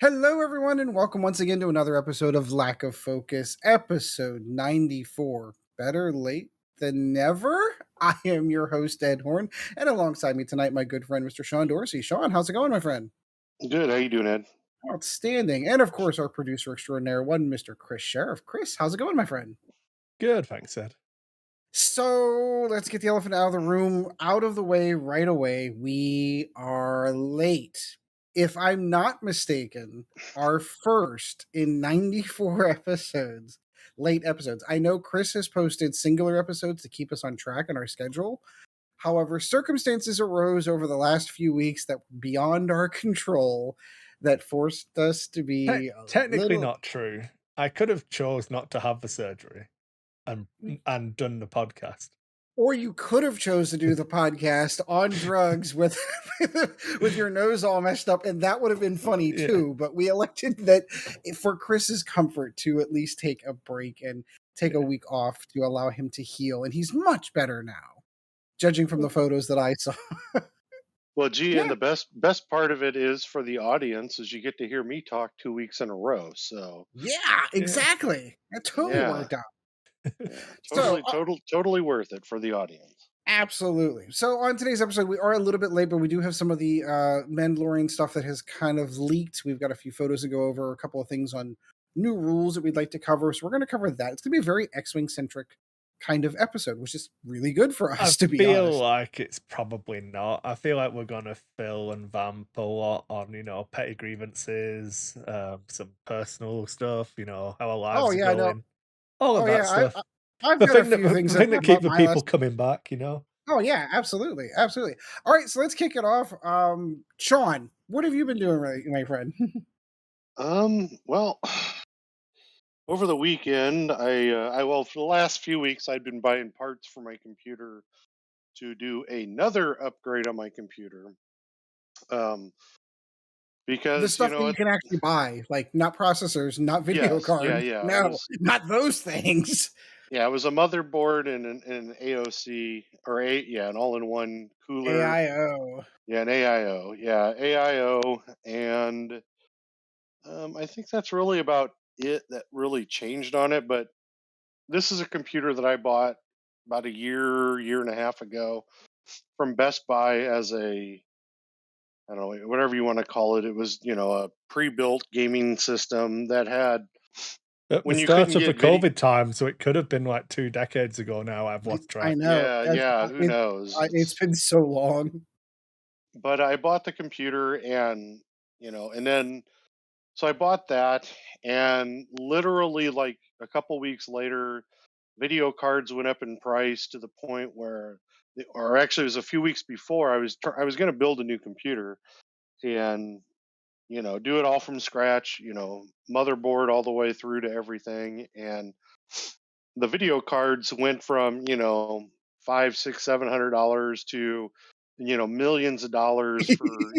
Hello, everyone, and welcome once again to another episode of Lack of Focus, episode 94. Better late than never. I am your host, Ed Horn, and alongside me tonight, my good friend, Mr. Sean Dorsey. Sean, how's it going, my friend? Good. How you doing, Ed? Outstanding. And of course, our producer extraordinaire, one Mr. Kris Sheriff. Kris, how's it going, my friend? Good, thanks, Ed. So let's get the elephant out of the room, out of the way right away. We are late. If I'm not mistaken, our first in 94 episodes, late episodes. I know Kris has posted singular episodes to keep us on track in our schedule. However, circumstances arose over the last few weeks that were beyond our control that forced us to be a Technically little. not true. I could have chose not to have the surgery and done the podcast. Or you could have chose to do the podcast on drugs with with your nose all messed up, and that would have been funny Yeah. too. But we elected that for Kris's comfort to at least take a break and take a week off to allow him to heal, and he's much better now, judging from the photos that I saw. Well, gee, and Yeah, the best part of it is for the audience is you get to hear me talk 2 weeks in a row. So yeah, Yeah. exactly. That totally yeah, worked out. yeah, So totally worth it for the audience. absolutely. So on today's episode, we are a little bit late, but we do have some of the Mandalorian stuff that has kind of leaked. We've got a few photos to go over, a couple of things on new rules that we'd like to cover. So we're going to cover that. It's going to be a very X-wing centric kind of episode, which is really good for I us, to be feel honest. like it's probably not. I feel like we're gonna fill and vamp a lot on, petty grievances, some personal stuff, how our Oh lives are yeah, I know. going, all of Oh that yeah, stuff. I've The got a thing that few things the that thing that about keep the my people last. coming back. Oh yeah, absolutely, absolutely. All right, so let's kick it off. Sean, what have you been doing, my friend? Well, over the weekend, I for the last few weeks I'd been buying parts for my computer to do another upgrade on my computer. Um, The because stuff that you it, can actually buy, like not processors, not video yes, yeah, cards. yeah, it No, was. not those things. Yeah, it was a motherboard and an AOC an all-in-one cooler. AIO. Yeah, an AIO. Yeah, AIO, and I think that's really about it that really changed on it. But this is a computer that I bought about a year and a half ago from Best Buy as I don't know, whatever you want to call it. It was, a pre-built gaming system that had At the when you start couldn't of the get video. COVID time, so it could have been like 2 decades ago now. I've lost I track. know. Yeah, yeah, who knows? It's been so long. But I bought the computer and then so I bought that and literally like a couple weeks later video cards went up in price to the point where or actually it was a few weeks before I was going to build a new computer and do it all from scratch, motherboard all the way through to everything, and the video cards went from five, six, $700 to millions of dollars for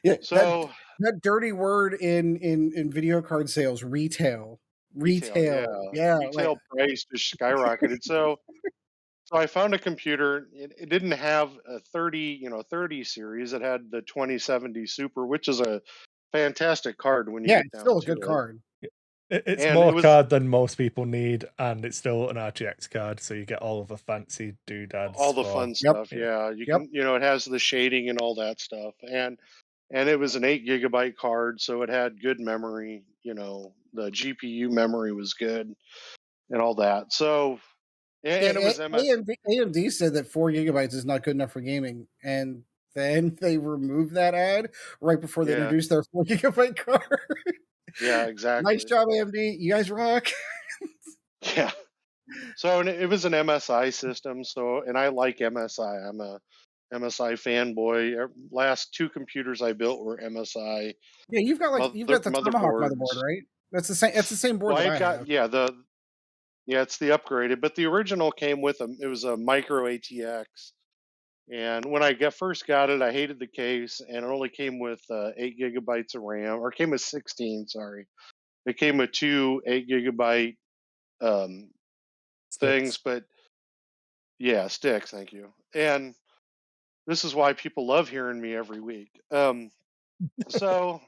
Yeah, so that dirty word in video card sales, retail. retail, yeah, Retail. Yeah, like retail price just skyrocketed. So I found a computer. It didn't have a 30 series. It had the 2070 Super, which is a fantastic card when you yeah, get it's down still a good to it. card. It's And it more was card than most people need, and it's still an RTX card, so you get all of the fancy doodads all the for fun Yep. stuff. yeah. Yeah, you Yep. can, it has the shading and all that stuff. And it was an 8 gigabyte card, so it had good memory. The GPU memory was good and all that. So Yeah, and it was MS. AMD said that 4 gigabytes is not good enough for gaming, and then they removed that ad right before they Yeah, introduced their 4 gigabyte card. yeah, Nice exactly. job, AMD. You guys rock. Yeah. So and it was an MSI system. So and I like MSI. I'm a MSI fanboy. Last two computers I built were MSI Yeah, you've got the Tomahawk motherboard, motherboards. right? That's the same. That's the same board Well, that I I have. got it's the upgraded, but the original came with it was a micro ATX. And when I first got it, I hated the case, and it only came with 8 gigabytes of RAM, or came with 16. Sorry, it came with two 8 gigabyte um, things, Sticks. but yeah, sticks. Thank you. And this is why people love hearing me every week. So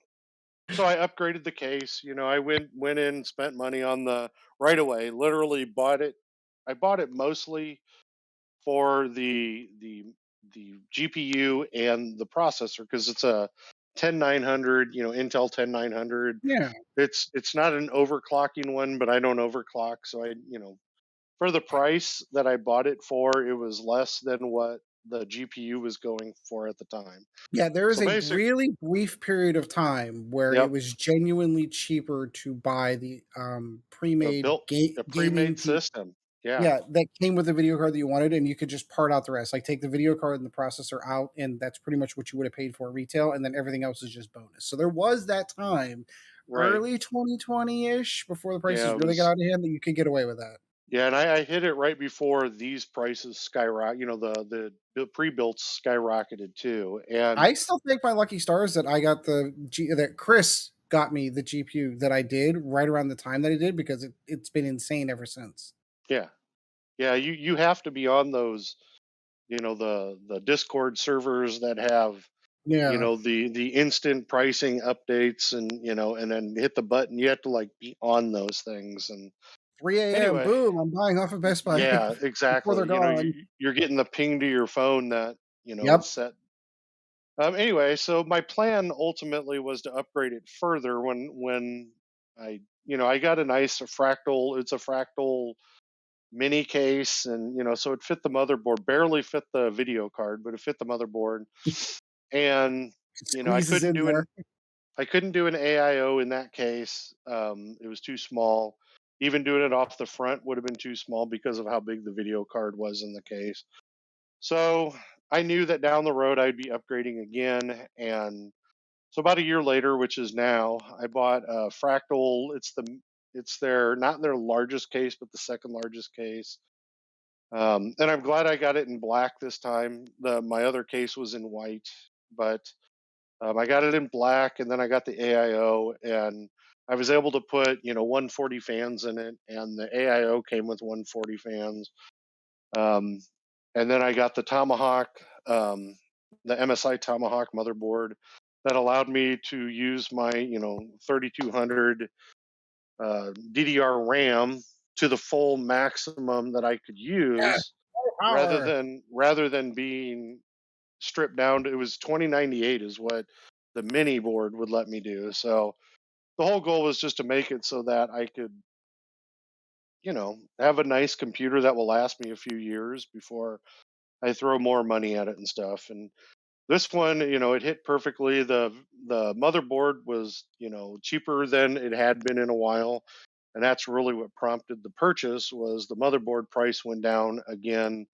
So I upgraded the case. I went in, spent money on the right away. Literally bought it. I bought it mostly for the GPU and the processor because it's a 10900, Intel 10900. Yeah. It's not an overclocking one, but I don't overclock, so for the price that I bought it for, it was less than what the GPU was going for at the time. Yeah, there is So a basic, really brief period of time where it yep, was genuinely cheaper to buy the, the pre-made built a gaming pre-made system. Yeah, yeah, that came with the video card that you wanted, and you could just part out the rest. Like, take the video card and the processor out, and that's pretty much what you would have paid for retail, and then everything else is just bonus. So there was that time, right. early 2020-ish, before the prices Yeah, it really got was. out of hand, that you could get away with that. Yeah, and I hit it right before these prices skyrocket. The pre-built skyrocketed too, and I still thank my lucky stars that I got that Kris got me the GPU that I did right around the time that I did, because it's been insane ever since. yeah, yeah. You have to be on those. The Discord servers that have Yeah. the instant pricing updates, and then hit the button. You have to like be on those things. And 3 a.m. anyway, Boom, I'm buying off of Best Buy yeah, before they're exactly. gone. You're getting the ping to your phone that is Yep. set. Anyway, so my plan ultimately was to upgrade it further when I got a nice fractal. It's a fractal mini case, and so it fit the motherboard, barely fit the video card, but it fit the motherboard. And It you know i squeezes couldn't in do there. an I couldn't do an AIO in that case. It was too small. Even doing it off the front would have been too small because of how big the video card was in the case. So I knew that down the road I'd be upgrading again. And so about a year later, which is now, I bought a Fractal. It's their, not their largest case, but the second largest case. And I'm glad I got it in black this time. My other case was in white, but I got it in black, and then I got the AIO, and I was able to put 140 fans in it, and the AIO came with 140 fans. Um, and then I got the Tomahawk, the MSI Tomahawk motherboard that allowed me to use my 3200 DDR RAM to the full maximum that I could Yeah, use, more rather power. than being stripped down to, it was 2098 is what the mini board would let me do. So the whole goal was just to make it so that I could have a nice computer that will last me a few years before I throw more money at it and stuff. And this one, it hit perfectly. The motherboard was cheaper than it had been in a while, and that's really what prompted the purchase. Was the motherboard price went down again.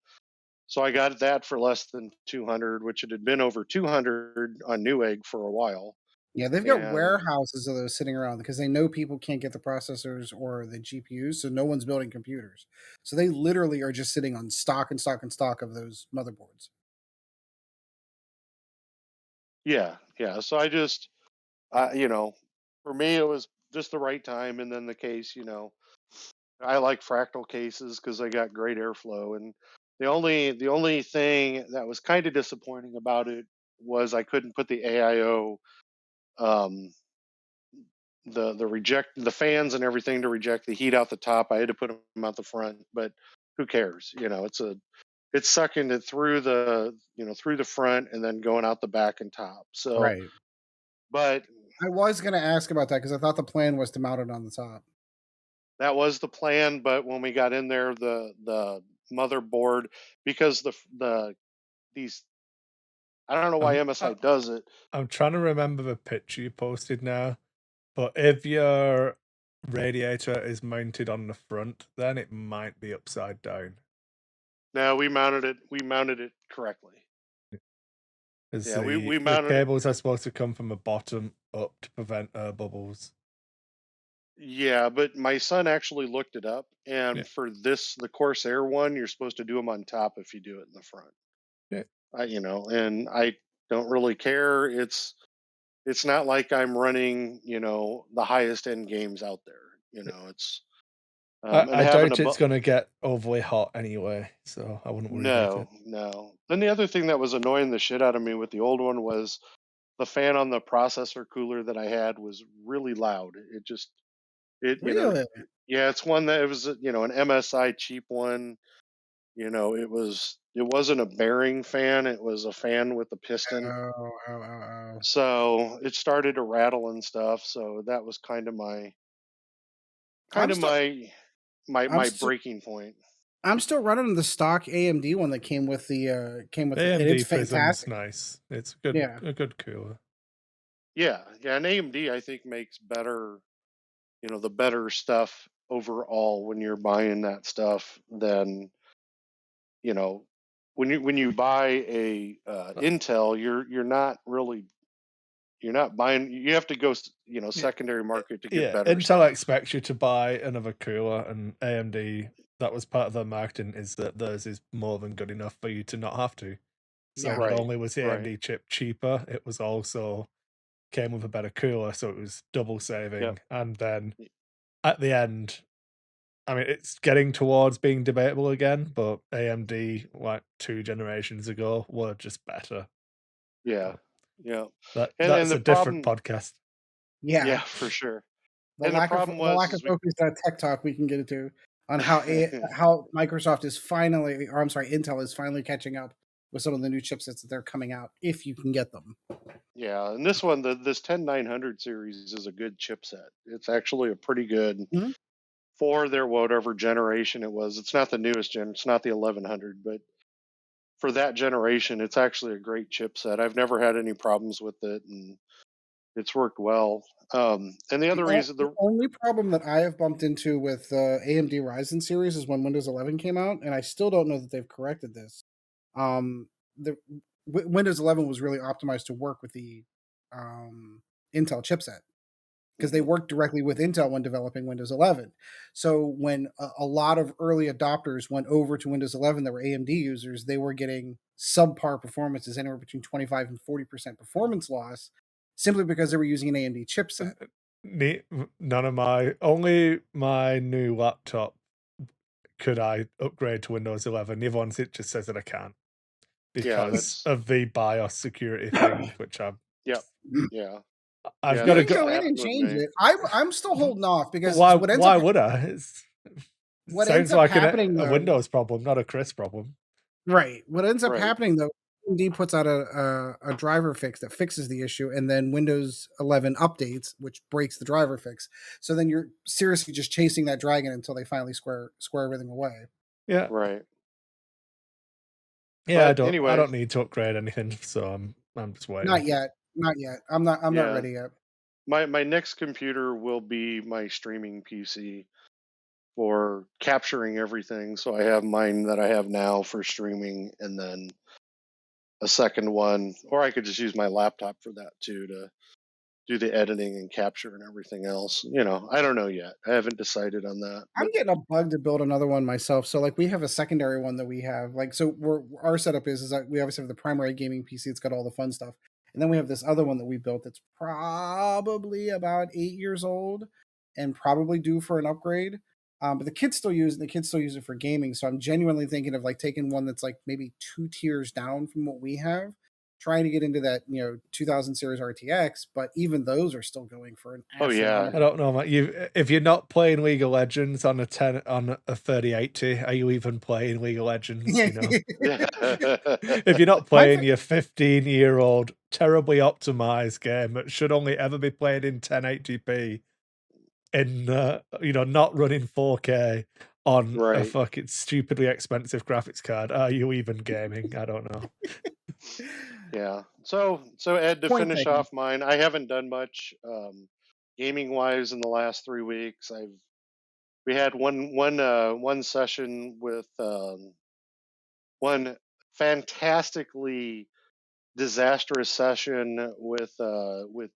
So I got that for less than 200, which it had been over 200 on Newegg for a while. Yeah, they've got And warehouses of those sitting around because they know people can't get the processors or the GPUs, so no one's building computers. So they literally are just sitting on stock and stock and stock of those motherboards. yeah, yeah. So I just, for me, it was just the right time. And then the case, I like fractal cases because they got great airflow. And the only thing that was kind of disappointing about it was I couldn't put the AIO, um, the reject the fans and everything to reject the heat out the top. I had to put them out the front, but who cares? It's sucking it through through the front and then going out the back and top. So, Right. but I was gonna ask about that because I thought the plan was to mount it on the top. that was the plan. But when we got in there, the motherboard, because these, I don't know why I'm MSI does it. I'm trying to remember the picture you posted now, but if your radiator is mounted on the front, then it might be upside down. Now we mounted it correctly. Because Yeah, we the we the mounted it. cables are supposed to come from the bottom up to prevent air bubbles. Yeah, but my son actually looked it up, Yeah, and for the Corsair one, you're supposed to do them on top if you do it in the front. yeah. And I don't really care. It's not like I'm running, the highest end games out there. It's and I having a doubt it's gonna get overly hot anyway, so I wouldn't worry about no, it. no. Then the other thing that was annoying the shit out of me with the old one was the fan on the processor cooler that I had was really loud. It just it you know Really? yeah, it's one that it was an MSI cheap one. It wasn't a bearing fan. It was a fan with a piston. Oh, oh, oh, oh. So it started to rattle and stuff. So that was kind I'm of still, I'm my still, breaking point. I'm still running the stock AMD one that came with it, and it's AMD Prism's fantastic. nice. It's Yeah. a good cooler. Yeah, yeah, and AMD I think makes the better stuff overall when you're buying that stuff than you know when you buy a Uh, Intel, you're not buying. You have to go Yeah, secondary market to get yeah. better Intel stuff. expects you to buy another cooler, and AMD, that was part of their marketing, is that theirs is more than good enough for you to not have to. So Yeah. not Right, only was the right. AMD chip cheaper, it was also came with a better cooler, so it was double Yep. saving. And then at the end, I mean, it's getting towards being debatable again, but AMD, like 2 generations ago, were just better. Yeah, But yeah. And that's the a different problem, podcast. Yeah. yeah, for sure. The And the lack of problem the was lack of is we focus on tech talk we can get into on how Microsoft is finally, or I'm sorry, Intel is finally catching up with some of the new chipsets that they're coming out if you can get them. yeah, and this 10900 series is a good chipset. It's actually a pretty good Mhm. for their whatever generation it was. It's not the newest gen. It's not the 1100, but for that generation, it's actually a great chipset. I've never had any problems with it, and it's worked well. And the other reason, The only problem that I have bumped into with the AMD Ryzen series is when Windows 11 came out, and I still don't know that they've corrected this. Um, the Windows 11 was really optimized to work with the um, Intel chipset, because they Mhm. worked directly with Intel when developing Windows 11. So when a lot of early adopters went over to Windows 11 that were AMD users, they were getting subpar performances, anywhere between 25 and 40% performance loss, simply because they were using an AMD chipset. None of only my new laptop could I upgrade to Windows 11. The other ones, it just says that I can't Yeah, because that's of the BIOS security thing, which yep, yeah, I've yeah. got You to can That's go. go in and happened with change me. it. I'm still holding off because Why? Why would I? It what ends sounds up like happening a though, Windows problem, not a Chris problem. right? What ends up Right, happening though, AMD puts out a driver fix that fixes the issue, and then Windows 11 updates, which breaks the driver fix. So then you're seriously just chasing that dragon until they finally square everything away. Yeah, right. yeah. But I anyway, don't need to upgrade anything, so I'm just Not waiting. yet, not yet. I'm not yeah, ready yet. my next computer will be my streaming PC for capturing everything. So I have mine that I have now for streaming, and then a second one, or I could just use my laptop for that too to do the editing and capture and everything else. I don't know yet. I haven't decided on that, I'm but getting a bug to build another one myself. So like we have a secondary one that we have. Like so our setup is that we obviously have the primary gaming PC. It's got all the fun stuff. And then we have this other one that we built that's probably about 8 years old and probably due for an upgrade. But the kids still use it for gaming. So I'm genuinely thinking of like taking one that's like maybe 2 tiers down from what we have, trying to get into that 2000 series RTX. But even those are still going for an oh yeah, I astronomical. don't know, man. If you're not playing League of Legends on a 3080, are you even playing League of Legends? You know, yeah, if you're not My playing your 15-year-old terribly optimized game that should only ever be played in 1080p in not running 4K on a right. fucking stupidly expensive graphics card, are you even gaming? I don't know. Yeah. So Ed, to point finish taken. off mine, I haven't done much gaming wise in the last 3 weeks. We had one session with one fantastically disastrous session with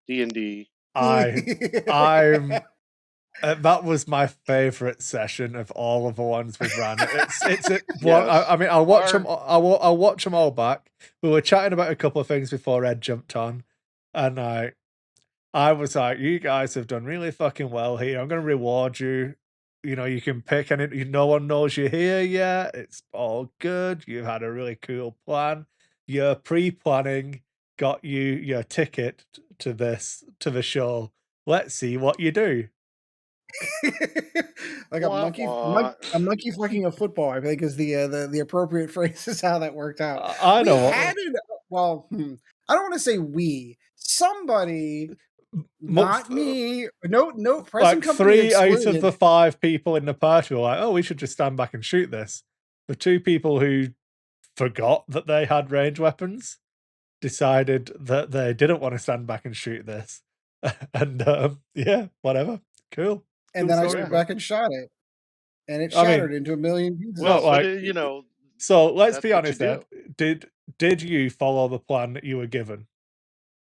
D&D. I I'm That was my favorite session of all of the ones we've ran. It's a one. Yes. I mean, I'll watch them. Our I'll watch them all back. We were chatting about a couple of things before Ed jumped on, and I was like, "You guys have done really fucking well here. I'm going to reward you. You can pick, and no one knows you're here yet. It's all good. You had a really cool plan. You're pre-planning. got you your ticket to the show. Let's see what you do." Like Wah, wah. a monkey fucking a football, I think is the appropriate phrase is how that worked out. I We know had what it well, I don't want to say we. Somebody, not me. No present like company 3 out of excluded. the 5 people in the party were like, "Oh, we should just stand back and shoot this." The 2 people who forgot that they had range weapons decided that they didn't want to stand back and shoot this. And yeah, whatever. Cool. And Cool then I story, stood Yeah. man. back and shot it. And it I mean, shattered into a million no, Well, pieces. but like, so let's that's be what you honest, Ed. do. Did you follow the plan that you were given?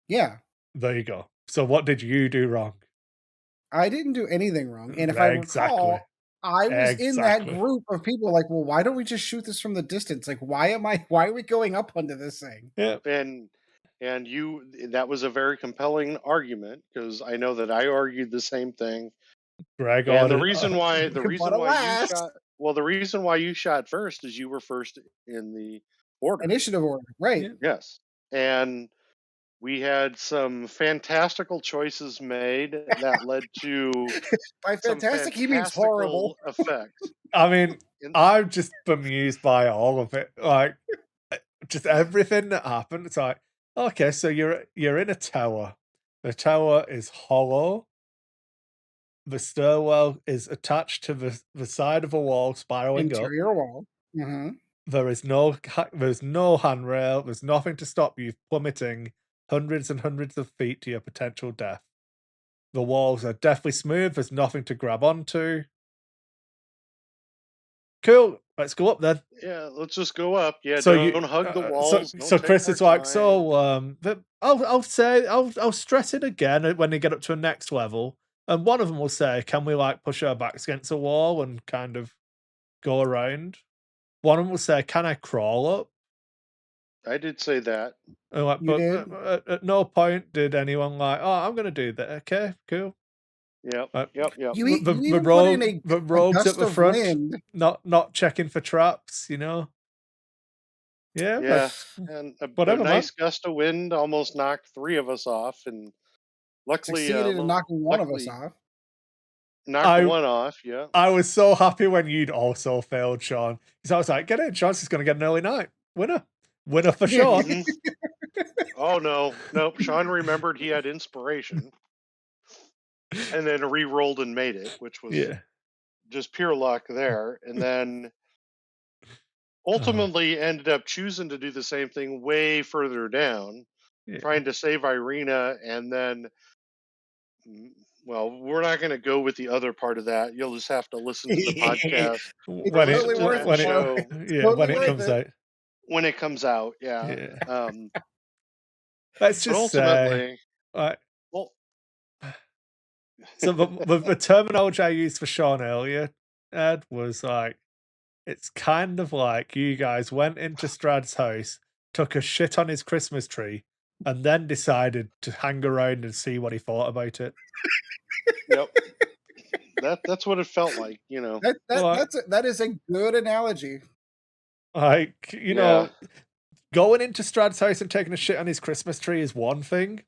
Yeah. There you go. So what did you do wrong? I didn't do anything wrong. And if I Exactly. recall, I was in that Exactly. group of people like, well, why don't we just shoot this from the distance? Like, why are we going up onto this thing? Yeah. And that was a very compelling argument because I know that I argued the same thing. Greg And the ordered. reason why But alas, the reason why you shot first is you were first in the order. initiative order, right? Yeah. Yes. And we had some fantastical choices made that led to By some fantastic, he means horrible. fantastical effects. I mean, In, I'm just bemused by all of it. Like, just everything that happened. It's like, okay, so you're in a tower. The tower is hollow. The stairwell is attached to the side of a wall, spiraling up. Interior wall. There's no handrail. There's nothing to stop you plummeting hundreds and hundreds of feet to your potential death. The walls are deathly smooth. There's nothing to grab onto. Cool. Let's go up then. yeah, let's just go up. Yeah, So you, don't hug the so walls. Don't so take Chris our is like, time. so I'll stress it again when they get up to a next level, and one of them will say, "Can we like push our backs against a wall and kind of go around?" One of them will say, "Can I crawl up?" I did say that. And like, You but did. at no point did anyone like, "Oh, I'm gonna do that." Okay, cool. Yep. Like, Yep. Yep. You even put in the a rogues at gust the of front, wind. not checking for traps, you know. Yeah, Yeah. that's And a whatever, man. nice gust of wind almost knocked three of us off, and Succeeded in knocking one of us luckily off. knocked I one off. Yeah. I was so happy when you'd also failed, Sean. Because I was like, get in, Sean's just gonna get an early night. Winner. Winner for Sean. Hmm. Oh no, nope. Sean remembered he had inspiration, and then re-rolled and made it, which was Yeah. just pure luck there. And then Oh, ultimately ended up choosing to do the same thing way further down, yeah. trying to save Irina, and then well, we're not going to go with the other part of that. You'll just have to listen to the podcast It's or When listen totally to worth that it, when it Paul. show It's yeah, totally when it worth comes it. out. when it comes out. Yeah. Yeah. Let's But just say, ultimately, like, well, so the terminology I used for Sean earlier, Ed, was like, it's kind of like you guys went into Strad's house, took a shit on his Christmas tree, and then decided to hang around and see what he thought about it. yep. That's what it felt like. You know. Like, That is a good analogy. Yeah. going into Strad's house and taking a shit on his Christmas tree is one thing.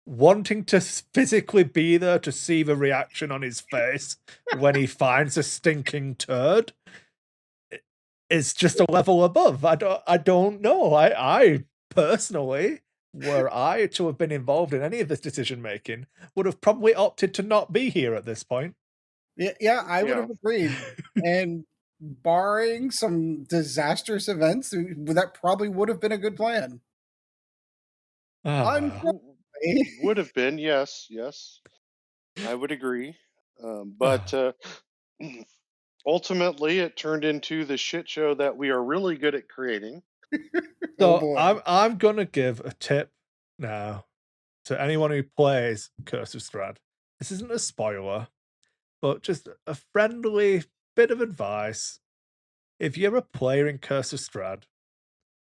Wanting to physically be there to see the reaction on his face when he finds a stinking turd is just a level above. I don't know. I personally, were I to have been involved in any of this decision making, would have probably opted to not be here at this point. Yeah, I would Yeah. have agreed. And barring some disastrous events, that probably would have been a good plan. Oh well. Unfortunately, Would have been, yes, yes, I would agree. But ultimately, it turned into the shit show that we are really good at creating. oh So boy. I'm gonna give a tip now to anyone who plays Curse of Strahd. This isn't a spoiler, but just a friendly bit of advice. If you're a player in Curse of Strahd,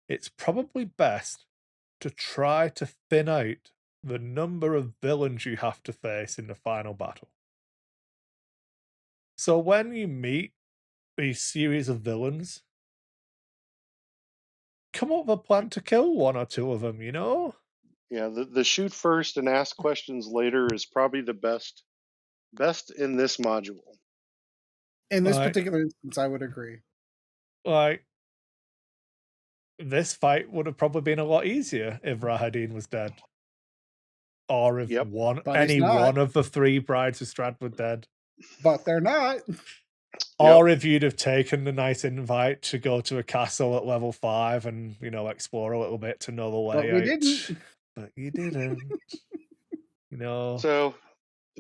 it's probably best to try to thin out the number of villains you have to face in the final battle. So when you meet a series of villains, come up with a plan to kill one or two of them, you know? Yeah, the shoot first and ask questions later is probably the best in this module. In this Like particular instance, I would agree. like, this fight would have probably been a lot easier if Rahadin was dead, or if Yep. But he's any not. one of the 3 Brides of Strahd were dead, But they're not. Yep. or if you'd have taken the nice invite to go to a castle at level 5 and, you know, explore a little bit to know the But way we didn't. out, but you didn't, you know? So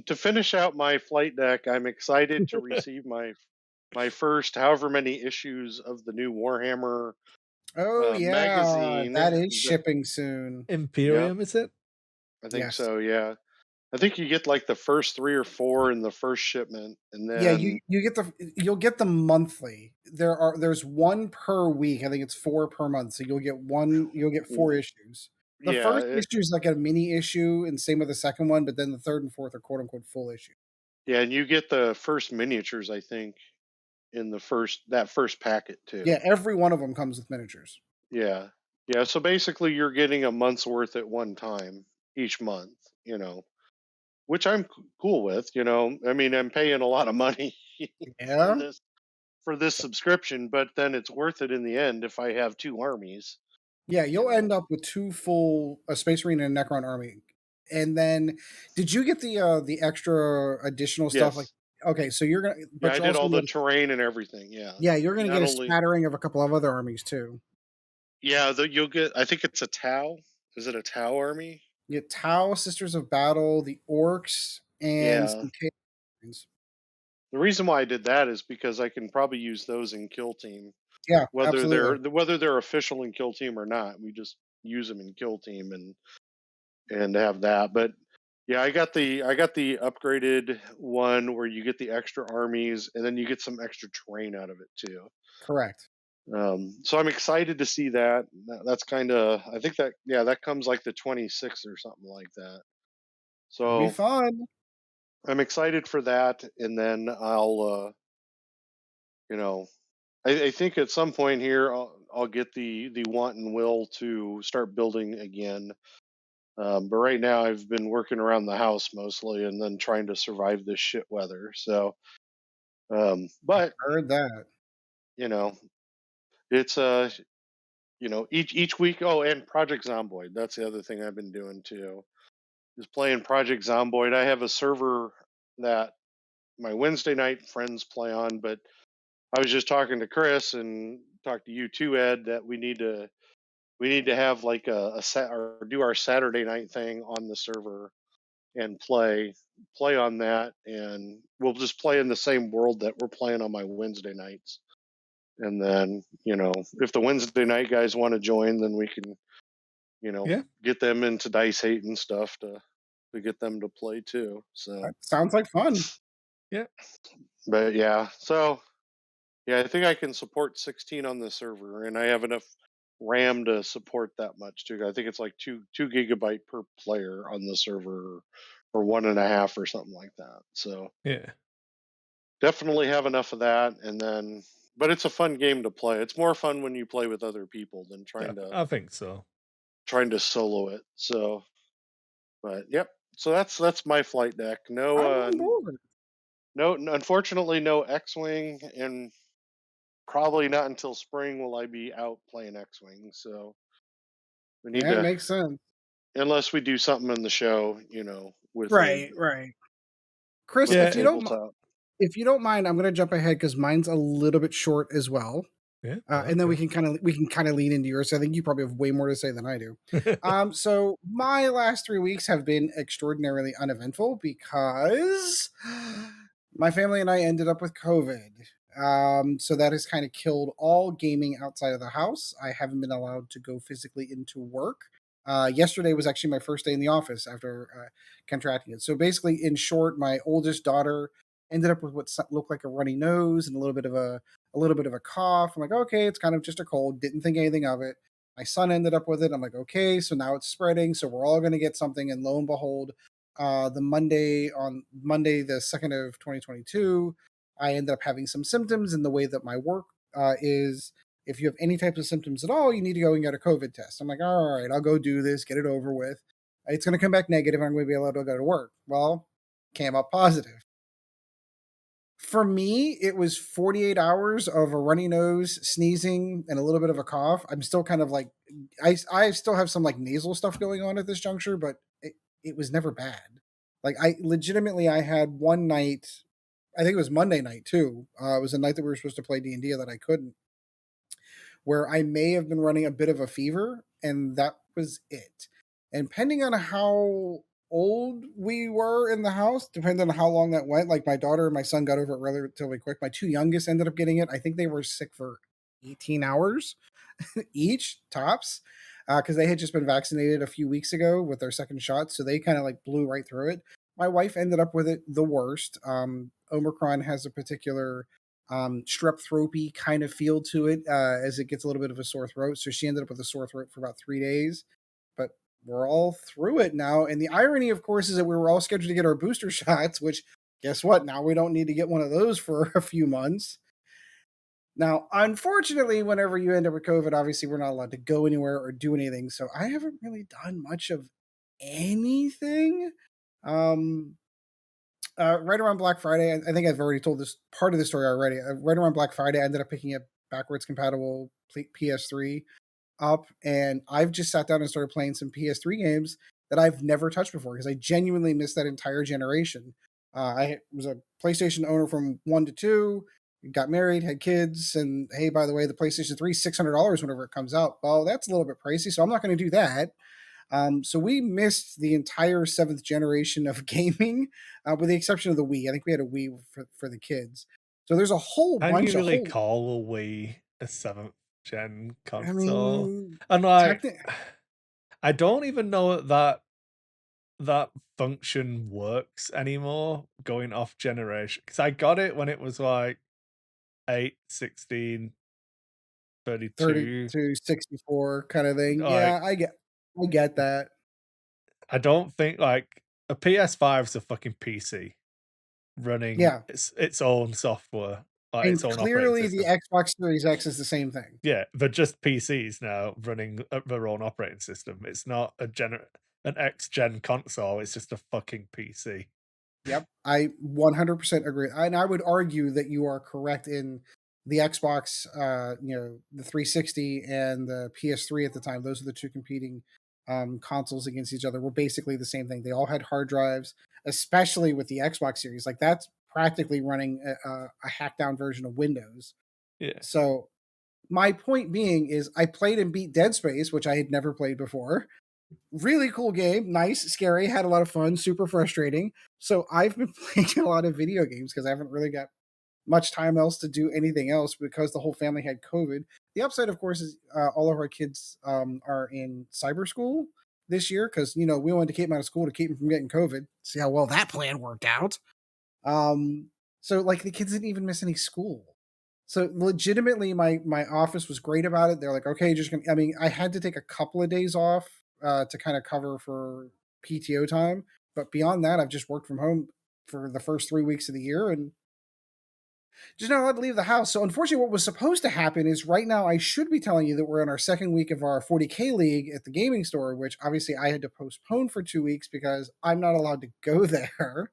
to finish out my flight deck, I'm excited to receive my first however many issues of the new Warhammer Oh yeah, magazine. that is shipping soon. Yep, Imperium, is it? I think Yes. so. Yeah, I think you get like the first 3 or 4 in the first shipment, and Yeah, then you'll get the monthly. There's one per week. I think it's 4 per month. So you'll get 4 issues. The yeah, first issue is like a mini issue, and same with the second one, but then the third and fourth are quote unquote full issue. yeah, and you get the first miniatures. I think in the first packet too. Yeah, every one of them comes with miniatures. Yeah, yeah. So basically, you're getting a month's worth at one time each month. You know, which I'm cool with. You know, I mean, I'm paying a lot of money for Yeah. this subscription, but then it's worth it in the end if I have 2 armies. Yeah, You you'll know. end up with 2 full a Space Marine and a Necron army. And then did you get the extra additional stuff? Like, Yes. okay, so you're gonna Yeah, but I you're did also all gonna the get terrain and everything. Yeah. yeah, you're gonna Not get a only smattering of a couple of other armies too. yeah, you'll get. I think it's a Tau. Is it a Tau army? You get Tau, Sisters of Battle, the Orcs, and Yeah. some Chaos. The reason why I did that is because I can probably use those in Kill Team, Yeah, absolutely. whether they're official in Kill Team or not. We just use them in Kill Team and have that. But yeah, I got the upgraded one where you get the extra armies and then you get some extra terrain out of it too. Correct. So I'm excited to see that. That's kind of I think that yeah that comes like the 26th or something like that. It'll be So fun. I'm excited for that, and then you know, I think at some point here I'll get the want and will to start building again. But right now I've been working around the house mostly, and then trying to survive this shit weather. So, but Heard that. you know, it's each week. Oh, and Project Zomboid. That's the other thing I've been doing too. Is playing Project Zomboid. I have a server that my Wednesday night friends play on, but I was just talking to Kris and talked to you too, Ed, that we need to have like or do our Saturday night thing on the server and play on that, and we'll just play in the same world that we're playing on my Wednesday nights. And then if the Wednesday night guys want to join, then we can Yeah, get them into Dice Hate and stuff to get them to play too. So, That sounds like fun. yeah. but yeah, so yeah, I think I can support 16 on the server, and I have enough RAM to support that much too. I think it's like two gigabyte per player on the server, or 1.5 or something like that. So Yeah. definitely have enough of that, and then but it's a fun game to play. It's more fun when you play with other people than Yeah, trying to I think so. solo it. So, but yep. So that's my flight deck. No, I'm on board. no, unfortunately, no X-wing, and probably not until spring will I be out playing X-wing. So we need Yeah, it to, makes sense. unless we do something in the show, with a Right, right. Chris, with a Yeah, tabletop. if you don't mind, I'm gonna jump ahead because mine's a little bit short as well. yeah, And then okay. we can kind of lean into yours. I think you probably have way more to say than I do. So my last 3 weeks have been extraordinarily uneventful because my family and I ended up with COVID. So that has kind of killed all gaming outside of the house. I haven't been allowed to go physically into work. Yesterday was actually my first day in the office after contracting it. So basically, in short, my oldest daughter ended up with what looked like a runny nose and a little bit of a cough. I'm like, okay, it's kind of just a cold. Didn't think anything of it. My son ended up with it. I'm like, okay, so now it's spreading. So we're all going to get something. And lo and behold, on Monday, the 2nd of 2022, I ended up having some symptoms. And the way that my work is If you have any types of symptoms at all, you need to go and get a COVID test. I'm like, all right, I'll go do this, get it over with. It's going to come back negative. I'm going to be able to go to work. Well, came up positive. For me, it was 48 hours of a runny nose, sneezing, and a little bit of a cough. I'm still kind of like, I still have some like nasal stuff going on at this juncture, but it was never bad. Like I legitimately, I had one night, I think it was Monday night too. It was a night that we were supposed to play D&D that I couldn't, where I may have been running a bit of a fever, and that was it. And depending on how old we were in the house, depending on how long that went, like my daughter and my son got over it relatively quick. My two youngest ended up getting it. I think they were sick for 18 hours each tops, because they had just been vaccinated a few weeks ago with their second shot, so they kind of like blew right through it. My wife ended up with it the worst. Omicron has a particular strep throaty kind of feel to it, as it gets a little bit of a sore throat. So she ended up with a sore throat for about 3 days, but we're all through it now. And the irony, of course, is that we were all scheduled to get our booster shots, which guess what? Now we don't need to get one of those for a few months. Now, unfortunately, whenever you end up with COVID, obviously we're not allowed to go anywhere or do anything. So I haven't really done much of anything. Um, right around Black Friday, I think I've already told this part of the story already. Right around Black Friday, I ended up picking up backwards compatible PS3 up, and I've just sat down and started playing some PS3 games that I've never touched before because I genuinely missed that entire generation. I was a PlayStation owner from 1 to 2, got married, had kids, and hey, by the way, the PlayStation 3 is $600 whenever it comes out. Well, that's a little bit pricey, so I'm not going to do that. So we missed the entire seventh generation of gaming, with the exception of the Wii. I think we had a Wii for the kids. So there's a whole Can you bunch, a really whole. call a Wii a 7th gen I console? mean, And like, technically, I don't even know that function works anymore going off generation. Because I got it when it was like 8, 16, 30 32. to 64 kind of thing. Like, Yeah, I get that. I don't think like a PS5 is a fucking PC running Yeah. its own software, like its And own operating clearly the system. Xbox Series X is the same thing. Yeah, they're just PCs now running their own operating system. It's not an X gen console. It's just a fucking PC. Yep, I 100% agree, and I would argue that you are correct in the Xbox, the 360 and the PS3 at the time. Those are the two competing consoles against each other. Were basically the same thing. They all had hard drives, especially with the Xbox Series. Like that's practically running a hacked down version of Windows. Yeah. So my point being is, I played and beat Dead Space, which I had never played before. Really cool game, nice, scary, had a lot of fun, super frustrating. So I've been playing a lot of video games because I haven't really got much time else to do anything else because the whole family had COVID. The upside, of course, is all of our kids are in cyber school this year because we wanted to keep them out of school to keep them from getting COVID. See how well that plan worked out. Um, so like the kids didn't even miss any school. So legitimately, my office was great about it. They're like, okay, just gonna. I mean, I had to take a couple of days off to kind of cover for PTO time, but beyond that, I've just worked from home for the first 3 weeks of the year and just not allowed to leave the house. So unfortunately, what was supposed to happen is right now I should be telling you that we're in our second week of our 40K league at the gaming store, which obviously I had to postpone for 2 weeks because I'm not allowed to go there.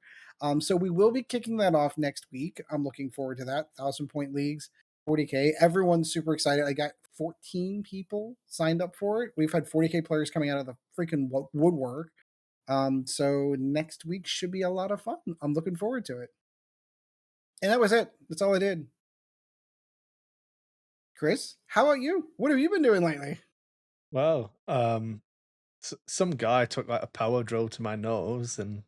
So we will be kicking that off next week. I'm looking forward to that. 1,000 point leagues, 40K. Everyone's super excited. I got 14 people signed up for it. We've had 40K players coming out of the freaking woodwork. So next week should be a lot of fun. I'm looking forward to it. And that was it. That's all I did. Kris, how about you? What have you been doing lately? Well, some guy took like a power drill to my nose, and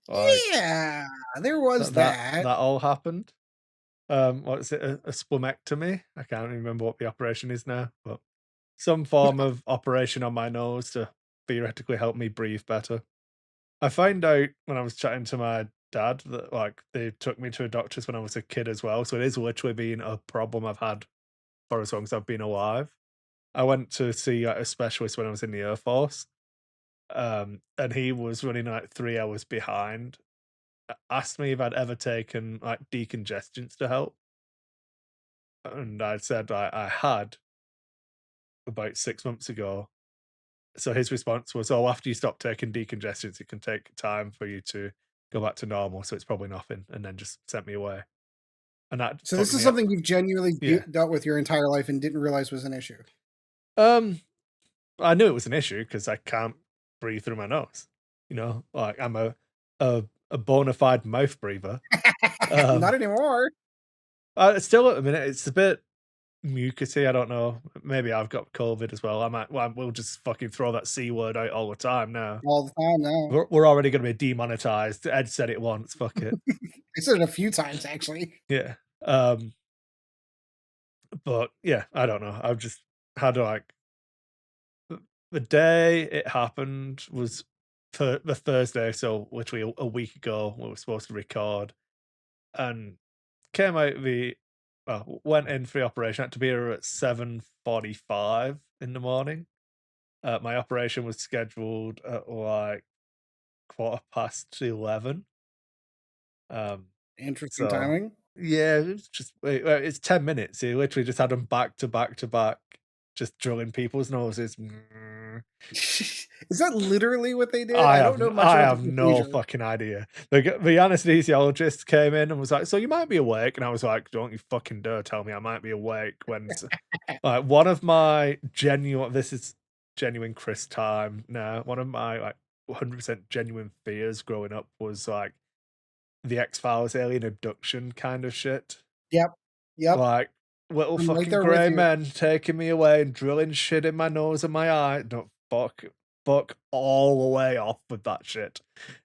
like Yeah, there was that. that all happened. What is it? A splenectomy? I can't remember what the operation is now, but some form of operation on my nose to theoretically help me breathe better. I found out when I was chatting to my dad that like they took me to a doctor's when I was a kid as well. So it is literally been a problem I've had for as long as I've been alive. I went to see like, a specialist when I was in the Air Force, and he was running like 3 hours behind. Asked me if I'd ever taken like decongestants to help. and I said I had about 6 months ago. So his response was, "Oh, after you stop taking decongestants, it can take time for you to go back to normal, so it's probably nothing," and then just sent me away. And that So fucked this is me up. something you've genuinely Yeah. dealt with your entire life and didn't realize was an issue. Um, I knew it was an issue because I can't breathe through my nose. Like I'm a bona fide mouth breather. Not Um, anymore. still at the minute, it's a bit mucusy. I don't know. Maybe I've got COVID as well. I might. Well, we'll just fucking throw that c word out all the time now. All the time now. We're already going to be demonetized. Ed said it once. Fuck it. I said it a few times actually. Yeah. Um, but yeah, I don't know. I've just had like the day it happened was for the Thursday, so literally a week ago we were supposed to record, and came out went in for the operation. Had to be here at 7:45 in the morning. My operation was scheduled at like 11:15. Um, Interesting so timing. yeah, it's just it's 10 minutes. He literally just had them back to back to back, just drilling people's noses. Is that literally what they did? I don't know much I about the have no procedure. fucking idea. The anesthesiologist came in and was like, "So you might be awake," and I was like, "Don't you fucking dare tell me I might be awake." Like one of my genuine, this is genuine Chris time now. One of my like 100% genuine fears growing up was like the X Files alien abduction kind of shit. Yep. Yep. Like little I'm right fucking there with grey you. men taking me away and drilling shit in my nose and my eye. Don't fuck all the way off with that shit.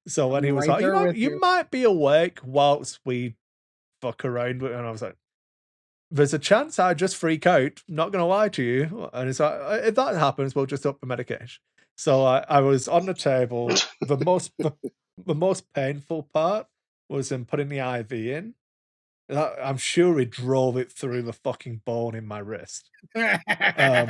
So when I'm he was right like, there with you you. might be awake whilst we fuck around with," and I was like, "There's a chance I just freak out, not gonna lie to you." And it's like, If that happens, we'll just up the medication." So I was on the table. The most painful part was in putting the IV in. I'm sure he drove it through the fucking bone in my wrist. Um,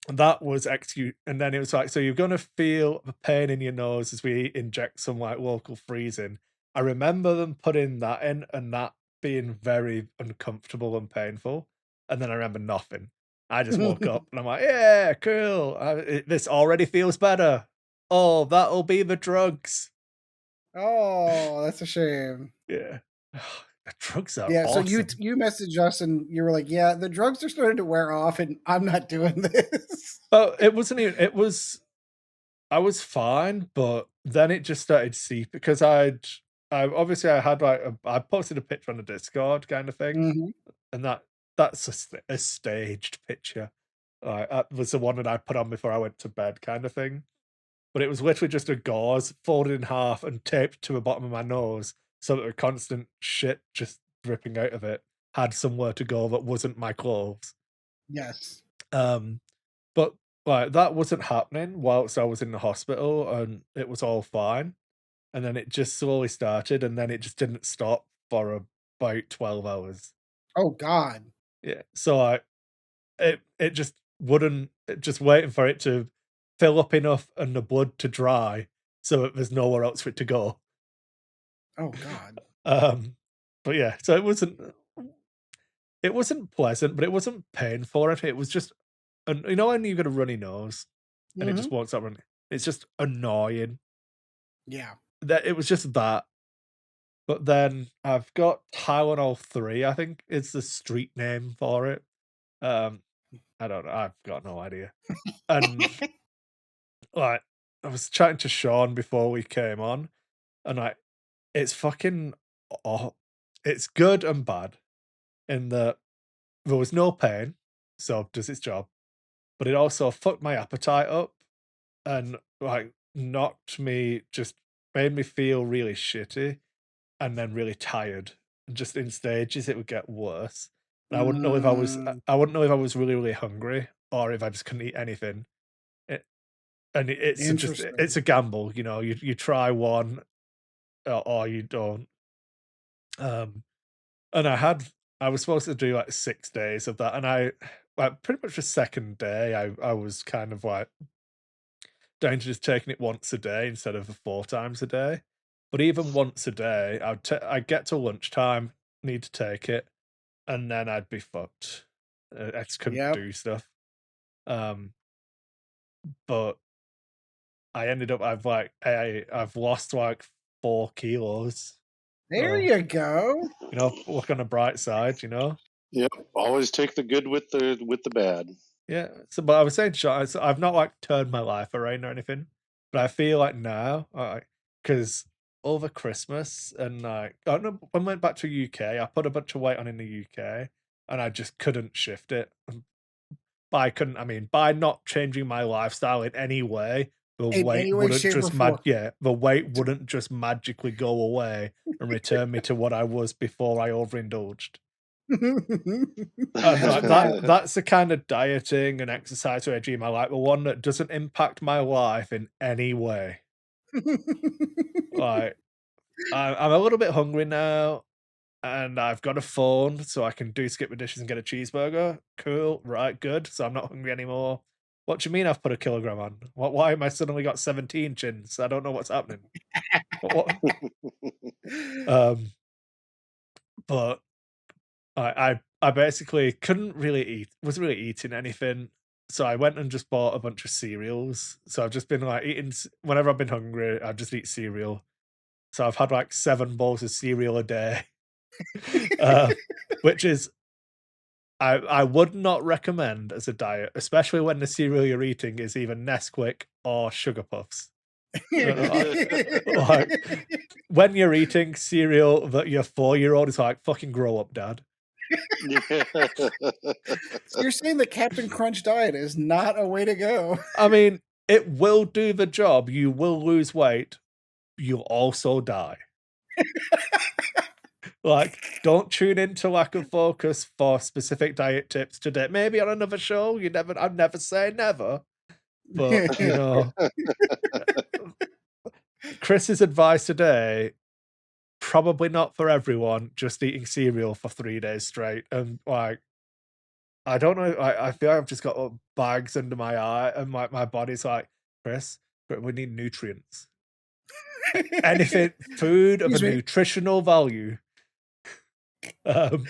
that was execute, and then it was like, "So you're gonna feel the pain in your nose as we inject some, like, local freezing." I remember them putting that in and that being very uncomfortable and painful, and then I remember nothing. I just woke up and I'm like, "Yeah, cool. This already feels better. Oh, that'll be the drugs." Oh, that's a shame. Yeah. The drugs are Yeah, so awesome. you messaged us and you were like, "Yeah, the drugs are starting to wear off, and I'm not doing this." Oh, it wasn't even it was I was fine, but then it just started to seep because I had like I posted a picture on the Discord kind of thing, Mhm. and that's a staged picture. That was the one that I put on before I went to bed, kind of thing. But it was literally just a gauze folded in half and taped to the bottom of my nose, so that the constant shit just dripping out of it had somewhere to go that wasn't my clothes. Yes. Um, but like that wasn't happening whilst I was in the hospital, and it was all fine. And then it just slowly started, and then it just didn't stop for about 12 hours. Oh god. Yeah. So it just wouldn't just waiting for it to fill up enough and the blood to dry so that there's nowhere else for it to go. Oh god. Um, but yeah, so it wasn't pleasant, but it wasn't painful. It was just, and when you got a runny nose and it just Mhm. won't stop running. It's just annoying. Yeah. That it was just that. But then I've got Tylenol 3, I think it's the street name for it. Um, I don't know. I've got no idea. And like, I was chatting to Sean before we came on, and like, it's fucking, oh, it's good and bad in that there was no pain, so it does its job. But it also fucked my appetite up and like just made me feel really shitty and then really tired. And just in stages, it would get worse. And Mm, I wouldn't know if I was really, really hungry or if I just couldn't eat anything. It, it's interesting. a gamble, you try one or you don't. Um, and I was supposed to do like 6 days of that, and I like pretty much the second day, I was kind of like down to just taking it once a day instead of the 4 times a day. But even once a day, I get to lunchtime, need to take it. and then I'd be fucked. I just couldn't Yep. do stuff. But I ended up I've lost like 4 kilos. There So, you go. you know, look on the bright side, you know. Yep. Always take the good with the bad. Yeah. So, but I was saying, Sean, I've not like turned my life around or anything, but I feel like now, because over Christmas and like, I don't know, when I went back to UK, I put a bunch of weight on in the UK, and I just couldn't shift it. I mean, by not changing my lifestyle in any way, the In weight any way, wouldn't shape, or just form. the weight wouldn't just magically go away and return me to what I was before I overindulged. And like that's the kind of dieting and exercise regime I like, the one that doesn't impact my life in any way. Like, I'm a little bit hungry now, and I've got a phone, so I can do skip the dishes and get a cheeseburger. Cool, right, good. So I'm not hungry anymore. What do you mean I've put a kilogram on? Why am I suddenly got 17 chins? I don't know what's happening. What? But I basically couldn't really wasn't really eating anything. So I went and just bought a bunch of cereals. So I've just been like eating whenever I've been hungry, I just eat cereal. So I've had like 7 bowls of cereal a day. Which is I would not recommend as a diet, especially when the cereal you're eating is either Nesquik or Sugar Puffs. Like, when you're eating cereal that your 4-year-old is like, fucking grow up, dad. So you're saying the Captain Crunch diet is not a way to go? I mean, it will do the job. You will lose weight. You'll also die. Like, don't tune into Lack of Focus for specific diet tips today. Maybe on another show. I'd never say never. But, you know, Chris's advice today, probably not for everyone, just eating cereal for 3 days straight. And like, I don't know, I feel like I've just got bags under my eye, and my body's like, Chris, but we need nutrients. Anything, food of a nutritional value. But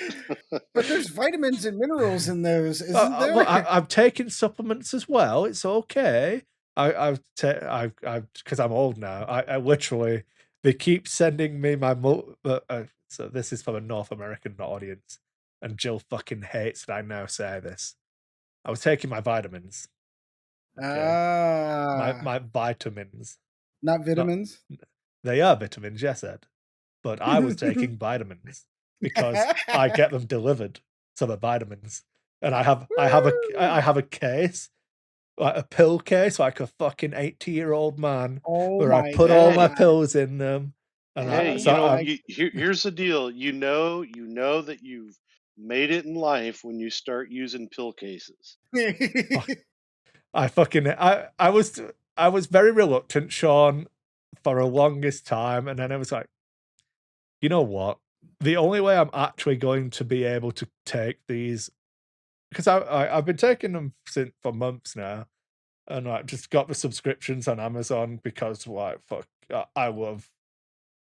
there's vitamins and minerals in those, isn't there? Well, I'm taking supplements as well. It's okay. I've because I'm old now. I literally, they keep sending me my so this is from a North American audience, and Jill fucking hates that I now say this. I was taking my vitamins. Okay? My vitamins. Not vitamins? They are vitamins, yes, Ed. But I was taking vitamins because I get them delivered. So the vitamins. And I have a case, like a pill case, like a fucking 80-year-old man, where I put all my pills in them. And hey, here's the deal. You know that you've made it in life when you start using pill cases. I was very reluctant, Sean, for the longest time, and then I was like, you know what? The only way I'm actually going to be able to take these, because I've been taking them for months now, and I just got the subscriptions on Amazon because like fuck, I love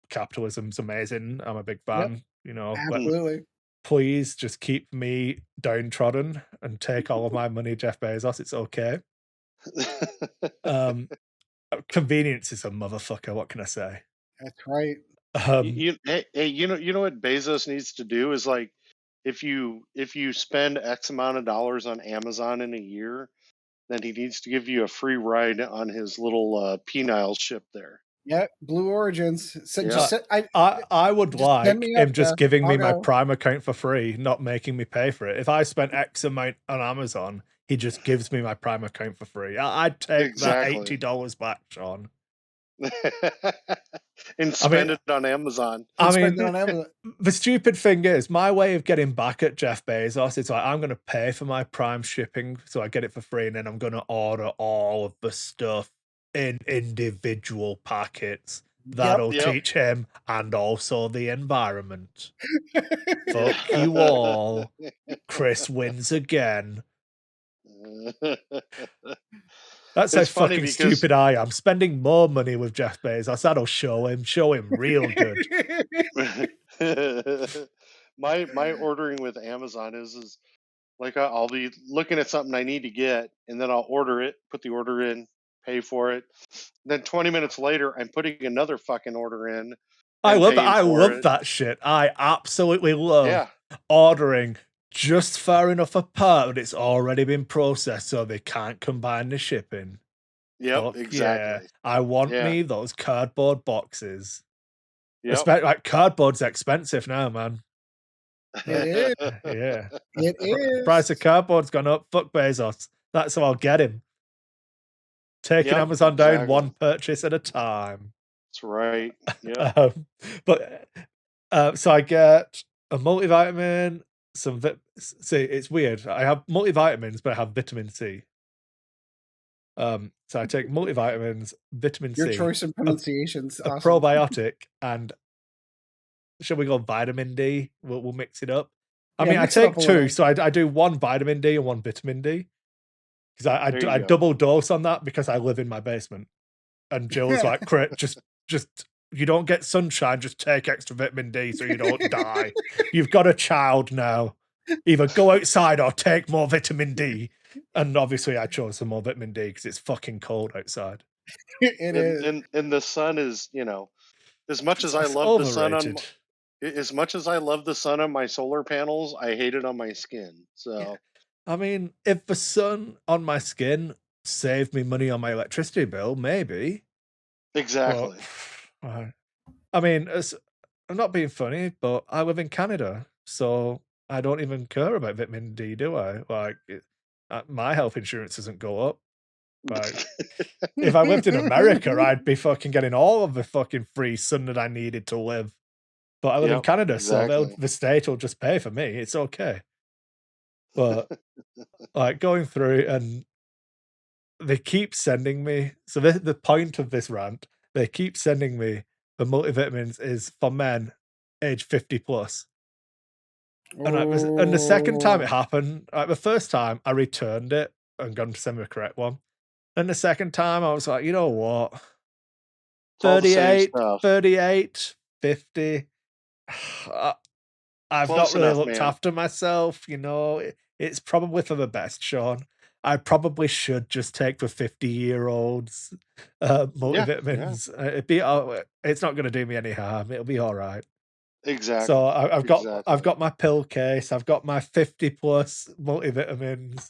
capitalism's amazing. I'm a big fan, you know. Absolutely. But please just keep me downtrodden and take all of my money, Jeff Bezos. It's okay. Convenience is a motherfucker. What can I say? That's right. You know what Bezos needs to do is like, if you spend X amount of dollars on Amazon in a year, then he needs to give you a free ride on his little penile ship there. Yep, Blue Origins. So I would like him just giving me my go. Prime account for free, not making me pay for it. If I spent X amount on Amazon, he just gives me my Prime account for free. I'd take that $80 back, Sean. And spend it on Amazon. The stupid thing is, my way of getting back at Jeff Bezos is like, I'm going to pay for my Prime shipping, so I get it for free, and then I'm going to order all of the stuff in individual packets. That'll teach him, and also the environment. Fuck you all. Chris wins again. That's how fucking stupid I am. Spending more money with Jeff Bezos. That'll show him real good. my ordering with Amazon is like I'll be looking at something I need to get, and then I'll order it, put the order in, pay for it. Then 20 minutes later, I'm putting another fucking order in I and love that. paying I for love it. that shit. I absolutely love Yeah. ordering just far enough apart that it's already been processed so they can't combine the shipping. Yep. Fuck yeah. Exactly. I want Yeah. me those cardboard boxes. Yep. Like cardboard's expensive now, man. It is. Yeah. It Price of is. cardboard's gone up. Fuck Bezos. That's how I'll get him. Taking Yep. Amazon down Exactly. one purchase at a time. That's right. Yep. But so I get a multivitamin, see, it's weird. I have multivitamins, but I have vitamin C. So I take multivitamins, vitamin Your C, choice in a, pronunciation's a awesome. probiotic, and shall we go vitamin D? We'll mix it up. I Yeah, mean, I mix it up take a two, little. so I do one vitamin D and one vitamin D because There I you go. double dose on that because I live in my basement. And Jill's like, just you don't get sunshine, just take extra vitamin D so you don't die. You've got a child now. Either go outside or take more vitamin D. And obviously I chose some more vitamin D because it's fucking cold outside. It is. And the sun is, as much as I It's love the sun on overrated. as much as I love the sun on my solar panels, I hate it on my skin. Yeah. So I mean, if the sun on my skin saved me money on my electricity bill, maybe. But exactly. I mean, I'm not being funny, but I live in Canada, so I don't even care about vitamin D, do I? Like, my health insurance doesn't go up. Like, if I lived in America, I'd be fucking getting all of the fucking free sun that I needed to live. But I live in Yep, Canada, so exactly. the state will just pay for me. It's okay. But like going through and they keep sending me. So the point of this rant, they keep sending me the multivitamins is for men age 50 plus. And the second time it Oh, happened, like the first time I returned it and got them to send me the correct one. And the second time I was like, you know what? It's all the same 38, stuff. 38, 50. I- I've not Close really enough, looked man. after myself, you know. It's probably for the best, Sean. I probably should just take the 50-year-olds Yeah, yeah, multivitamins. It's not going to do me any harm. It'll be all right. So exactly. I've Exactly. got my pill case. I've got my 50 plus multivitamins,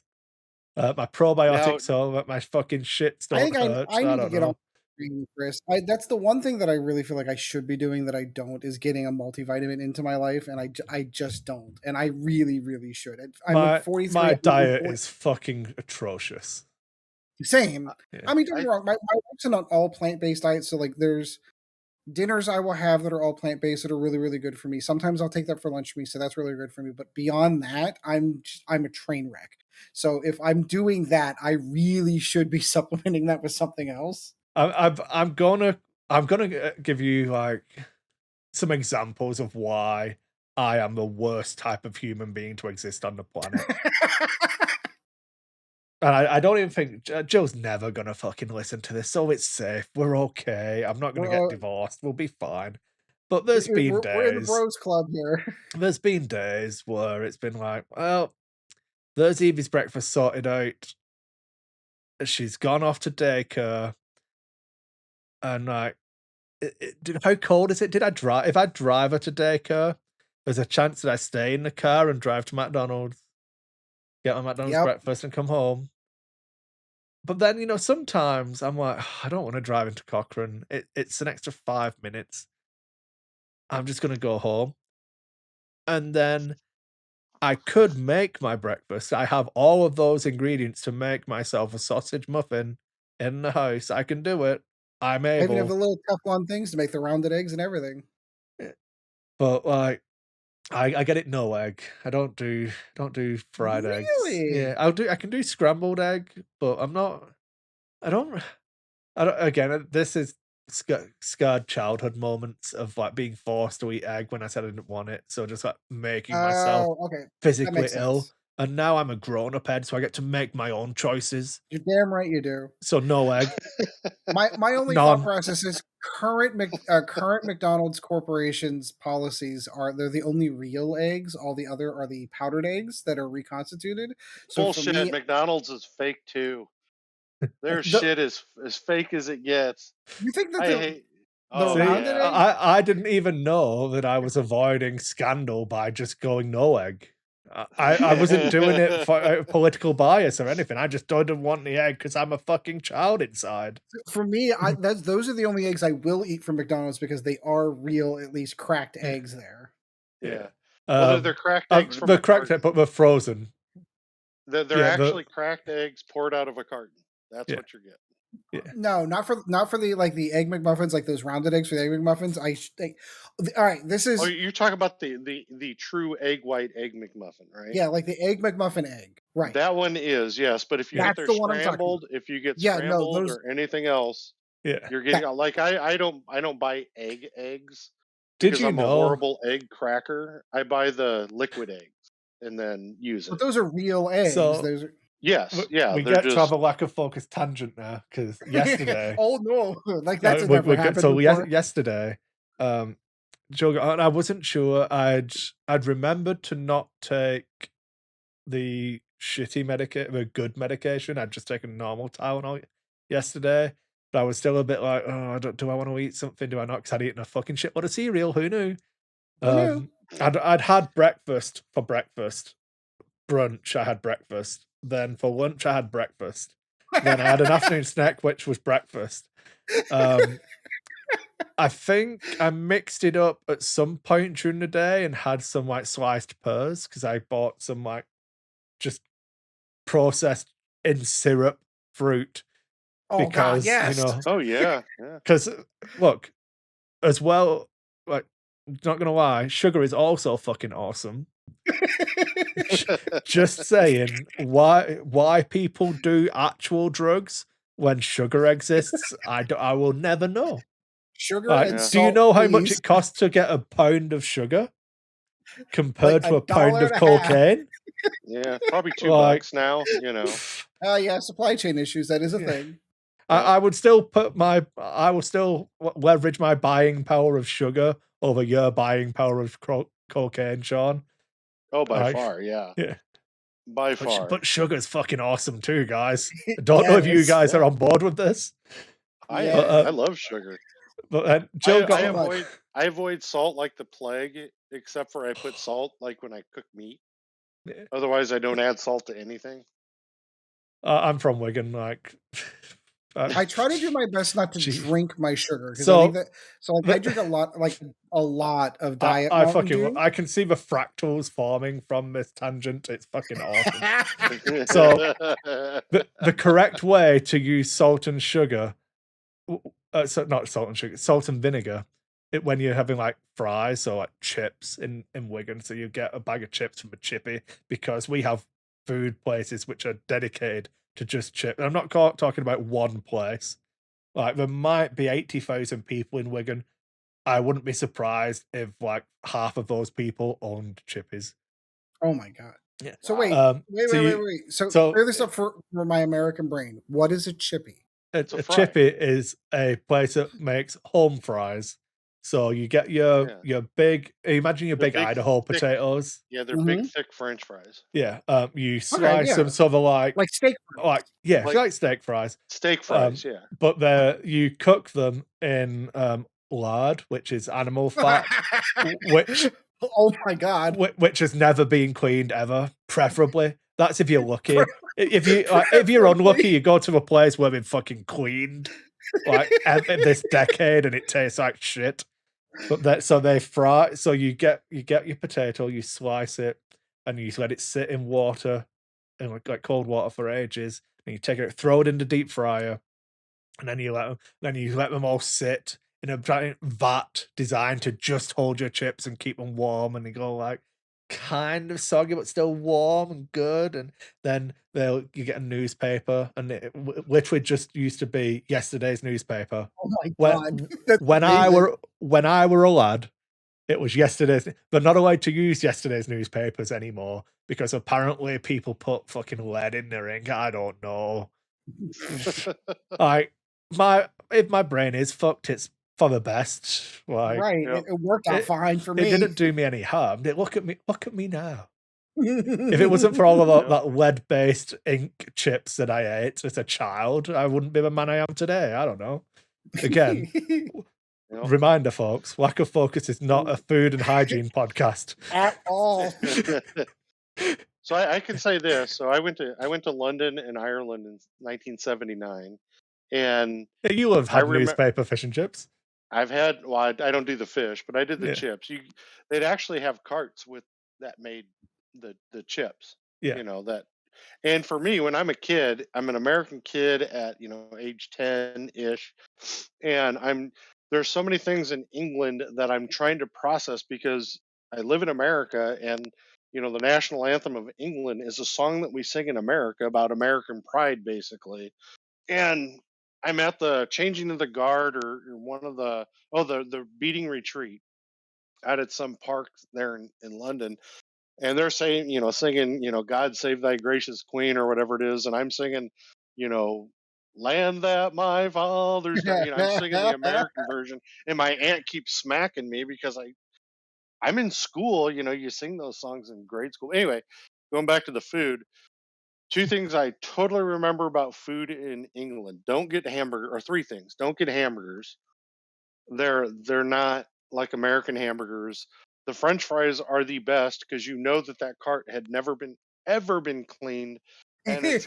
my Now, probiotics, so that my fucking shits I don't think hurt. I I need to don't get on know. screen, Chris. That's the one thing that I really feel like I should be doing that I don't is getting a multivitamin into my life, and I just don't, and I really really should. I'm at 43. My I'm moving diet 40. is fucking atrocious. Same. Yeah. I mean, don't get I me wrong. My wife's on an all plant based diet, so like there's dinners I will have that are all plant based that are really really good for me. Sometimes I'll take that for lunch for me, so that's really good for me. But beyond that, I'm a train wreck. So if I'm doing that, I really should be supplementing that with something else. I'm gonna give you like some examples of why I am the worst type of human being to exist on the planet. And I don't even think Joe's never gonna fucking listen to this, so it's safe. We're okay. I'm not gonna get We're, divorced. We'll be fine. But there's been we're in the days, bros club here. where it's been like, well, there's Evie's breakfast sorted out. She's gone off to daycare, and like, how cold is it? Did I drive? If I drive her to daycare, there's a chance that I stay in the car and drive to McDonald's, get my McDonald's Yep. breakfast, and come home. But then, you know, sometimes I'm like, I don't want to drive into Cochrane. It's an extra 5 minutes. I'm just going to go home. And then I could make my breakfast. I have all of those ingredients to make myself a sausage muffin in the house. I can do it. I'm I even have the able. little Teflon things to make the rounded eggs and everything. Eh, But like, I get it no egg. I don't do fried eggs. Yeah, Really? I can do scrambled egg, but I'm not. I don't. I don't, again, this is scarred childhood moments of like being forced to eat egg when I said I didn't want it. So just like making myself Oh, okay. That physically makes ill sense. and now I'm a grown-up Ed, so I get to make my own choices. You're damn right you do. So no egg. My only thought None. process is current McDonald's corporation's policies are they're the only real eggs. All the other are the powdered eggs that are reconstituted. So for Bullshit. me, McDonald's is fake too. Their the, shit is as fake as it gets. you think that I the hate. the Oh See, rounded yeah. egg? I didn't even know that I was avoiding scandal by just going no egg. I wasn't doing it for political bias or anything. I just didn't want the egg because I'm a fucking child inside. For me, those are the only eggs I will eat from McDonald's because they are real, at least cracked Yeah. eggs there. Yeah. Well, they're cracked eggs from they're a cracked, carton. but they're frozen. They're Yeah, actually cracked eggs poured out of a carton. That's Yeah. what you're getting. Yeah. No, not for the like the egg McMuffins, like those rounded eggs for the egg McMuffins. All right, this Oh, is you're talking about the true egg white egg McMuffin, right? yeah, like the egg McMuffin egg, right? That one is, yes. But if you get That's their the one I'm talking scrambled, if you get Yeah, no, scrambled those or anything else, Yeah. you're getting like I don't buy eggs Did because you I'm a know? horrible egg cracker. I buy the liquid eggs and then use but it. those are real eggs. So Those are Yes, yeah, we they're get to have just a lack of focus tangent now because yesterday, oh no, like that's we never get happened so before. yesterday, Joe, and I wasn't sure. I'd remembered to not take the the good medication. I'd just taken normal Tylenol yesterday, but I was still a bit like, oh, do I want to eat something? Do I not? Because I'd eaten a fucking shitload of cereal. Who knew? Who knew? I'd had breakfast for breakfast. Brunch, I had breakfast. Then for lunch, I had breakfast. Then I had an afternoon snack, which was breakfast. I think I mixed it up at some point during the day and had some like sliced pears because I bought some like just processed in syrup fruit Oh God, because yes. oh yeah, yeah. because look, as well, like, not gonna lie, sugar is also fucking awesome. Just saying, why people do actual drugs when sugar exists, I will never know. Sugar Like, and do you salt, know how much please. it costs to get a pound of sugar Like compared to a pound of $1.50. cocaine? Yeah, probably Like, $2 now, you know. Yeah, supply chain issues. That is a Yeah. thing. I would still I will still leverage my buying power of sugar over your buying power of cocaine, Sean. Oh, by Like, far, yeah. yeah. By far. But sugar's fucking awesome too, guys. I don't know if you Yes. guys are Yeah. on board with this. I Yeah. I love sugar. But Joe I got much. avoid salt like the plague, except for I put salt like when I cook meat. Yeah. Otherwise, I don't add salt to anything. I'm from Wigan, like I try to do my best not to Gee. drink my sugar because I So think that I drink a lot of Diet I Mountain fucking Dew. I can see the fractals forming from this tangent. It's fucking awesome. So So the correct way to use salt and sugar, so not salt and sugar, salt and vinegar, when you're having like fries or like chips in Wigan. So you get a bag of chips from a chippy because we have food places which are dedicated to just chips. I'm not talking about one place. Like there might be 80,000 people in Wigan. I wouldn't be surprised if like half of those people owned chippies. Oh my God. Yeah. So wait. So so clear this up for my American brain. What is a chippy? a a fry. chippy is a place that makes home fries. So you get your big, imagine your The big big, Idaho thick- potatoes. Yeah, they're big, thick French fries. Yeah. You slice yeah. them sort of like Steak fries. like steak fries. Steak fries, yeah. But you cook them in lard, which is animal fat, which oh my God. which has never been cleaned ever. Preferably, that's if you're lucky. If you're unlucky, you go to a place where they've fucking cleaned like this decade and it tastes like shit. But so they fry. So you get your potato, you slice it, and you let it sit in water, in like cold water for ages. And you take it, throw it in the deep fryer, and then you let them all sit in a giant vat designed to just hold your chips and keep them warm, and they go like kind of soggy but still warm and good. And then you get a newspaper, and it literally just used to be yesterday's newspaper. Oh my God. That's When I were a lad, it was yesterday's. They're not allowed to use yesterday's newspapers anymore because apparently people put fucking lead in their ink. I don't know. Like if my brain is fucked, it's for the best. Like Right. Yep. It worked out it, fine for it me. didn't do me any harm. Look at me. Look at me now. If it wasn't for all of Yep. that lead-based ink chips that I ate as a child, I wouldn't be the man I am today. I don't know. Again, Yep. reminder, folks, Lack of Focus is not a food and hygiene podcast. At all. So I can say this. So I went to London and Ireland in 1979, and You'll have I had remember newspaper fish and chips. I've had. Well, I don't do the fish, but I did the Yeah. chips. They'd actually have carts with that made the chips. Yeah. You know that. And for me, when I'm a kid, I'm an American kid at age 10-ish, and there's so many things in England that I'm trying to process because I live in America, and the national anthem of England is a song that we sing in America about American pride, basically. And I'm at the changing of the guard or one of the beating retreat out at some park there in London, and they're saying, singing, God save thy gracious queen or whatever it is, and I'm singing, you know, land that my fathers got, I'm singing the American version, and my aunt keeps smacking me because I'm in school, you sing those songs in grade school. Anyway, going back to the food, two things I totally remember about food in England: don't get hamburger, or three things: don't get hamburgers. They're not like American hamburgers. The French fries are the best because that cart had never been ever been cleaned, and it's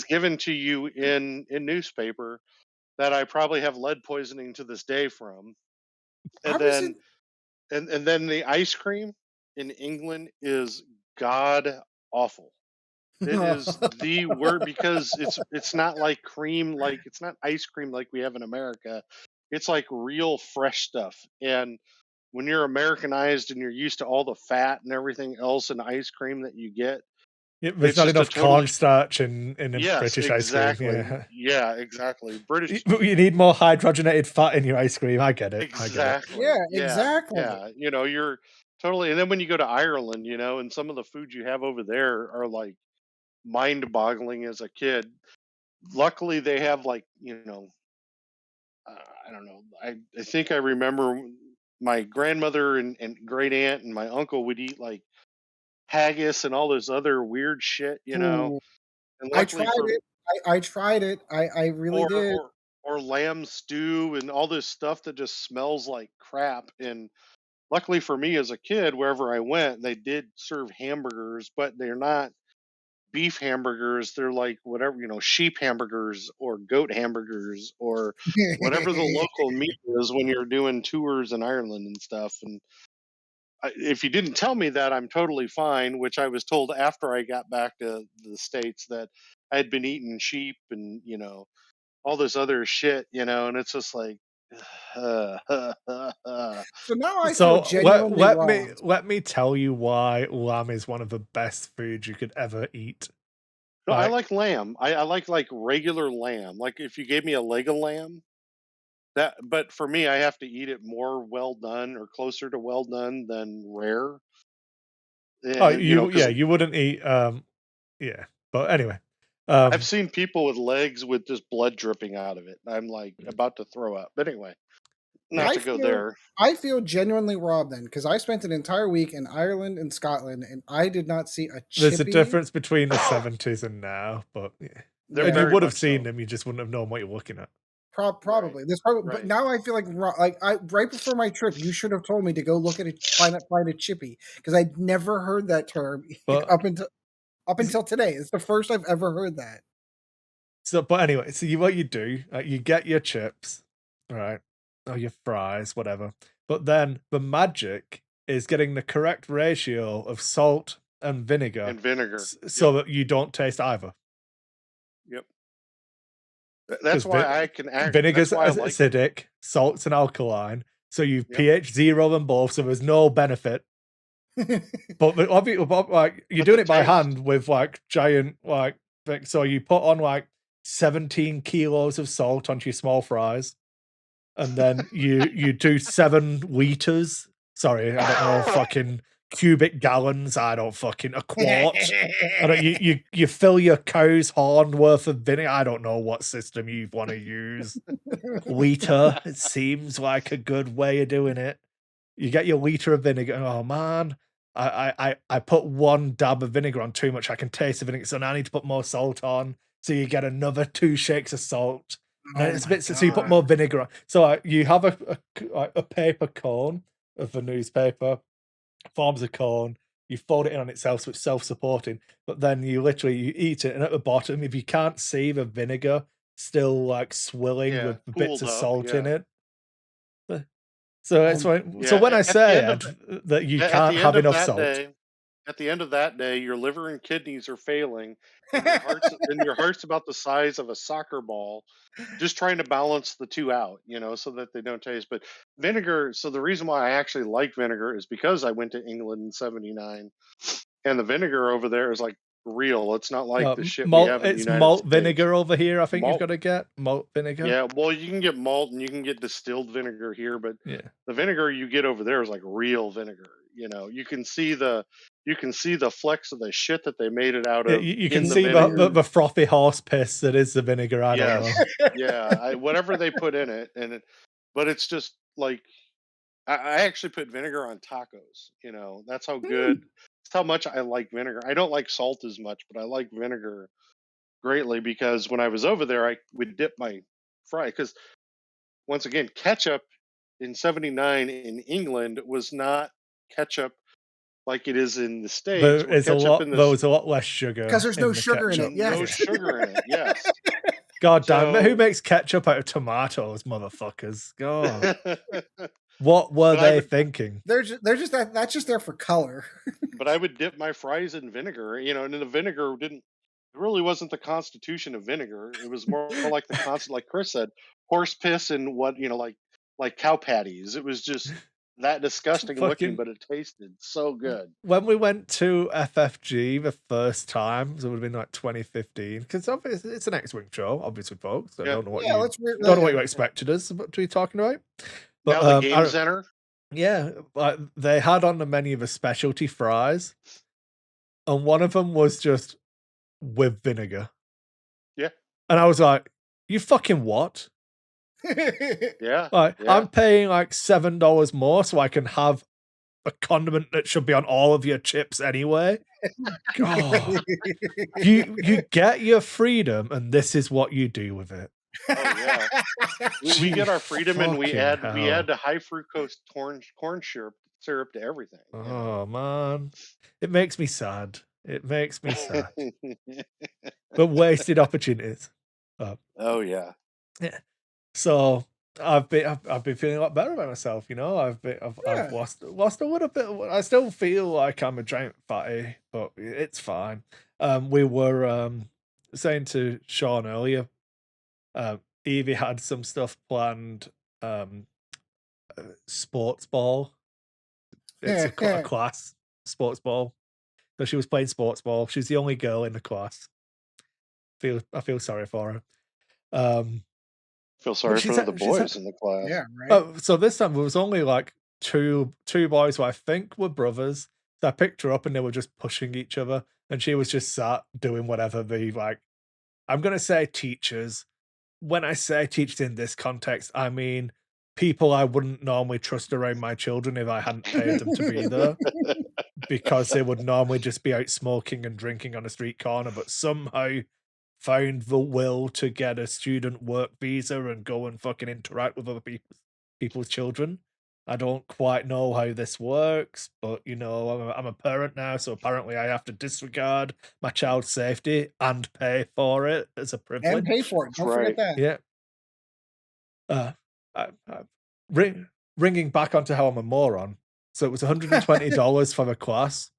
given to you in newspaper that I probably have lead poisoning to this day from. I And was then in and then the ice cream in England is god awful. It is the word because it's not like cream, like it's not ice cream like we have in America. It's like real fresh stuff. And when you're Americanized and you're used to all the fat and everything else in ice cream that you get, There's it's not just a enough totally cornstarch in a yes, British ice cream. exactly. Yeah. Yeah, exactly. British You need more hydrogenated fat in your ice cream. I get it. I get it. Yeah, exactly. Yeah, exactly. yeah. You're totally, and then when you go to Ireland, and some of the foods you have over there are like mind-boggling as a kid. Luckily they have like I don't know. I think I remember my grandmother and great aunt and my uncle would eat like haggis and all this other weird shit, Ooh, and I luckily tried for it. I tried it. I really or did. or or lamb stew and all this stuff that just smells like crap. And luckily for me as a kid, wherever I went, they did serve hamburgers, but they're not beef hamburgers. They're like whatever, sheep hamburgers or goat hamburgers or whatever the local meat is when you're doing tours in Ireland and stuff. And if you didn't tell me that, I'm totally fine, which I was told after I got back to the States that I had been eating sheep and, all this other shit, and it's just like, So now I feel So genuinely wronged. let me tell you why lamb is one of the best foods you could ever eat. no, I Like, like lamb. I like regular lamb. Like if you gave me a leg of lamb, but for me, I have to eat it more well done or closer to well done than rare. oh, And because you wouldn't eat yeah. But anyway, I've um, seen people with legs with just blood dripping out of it. I'm like about to throw up. But anyway, yeah. not to go there. I feel genuinely robbed then because I spent an entire week in Ireland and Scotland and I did not see a There's a chippy. difference between the 70s and now, but yeah. They're And you Yeah, very would have much seen so. them, you just wouldn't have known what you're looking at. Right. probably. This probably, but Right. now I feel like I right before my trip, you should have told me to go look at find a chippy because I'd never heard that term But up until today. It's the first I've ever heard that. but anyway, so what you do, you get your chips, right? Or your fries, whatever. But then the magic is getting the correct ratio of salt and vinegar And vinegar. so Yep. that you don't taste either. Yep. Because That's why I can act. That's vinegar's why I like it. acidic, salt's an alkaline. So you Yep. pH 0 them both, so there's no benefit. But obviously, like you're But doing the it by taste. hand with like giant like thing. So you put on like 17 kilos of salt onto your small fries, and then you do 7 liters. Sorry, I don't know fucking cubic gallons. I don't fucking a quart. I don't. You fill your cow's horn worth of vinegar. I don't know what system you want to use. Liter. It seems like a good way of doing it. You get your liter of vinegar. Oh man, I put one dab of vinegar on too much. I can taste the vinegar, so now I need to put more salt on. So you get another 2 shakes of salt. And Oh it's a my bit, so you put more vinegar on. So you have a paper cone of a newspaper, forms a cone. You fold it in on itself, so it's self-supporting. But then you eat it, and at the bottom, if you can't see the vinegar still like swilling Yeah, with bits pooled of up. salt in Yeah, it. So it's Oh, like, so yeah. when I At the say end of Ed, that you at can't the end have of enough that salt, day, at the end of that day, your liver and kidneys are failing, and your heart's about the size of a soccer ball, just trying to balance the two out, so that they don't taste. But vinegar. So the reason why I actually like vinegar is because I went to England in '79, and the vinegar over there is like real. It's not like the shit we malt, have in the it's United malt States. vinegar over here. I think you've Malt. got to get malt vinegar. Yeah, well, you can get malt and you can get distilled vinegar here, but Yeah, the vinegar you get over there is like real vinegar. You can see the flecks of the shit that they made it out yeah. of You can in the see vinegar. the frothy horse piss that is the vinegar. I don't know. Yes, yeah, whatever they put in it, but it's just like I actually put vinegar on tacos. That's how good. That's how much I like vinegar. I don't like salt as much, but I like vinegar greatly because when I was over there, I would dip my fry because once again, ketchup in '79 in England was not ketchup like it is in the States, There where is a ketchup lot. in There this was a lot less because sugar there's no in the sugar in it. ketchup. no Yes. Yeah. sugar in it. Yes. God damn it! Who So, makes ketchup out of tomatoes, motherfuckers? God, but what were I they would, thinking? They're just that's just there for color. but I would dip my fries in vinegar, and then the vinegar didn't. It really wasn't the constitution of vinegar. It was more like the constant, like Chris said, horse piss and what like cow patties. It was just that disgusting looking, Fucking but it tasted so good. when we went to FFG the first time, so it would have been like 2015, because obviously it's an X-Wing show, obviously, folks. I Yeah. don't know what Yeah, you yeah, yeah. expected us to be talking about. But Now the game center. yeah, like they had on the menu the specialty fries, and one of them was just with vinegar, Yeah. and I was like, "You fucking what?" Yeah. Like, Yeah. I'm paying like $7 more so I can have a condiment that should be on all of your chips anyway. God. You get your freedom, and this is what you do with it. Oh yeah. We Gee get our freedom, and we fucking add hell. the high fructose corn syrup to everything. Oh, man. It makes me sad. It makes me sad. But wasted opportunities. Uh, Oh yeah. yeah. So I've been feeling a lot better about myself, I've Yeah. lost a little bit. I still feel like I'm a giant fatty, but it's fine. We were saying to Sean earlier, Evie had some stuff planned. Um, sports ball. It's a class sports ball. So she was playing sports ball. She's the only girl in the class. I feel sorry for her. Feel But sorry for the boys in the class. Yeah, right. So this time there was only like two boys who I think were brothers. So I picked her up and they were just pushing each other, and she was just sat doing whatever the like. I'm gonna say teachers. When I say teachers in this context, I mean people I wouldn't normally trust around my children if I hadn't paid them to be there, because they would normally just be out smoking and drinking on a street corner, but somehow found the will to get a student work visa and go and fucking interact with other people's children. I don't quite know how this works, but I'm a parent now, so apparently I have to disregard my child's safety and pay for it as a And pay privilege. for it. That's Don't forget right. that. Yeah. Ringing back onto how I'm a moron. So it was $120 for the class.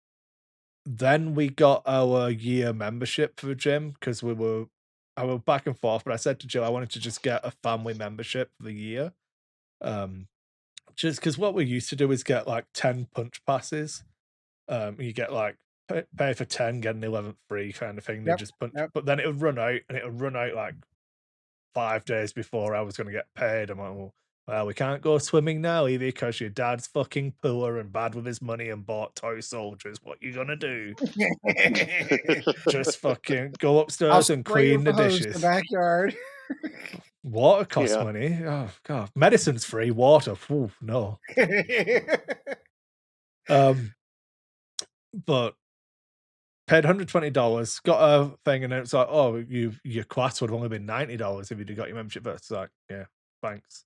Then we got our year membership for the gym because I were back and forth, but I said to Jill I wanted to just get a family membership for the year. Just because what we used to do is get like 10 punch passes. You get like pay for 10, get an 11th free kind of thing. They Yep. just punch, Yep. but then it would run out, and it would run out like 5 days before I was going to get paid. I'm like, well, well, we can't go swimming now, Evie, because your dad's fucking poor and bad with his money and bought toy soldiers. What you gonna do? Just fucking go I'll upstairs and spray you clean with the a hose in the dishes. backyard. Water costs Yeah. money. Oh god, medicine's free. Water, phew, no. Um, but paid $120, got a thing, and it's like, oh, your class would have only been $90 if you'd got your membership first. It's like, yeah, thanks.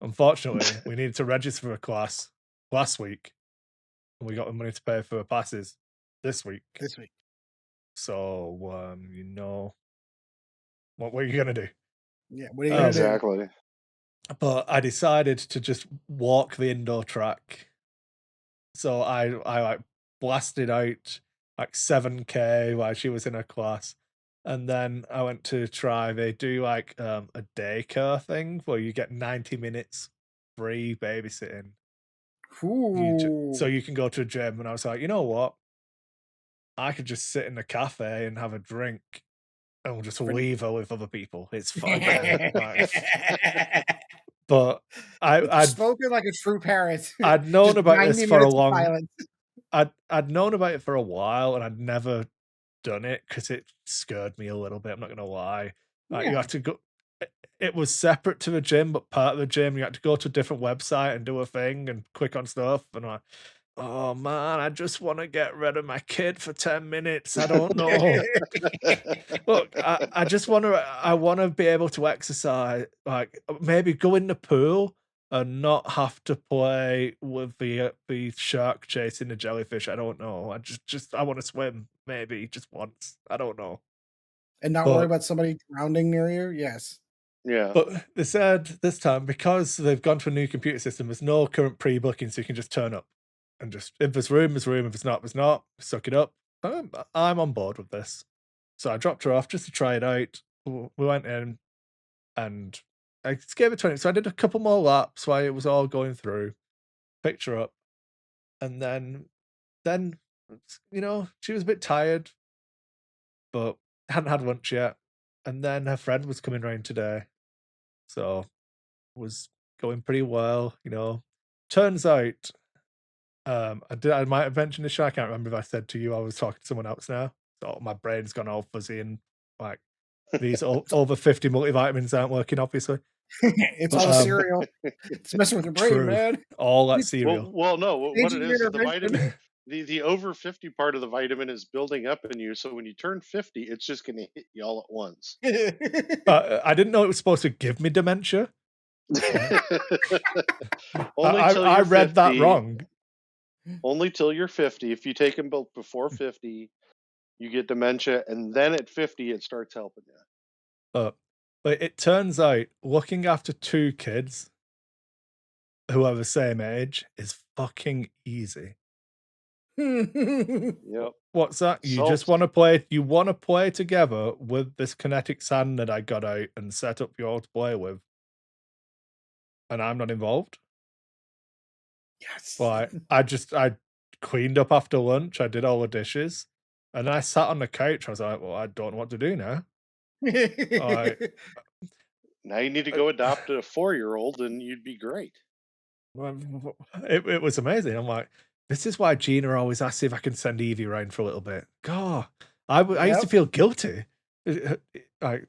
Unfortunately, we needed to register for a class last week, and we got the money to pay for passes this week. This week. So, what were you gonna do? Yeah, what are you gonna do? Exactly. But I decided to just walk the indoor track. So I like blasted out like 7K while she was in her class. And then I went to try, they do like a daycare thing where you get 90 minutes free babysitting. So Ooh. you can go to a gym. And I was like, you know what? I could just sit in a cafe and have a drink and we'll just leave her with other people. It's fine. Like, but I'd Spoken like a true parent. I'd known Just about this 90 for a minutes of long silence. I'd known about it for a while, and I'd never done it because it scared me a little bit, I'm not gonna lie. Like, you Yeah. have to go it was separate to the gym, but part of the gym, you had to go to a different website and do a thing and click on stuff, and I'm like, "Oh, man, I just wanna get rid of my kid for 10 minutes, I don't know." Look, I just wanna be able to exercise, like, maybe go in the pool and not have to play with the shark chasing the jellyfish, I don't know. I wanna swim, maybe just once, I don't know. And not worry But about somebody drowning near you? Yes. Yeah. but they said this time, because they've gone to a new computer system, there's no current pre-booking, so you can just turn up and just if there's room, there's room, if it's not, there's not, suck it up. I'm on board with this. So I dropped her off just to try it out. We went in and I just gave it 20. So I did a couple more laps while it was all going through, picked her up, and then she was a bit tired, but hadn't had lunch yet. And then her friend was coming round today. So it was going pretty well. Turns out, I might have mentioned this, I can't remember if I said to you I was talking to someone else now. So my brain's gone all fuzzy and like these over 50 multivitamins aren't working, obviously. It's But all the cereal. It's messing with your brain, true, man. all that It's cereal. Well, no. What it changing your is the intervention. vitamin, the over 50 part of the vitamin is building up in you. So when you turn 50, it's just going to hit you all at once. I didn't know it was supposed to give me dementia. Only till I you're read that 50. wrong. Only till you're 50. If you take them both before 50, you get dementia, and then at 50, it starts helping you. But it turns out looking after two kids who are the same age is fucking easy. Yep. What's that? You So just want to play. You want to play together with this kinetic sand that I got out and set up you all to play with, and I'm not involved. Yes. Like I cleaned up after lunch. I did all the dishes, and I sat on the couch. I was like, well, I don't know what to do now. I now you need to go adopt a 4-year-old, and you'd be great. it was amazing. I'm like, this is why Gina always asks if I can send Evie around for a little bit. God, I used to Yep. feel guilty. Like,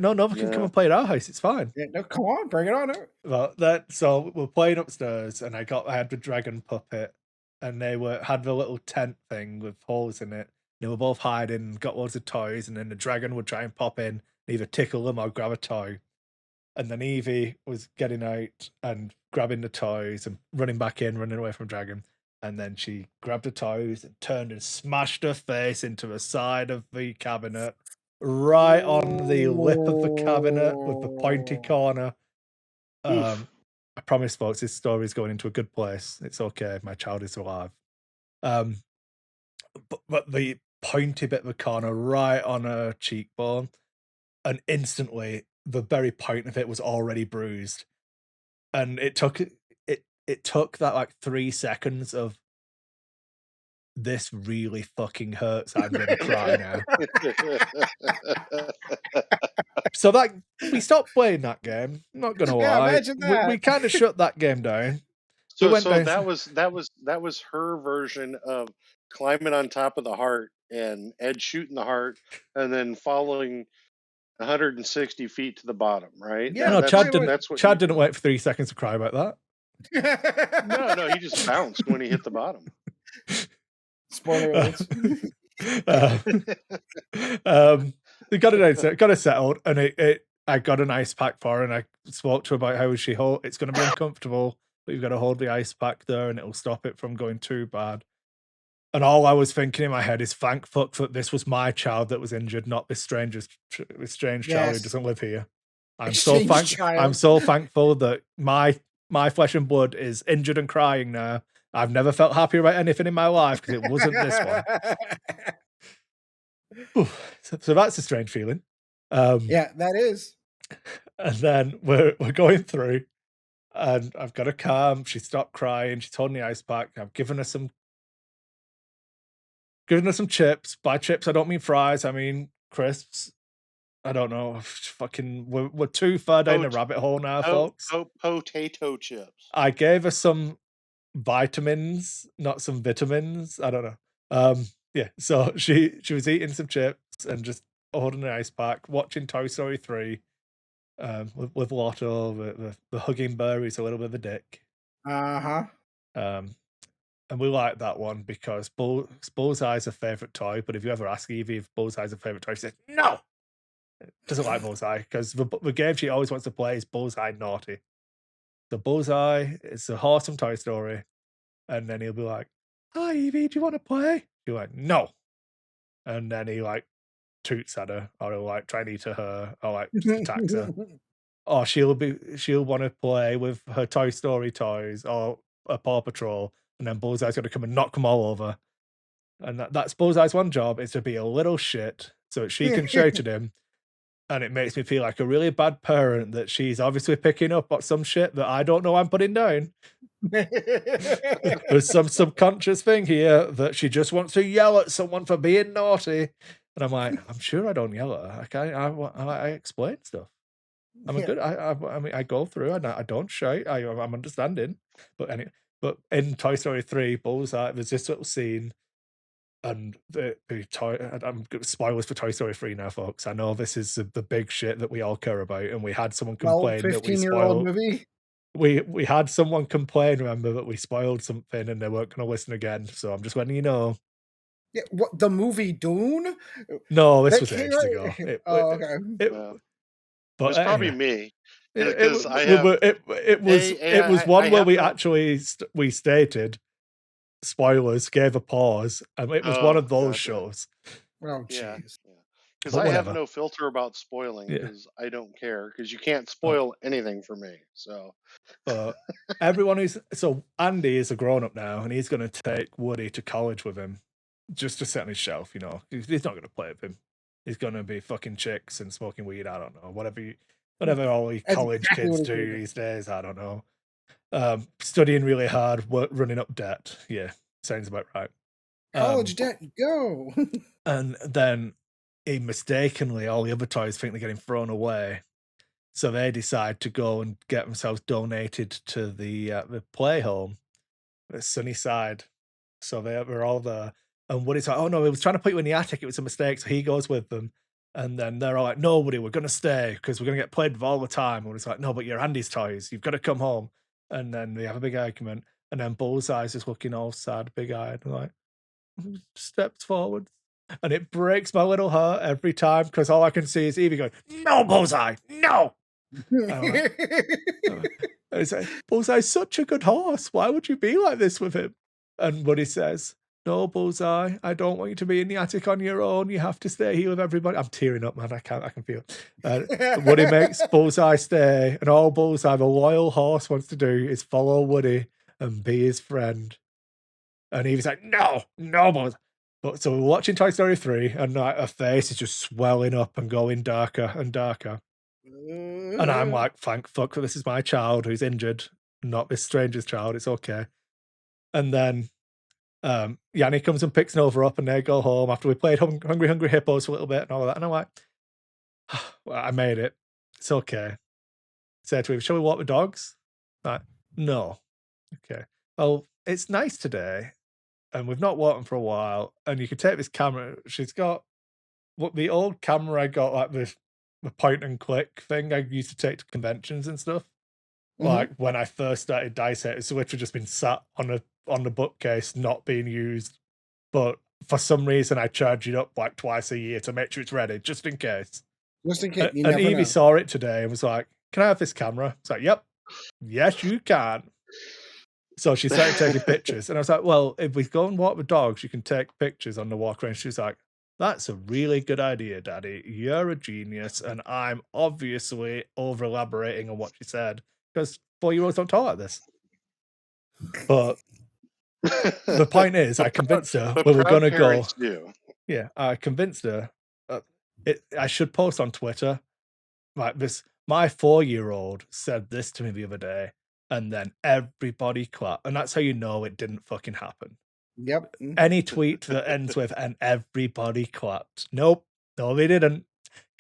no, one can come Yeah. and play at our house. It's fine. Yeah, no, come on, bring it on out. Well, so we're playing upstairs, and I had the dragon puppet, and they had the little tent thing with holes in it. They were both hiding, got loads of toys, and then the dragon would try and pop in, either tickle them or grab a toy. And then Evie was getting out and grabbing the toys and running back in, running away from Dragon. And then she grabbed the toys and turned and smashed her face into the side of the cabinet, right on the lip of the cabinet with the pointy Oh. corner. Oof. I promise, folks, this story is going into a good place. It's okay. My child is alive. Um, but the pointy bit of the corner right on her cheekbone, and instantly the very point of it was already bruised. And it took that like 3 seconds of this really fucking hurts. I'm gonna cry now. So that we stopped playing that game. Not gonna Yeah, lie, imagine we that. kind of shut that game down. We So went so down. that was her version of climbing on top of the heart and Ed shooting the heart and then following 160 feet to the bottom, right? Yeah, Oh, That no, that's pretty much. that's what Chad you didn't wait for 3 seconds to cry about that. No, he just bounced when he hit the bottom. Spoiler alerts. Uh, we got it settled, and I got an ice pack for her, and I spoke to her about how it's going to be uncomfortable, but you've got to hold the ice pack there, and it'll stop it from going too bad. And all I was thinking in my head is, thank fuck that this was my child that was injured, not this strange child who Yes. doesn't live here. Exchange I'm child. so thankful that my flesh and blood is injured and crying now. I've never felt happier about anything in my life because it wasn't this one. So that's a strange feeling. Yeah, that is. And then we're going through, and I've got her calm. She stopped crying. She's holding the ice pack. I've given her some chips. By chips, I don't mean fries. I mean crisps. I don't know. Fucking, we're too far down the Pot- rabbit hole now, po- folks. potato chips. I gave her some vitamins, not some vitamins. I don't know. Yeah. So she was eating some chips and just holding an ice pack, watching Toy Story 3. With Lotto, the hugging bear who's a little bit of a dick. Uh-huh. And we like that one because Bullseye's a favourite toy, but if you ever ask Evie if Bullseye's a favourite toy, she says, no! Doesn't like Bullseye, because the game she always wants to play is Bullseye Naughty. The Bullseye is a awesome Toy Story, and then he'll be like, hi, Evie, do you want to play? She'll be like, no! And then he, like, toots at her, or he'll, like, try and eat her, or, like, just attacks her. Or she'll want to play with her Toy Story toys or a Paw Patrol, and then Bullseye's going to come and knock them all over. And that's Bullseye's one job, is to be a little shit so that she can shout at him. And it makes me feel like a really bad parent that she's obviously picking up on some shit that I don't know I'm putting down. There's some subconscious thing here that she just wants to yell at someone for being naughty. And I'm like, I'm sure I don't yell at her. I explain stuff. I'm a good. I mean, I go through. I don't shout. I'm understanding. But in Toy Story 3, Bullseye, there's this little scene, and the toy. I'm spoilers for Toy Story 3 now, folks. I know this is the big shit that we all care about, and we had someone complain that we 15-year-old spoiled. movie. We had someone complain. Remember that we spoiled something, and they weren't going to listen again. So I'm just letting you know. Yeah, what, the movie Dune? No, this That was came ages right. ago. Oh, okay. It, It but was probably anyway. me It because I have was I one where have we no. actually we stated spoilers, gave a pause, and it was one Oh, of those gotcha. shows. Oh, Yeah, jeez. because But I have whatever. no filter about spoiling Yeah. because I don't care because you can't But spoil anything for me. So everyone so Andy is a grown up now, and he's going to take Woody to college with him, just to sit on his shelf. You know, he's not going to play with him. He's going to be fucking chicks and smoking weed. I don't know, whatever all the That's college exactly kids what do it is. these days. I don't know. Studying really hard, running up debt. Yeah, sounds about right. College debt, go. And then he mistakenly, all the other toys think they're getting thrown away. So they decide to go and get themselves donated to the play home at Sunnyside. So they were all there. And Woody's like, oh no, he was trying to put you in the attic. It was a mistake. So he goes with them. And then they're all like, no, Woody, we're going to stay because we're going to get played with all the time. And Woody's like, no, but you're Andy's toys. You've got to come home. And then they have a big argument. And then Bullseye's just looking all sad, big eyed, like, steps forward. And it breaks my little heart every time because all I can see is Evie going, no, Bullseye, no. It's like, Bullseye's such a good horse. Why would you be like this with him? And Woody says, no, Bullseye, I don't want you to be in the attic on your own. You have to stay here with everybody. I'm tearing up, man. I can feel it. Woody makes Bullseye stay, and all Bullseye, the loyal horse, wants to do is follow Woody and be his friend. And Evie's like, no, Bullseye. But so we're watching Toy Story 3, and like, her face is just swelling up and going darker and darker. And I'm like, thank fuck that this is my child who's injured, not this stranger's child. It's okay. And then Yanni comes and picks Nova up, and they go home after we played Hungry Hungry Hippos for a little bit and all of that. And I'm like, well, I made it. It's okay. Said to him, shall we walk the dogs? Like, no. Okay. Well, it's nice today, and we've not walked them for a while, and you can take this camera. She's got what the old camera I got, like the point and click thing I used to take to conventions and stuff. Like when I first started Dice Set, it's literally just been sat on the bookcase, not being used. But for some reason, I charge it up like twice a year to make sure it's ready, just in case. Just in case. You And never Evie know. saw it today and was like, "Can I have this camera?" It's like, "Yep, yes, you can." So she started taking pictures, and I was like, "Well, if we go and walk with dogs, you can take pictures on the walk around." She's like, "That's a really good idea, Daddy. You're a genius." And I'm obviously over elaborating on what she said because 4-year-olds don't talk like this. But the point is, I convinced her But we were proud going to go. parents do. Yeah, I convinced her. I should post on Twitter like this. My 4-year-old said this to me the other day, and then everybody clapped, and that's how you know it didn't fucking happen. Yep. Any tweet that ends with "and everybody clapped." Nope, no, they didn't.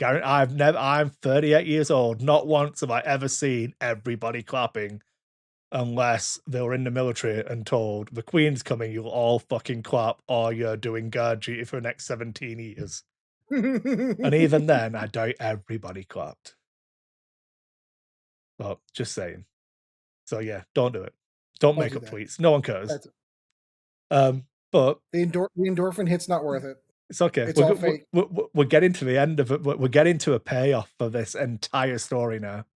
I'm 38 years old. Not once have I ever seen everybody clapping, unless they were in the military and told the Queen's coming, you'll all fucking clap, or you're doing guard duty for the next 17 years. And even then, I doubt everybody clapped. Well, just saying. So yeah, don't do it. Don't make do up that. tweets. No one cares. But the endorphin hit's not worth it. it's okay. It's all fake. We're getting to the end of it. We're getting to a payoff for this entire story now,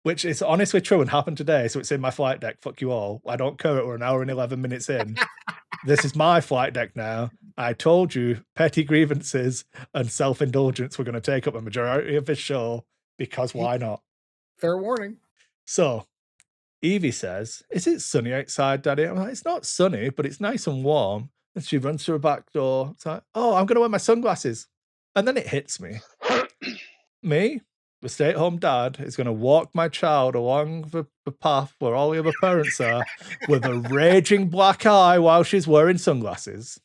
which is honestly true and happened today. So it's in my flight deck. Fuck you all. I don't care. We're an hour and 11 minutes in. This is my flight deck now. I told you petty grievances and self-indulgence were going to take up a majority of this show because why not? Fair warning. So Evie says, "Is it sunny outside, Daddy?" I'm like, "It's not sunny, but it's nice and warm." And she runs through her back door. It's like, "Oh, I'm going to wear my sunglasses." And then it hits me. Me, the stay-at-home dad, is going to walk my child along the path where all the other parents are with a raging black eye while she's wearing sunglasses.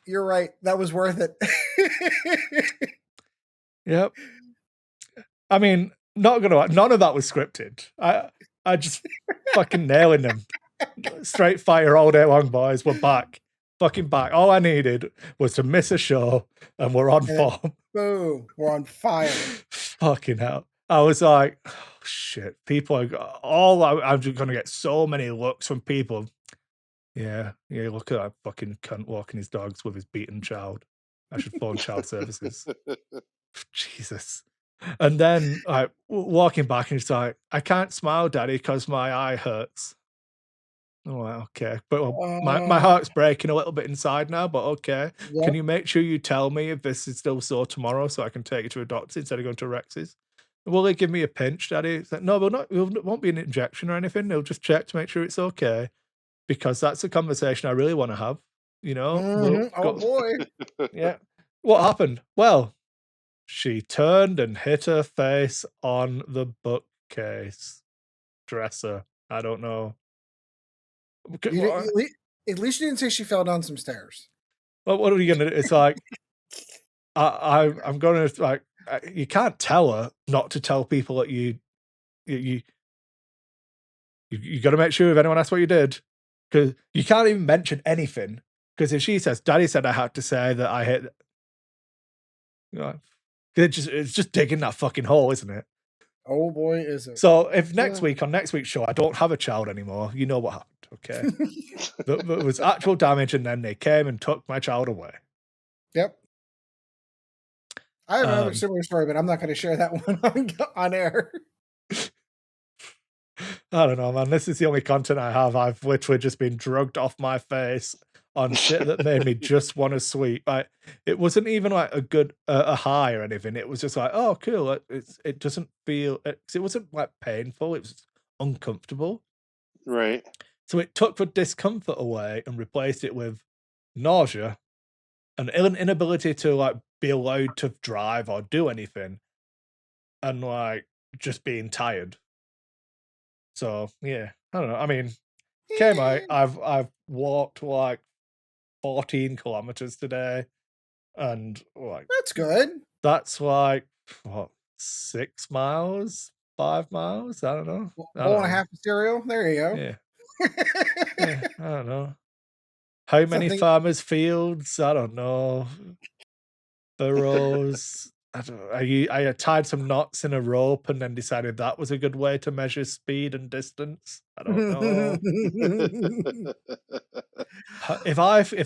You're right. That was worth it. Yep. I mean, none of that was scripted. I just fucking nailing them. Straight fire all day long, boys. We're back. Fucking back. All I needed was to miss a show and we're on form. Boom. We're on fire. Fucking hell. I was like, oh, shit. People are I'm just gonna get so many looks from people. Yeah, look at that fucking cunt walking his dogs with his beaten child. I should phone child services. Jesus. And then walking back and it's like, I can't smile, Daddy, because my eye hurts. Oh, okay. But my heart's breaking a little bit inside now, but okay. Yep. Can you make sure you tell me if this is still sore tomorrow so I can take you to a doctor instead of going to Rex's? Will they give me a pinch, Daddy? It's like, no, it won't be an injection or anything. They'll just check to make sure it's okay. Because that's a conversation I really want to have. You know? Oh boy. Yeah. What happened? Well, she turned and hit her face on the bookcase dresser. I don't know. At least you didn't say she fell down some stairs. Well, what are we gonna do? It's like I'm gonna like you can't tell her not to tell people that you got to make sure if anyone asks what you did, because you can't even mention anything. Because if she says, "Daddy said I had to say that I hit," it's just digging that fucking hole, isn't it? Oh boy, is it! So if next week on next week's show I don't have a child anymore, you know what happened, okay? There was actual damage, and then they came and took my child away. Yep. I have another similar story, but I'm not going to share that one on air. I don't know, man. This is the only content I have. I've literally just been drugged off my face on shit that made me just want to sweep. Like, it wasn't even like a good a high or anything. It was just like, oh, cool. It doesn't feel. It wasn't like painful. It was uncomfortable. Right. So it took the discomfort away and replaced it with nausea, an inability to like be allowed to drive or do anything, and like just being tired. So yeah, I don't know. I mean, came out. I've walked like 14 kilometers today, and like That's good. that's like what 6 miles, 5 miles. I don't know. I Bowl don't and a know. half of cereal. There you go. Yeah, yeah. I don't know. How many Something. farmers' fields? I don't know. Burrows. I don't know. I tied some knots in a rope and then decided that was a good way to measure speed and distance. I don't know. If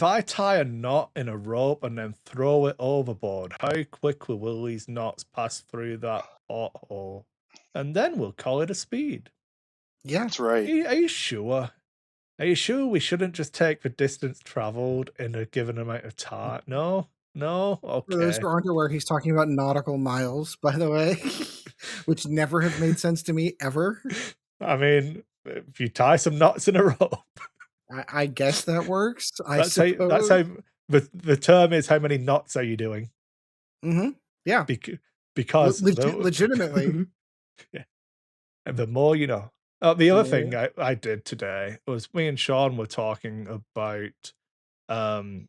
I tie a knot in a rope and then throw it overboard, how quickly will these knots pass through that pothole? And then we'll call it a speed. Yeah. That's right. Are you sure? Are you sure we shouldn't just take the distance traveled in a given amount of time? No? No? For those Okay. who aren't aware, he's talking about nautical miles, by the way, which never have made sense to me ever. I mean, if you tie some knots in a rope, I guess that works. I that's suppose. how the term is how many knots are you doing? Mm-hmm. Yeah. Because Legitimately. yeah, and the more you know. The other Yeah. thing I did today was me and Sean were talking about um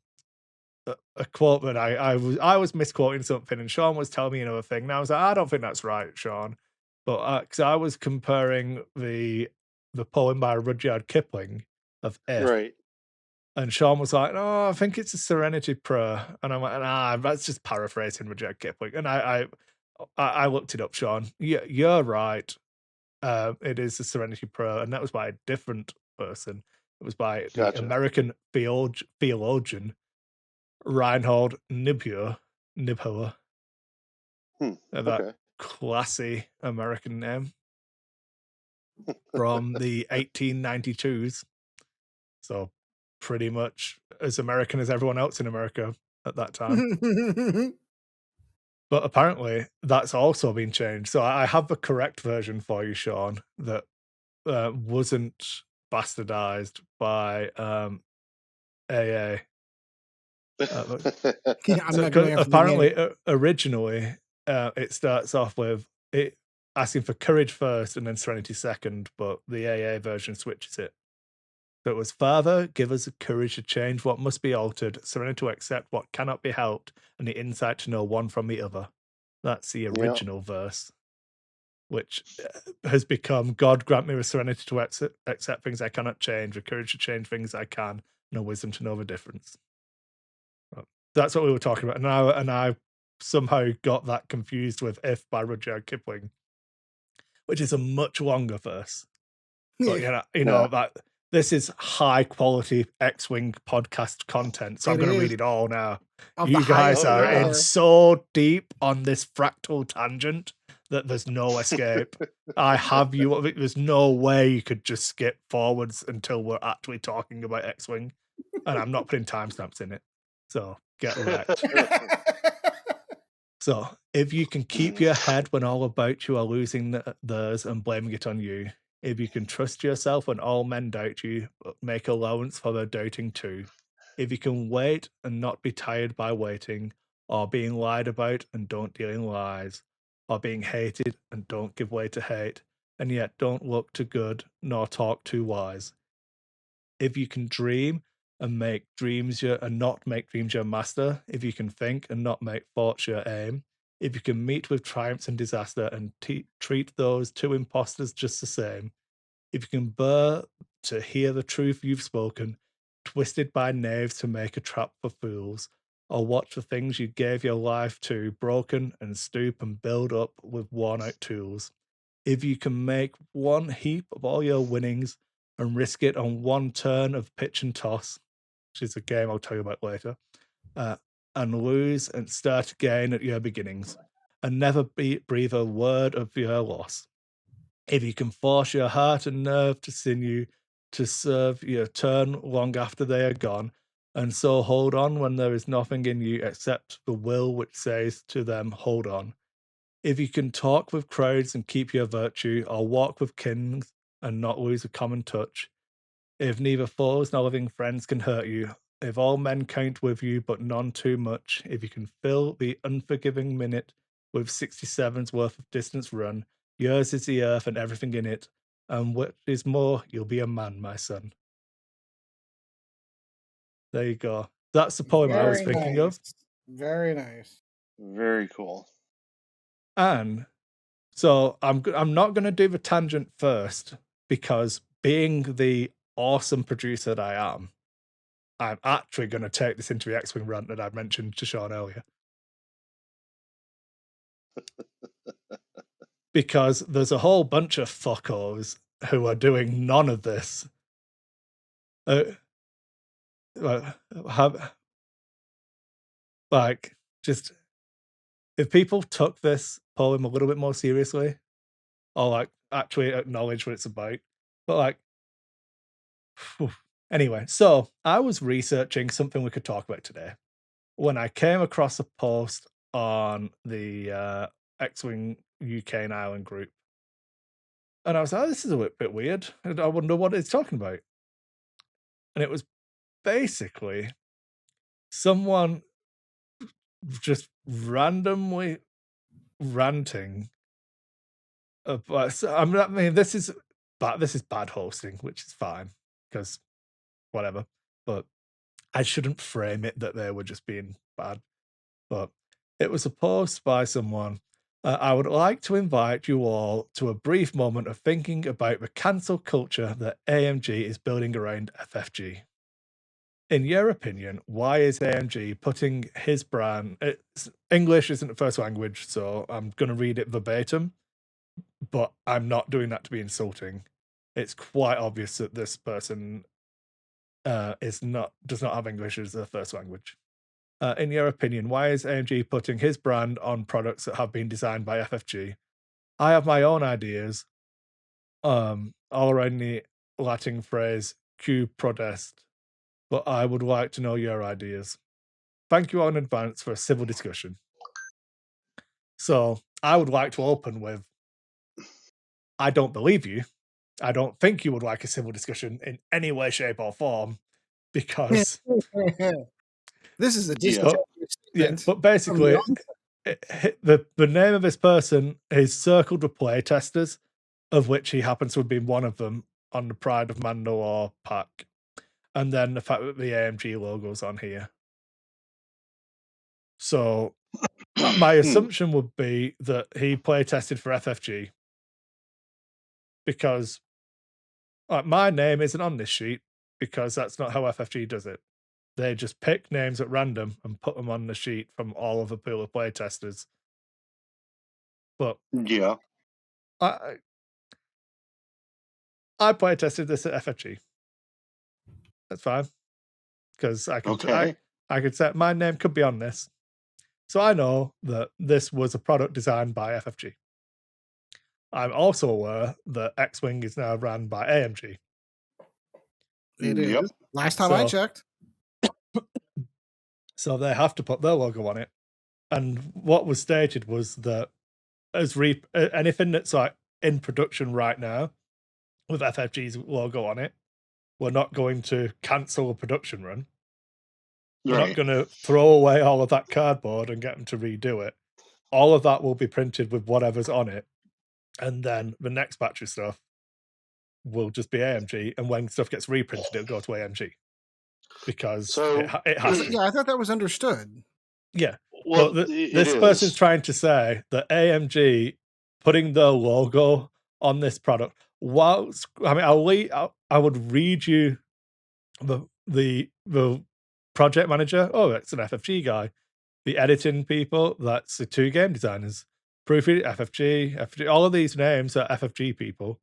a quote that I was misquoting something, and Sean was telling me another thing, and I was like, I don't think that's right, Sean. But because I was comparing the poem by Rudyard Kipling of If, Right. and Sean was like, "Oh, I think it's a Serenity Prayer," and I'm like, "Nah, that's just paraphrasing Rudyard Kipling." And I looked it up, Sean. Yeah, you're right. It is a Serenity Prayer, and that was by a different person. It was by the Gotcha. American theologian Reinhold Niebuhr, that Okay. classy American name from the 1892s. So pretty much as American as everyone else in America at that time. But apparently that's also been changed. So I have the correct version for you, Sean, that wasn't bastardized by AA. Yeah, I'm So not going after the name. apparently, originally, it starts off with it asking for courage first and then serenity second, but the AA version switches it. So it was, Father, give us the courage to change what must be altered, serenity to accept what cannot be helped, and the insight to know one from the other. That's the Yeah. original verse, which has become, God grant me the serenity to accept things I cannot change, the courage to change things I can, and the wisdom to know the difference. That's what we were talking about, and I somehow got that confused with "If" by Rudyard Kipling, which is a much longer verse. But you Yeah. know that this is high quality X-Wing podcast content, so I'm It going to read is it all now. of the You guys highest Oh are yeah. in caliber. so deep on this fractal tangent that there's no escape. I have you. There's no way you could just skip forwards until we're actually talking about X-Wing, and I'm not putting timestamps in it. So get wrecked. So, if you can keep your head when all about you are losing theirs and blaming it on you, if you can trust yourself when all men doubt you, but make allowance for their doubting too, if you can wait and not be tired by waiting, or being lied about and don't deal in lies, or being hated and don't give way to hate, and yet don't look too good nor talk too wise, if you can dream and make dreams your and not make dreams your master, if you can think and not make thoughts your aim, if you can meet with triumphs and disaster and treat those two impostors just the same, if you can bear to hear the truth you've spoken, twisted by knaves to make a trap for fools, or watch the things you gave your life to broken and stoop and build up with worn out tools, if you can make one heap of all your winnings and risk it on one turn of pitch and toss, which is a game I'll tell you about later, uh, and lose and start again at your beginnings, and never breathe a word of your loss. If you can force your heart and nerve to sinew to serve your turn long after they are gone, and so hold on when there is nothing in you except the will which says to them, hold on. If you can talk with crowds and keep your virtue, or walk with kings and not lose a common touch, if neither foes nor living friends can hurt you, if all men count with you but none too much, if you can fill the unforgiving minute with 67's worth of distance run, Yours is the earth and everything in it, and what is more, you'll be a man, my son. There you go. That's the poem I was Very thinking of. nice. Very nice. Very cool. And so I'm not going to do the tangent first because being the awesome producer that I am, I'm actually going to take this into the X-Wing rant that I mentioned to Sean earlier. Because there's a whole bunch of fuckos who are doing none of this. Have like just if people took this poem a little bit more seriously, or like actually acknowledge what it's about, but like anyway, so I was researching something we could talk about today when I came across a post on the X-Wing UK and Ireland group. And I was like, oh, this is a bit weird. I wonder what it's talking about. And it was basically someone just randomly ranting about. I mean, this is bad hosting, which is fine because whatever. But I shouldn't frame it that they were just being bad. But it was a post by someone. I would like to invite you all to a brief moment of thinking about the cancel culture that AMG is building around FFG. In your opinion, why is AMG putting his brand? English isn't the first language, so I'm going to read it verbatim, but I'm not doing that to be insulting. It's quite obvious that this person does not have English as their first language. In your opinion, why is AMG putting his brand on products that have been designed by FFG? I have my own ideas all around the Latin phrase "Q prodest," but I would like to know your ideas. Thank you all in advance for a civil discussion. So I would like to open with, I don't believe you. I don't think you would like a civil discussion in any way, shape, or form, because This is a disingenuous statement but from the basically, onset. the name of this person is circled with playtesters, of which he happens to have been one of them on the Pride of Mandalore pack, and then the fact that the AMG logo's on here. So my assumption would be that he playtested for FFG, because my name isn't on this sheet because that's not how FFG does it. They just pick names at random and put them on the sheet from all of the pool of playtesters. But yeah, I playtested this at FFG. That's fine, because I could say my name could be on this, so I know that this was a product designed by FFG. I'm also aware that X-Wing is now ran by AMG. It is. Last time I checked. So they have to put their logo on it. And what was stated was that anything that's like in production right now with FFG's logo on it, we're not going to cancel a production run. We're not going to throw away all of that cardboard and get them to redo it. All of that will be printed with whatever's on it. And then the next batch of stuff will just be AMG. And when stuff gets reprinted, it'll go to AMG. Because it has to. Yeah, I thought that was understood. Yeah. Well, this person's trying to say that AMG putting their logo on this product, I would read you the project manager. Oh, it's an FFG guy. The editing people, that's the two game designers. Proofread, FFG, all of these names are FFG people.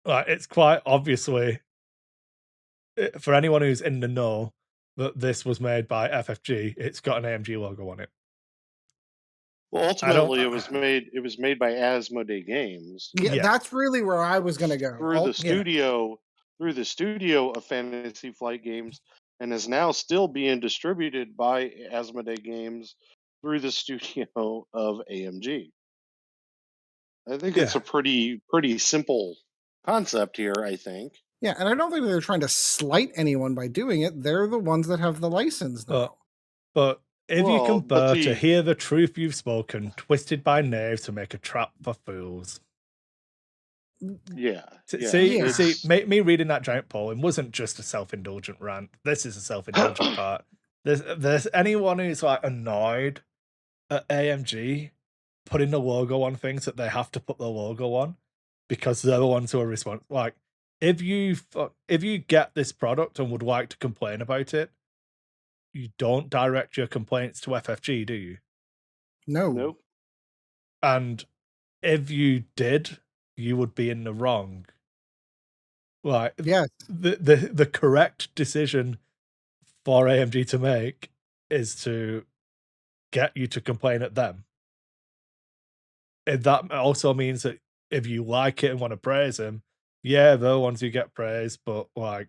It's quite obviously, for anyone who's in the know, that this was made by FFG. It's got an AMG logo on it. Well, ultimately, it was made by Asmodee Games. Yeah, that's really where I was going to go. Through the studio of Fantasy Flight Games, and is now still being distributed by Asmodee Games through the studio of AMG. I think it's a pretty simple concept here, I think. Yeah, and I don't think they're trying to slight anyone by doing it. They're the ones that have the license now. But If you Well, can but bear to see, hear the truth you've spoken, twisted by knaves to make a trap for fools. yeah, yeah, See, it's me reading that giant poem wasn't just a self-indulgent rant. This is a self-indulgent part. There's anyone who's like annoyed at AMG putting the logo on things that they have to put the logo on because they're the ones who are responsible. Like, if you get this product and would like to complain about it, you don't direct your complaints to FFG, do you? No. nope. And if you did, you would be in the wrong. Like, Yes. the correct decision for AMG to make is to get you to complain at them. And that also means that if you like it and want to praise them, yeah, they're the ones who get praised, but like,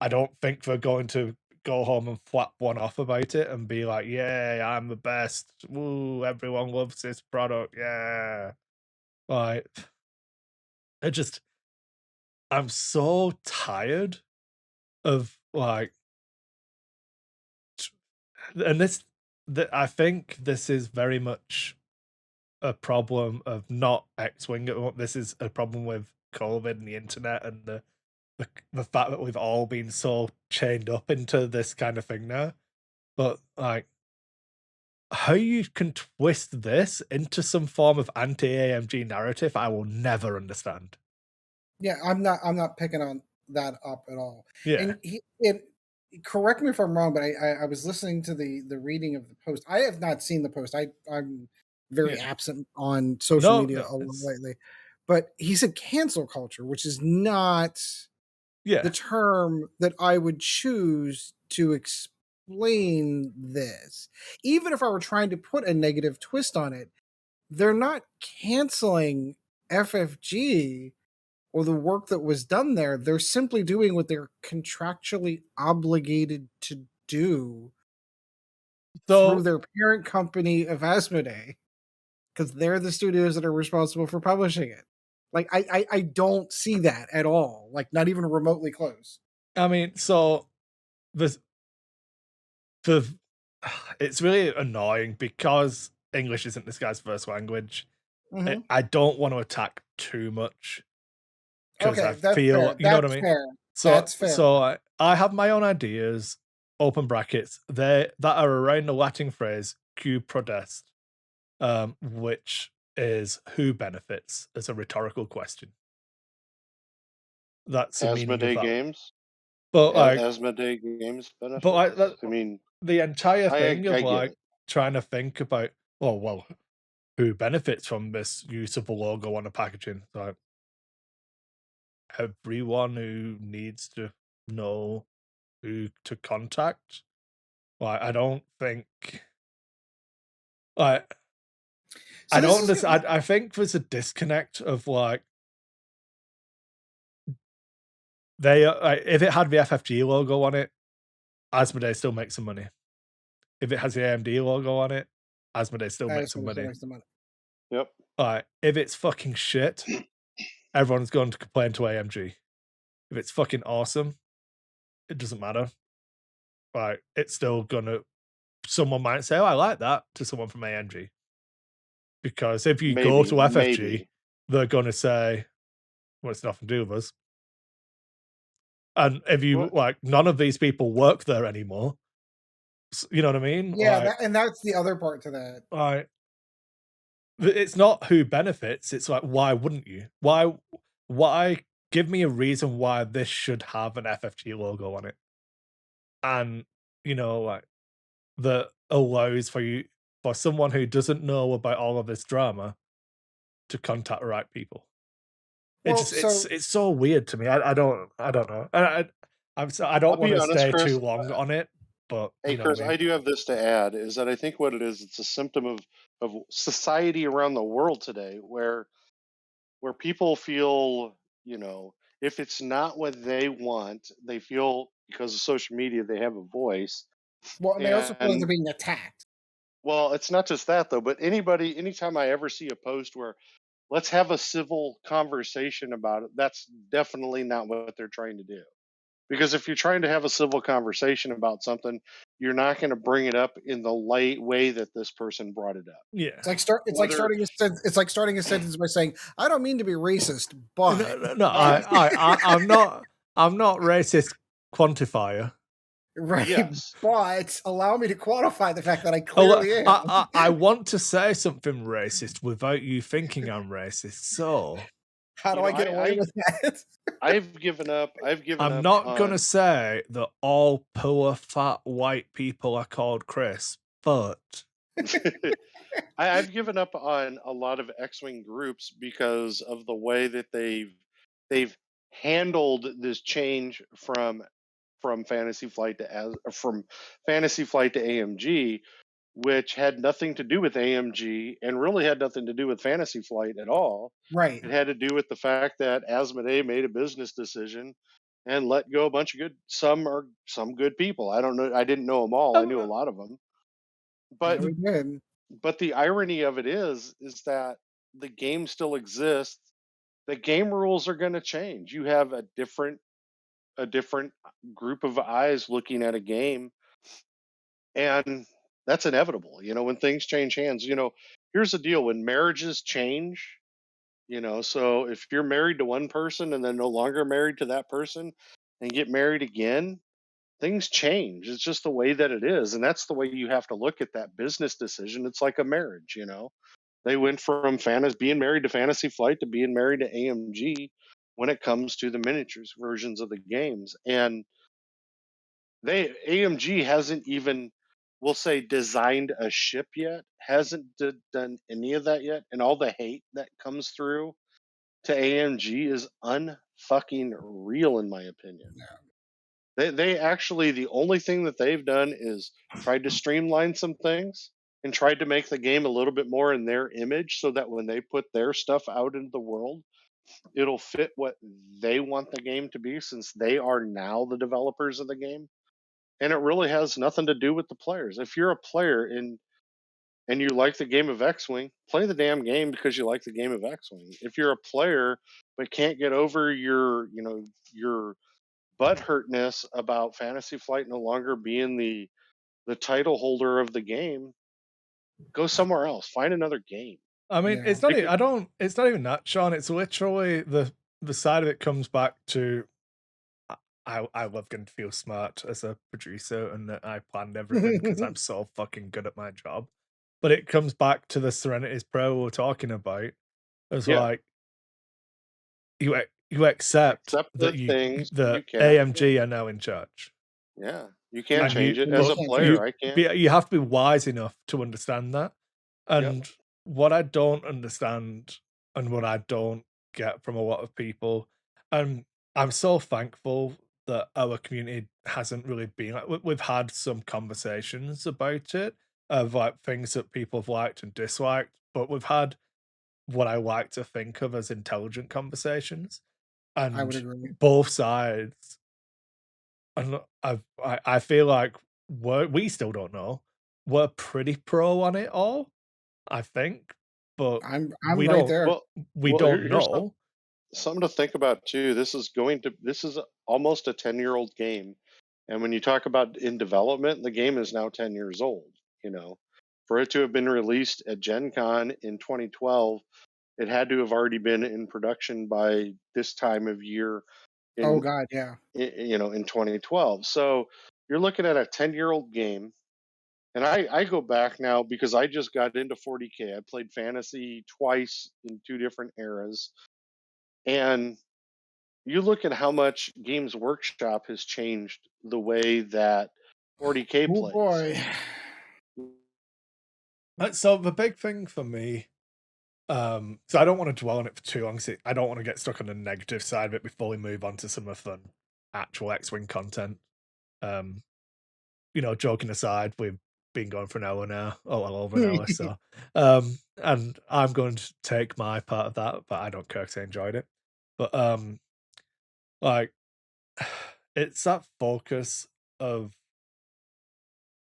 I don't think they're going to go home and flap one off about it and be like, "Yay, I'm the best. Woo, everyone loves this product. Yeah." Like, I just I'm so tired of like and I think this is very much a problem of not X-Wing. This is a problem with COVID and the internet and the fact that we've all been so chained up into this kind of thing now. But like, how you can twist this into some form of anti-AMG narrative, I will never understand. Yeah, I'm not picking on that up at all. Yeah, And correct me if I'm wrong, but I was listening to the reading of the post. I have not seen the post. I'm very yeah. absent on social No, media no, a lot it's lately. But he said cancel culture, which is not the yeah. term that I would choose to explain this. Even if I were trying to put a negative twist on it, they're not canceling FFG or the work that was done there. They're simply doing what they're contractually obligated to do through So their parent company of Asmodee, because they're the studios that are responsible for publishing it. Like I don't see that at all. Like not even remotely close. I mean, so the the it's really annoying because English isn't this guy's first language. Hmm. I don't want to attack too much because I Okay, that's feel, fair. you know what I That's mean. fair. So That's fair. so I have my own ideas. Open brackets. They that are around the Latin phrase "Q prodest," which is who benefits as a rhetorical question. That's the meaning of Asmodee that. Games, But like, Asmodee Games but like benefits. that, I mean, the entire I thing of I get like it. trying to think about, oh well, who benefits from this use of a logo on a packaging? Like everyone who needs to know who to contact. Like I don't think like So I this don't is understand. I think there's a disconnect of like they like, if it had the FFG logo on it, Asmodee still makes some money. If it has the AMD logo on it, Asmodee still makes as some what money. makes the money. Yep. Like if it's fucking shit, everyone's going to complain to AMG. If it's fucking awesome, it doesn't matter. Like it's still gonna. Someone might say, "Oh, I like that," to someone from AMG, because if you go Maybe, to FFG, maybe. they're gonna say, "Well, it's nothing to do with us." And if you What? like, none of these people work there anymore. You know what I mean? Yeah, and that's the other part to that. Like, it's not who benefits. It's like, why wouldn't you? Why give me a reason why this should have an FFG logo on it? And like that allows for someone who doesn't know about all of this drama to contact the right people. It Well, just it's so it's so weird to me. I don't know. I I'll don't want be to honest, stay Chris. too long on it, but Hey, you know what Chris, I mean. I do have this to add: is that I think what it is, it's a symptom of society around the world today, where people feel, if it's not what they want, they feel because of social media they have a voice. well, and they also feel like they're And being attacked. well, it's not just that though, but anytime I ever see a post where let's have a civil conversation about it, that's definitely not what they're trying to do. Because if you're trying to have a civil conversation about something, you're not going to bring it up in the light way that this person brought it up. Yeah. It's like Whether starting a sentence. It's like starting a sentence by saying, "I don't mean to be racist, No, but no, no. yeah, I'm not. I'm not racist quantifier. right, yes, but allow me to quantify the fact that I Oh, clearly am." I want to say something racist without you thinking I'm racist. So How do you know, I get away I with that? I've given up. I've given I'm up not gonna on. say that all poor fat white people are called Chris, but I've given up on a lot of X-wing groups because of the way that they've handled this change from Fantasy Flight to from Fantasy Flight to AMG, which had nothing to do with AMG and really had nothing to do with Fantasy Flight at all. Right. It had to do with the fact that Asmodee made a business decision and let go a bunch of some good people. I don't know. I didn't know them all. I knew a uh, lot of them, Yeah, but we did. the irony of it is that the game still exists. The game rules are going to change. You have a different group of eyes looking at a game, and that's inevitable. When things change hands, here's the deal: when marriages change, so if you're married to one person and then no longer married to that person and get married again, things change. It's just the way that it is, and that's the way you have to look at that business decision. It's like a marriage. They went from being married to Fantasy Flight to being married to AMG when it comes to the miniatures versions of the games. And AMG hasn't even, we'll say, designed a ship yet, hasn't done any of that yet. And all the hate that comes through to AMG is unfucking real, in my opinion. They actually, the only thing that they've done is tried to streamline some things and tried to make the game a little bit more in their image so that when they put their stuff out into the world, it'll fit what they want the game to be, since they are now the developers of the game. And it really has nothing to do with the players. If you're a player and you like the game of X-Wing, play the damn game because you like the game of X-Wing. If you're a player but can't get over your butthurtness about Fantasy Flight no longer being the title holder of the game, go somewhere else. Find another game. I mean, Yeah. it's not. Pick a, I don't. It's not even that, Sean. It's literally the side of it comes back to. I love getting to feel smart as a producer and that I planned everything because I'm so fucking good at my job. But it comes back to the Serenity's Pro we're talking about. It's yeah, like you accept accept the that things the you cannot AMG change. are now in charge, Yeah, you can't Yeah. and you change it And you as but a can't change player. you it. I can't. you have to be wise enough to understand that. Yep. And what I don't understand and what I don't get from a lot of people, and I'm so thankful that our community hasn't really been like we've had some conversations about it of like things that people have liked and disliked, but we've had what I like to think of as intelligent conversations, I would and agree. both sides. And I feel like we still don't know. We're pretty pro on it all, I think, but I'm we right don't there. Well, we don't here's know. something to think about too. This is almost a 10-year-old game, and when you talk about in development, the game is now 10 years old. You know, for it to have been released at Gen Con in 2012, it had to have already been in production by this time of year Oh in God, yeah. in 2012. So you're looking at a 10-year-old game. And I go back now because I just got into 40K. I played fantasy twice in two different eras. And you look at how much Games Workshop has changed the way that 40K Oh plays. boy. So the big thing for me, so I don't want to dwell on it for too long. So I don't want to get stuck on the negative side of it before we move on to some of the actual X-wing content. Um, joking aside, we've been going for an hour now, oh well, over an hour. So, and I'm going to take my part of that, but I don't care because I enjoyed it. But like it's that focus of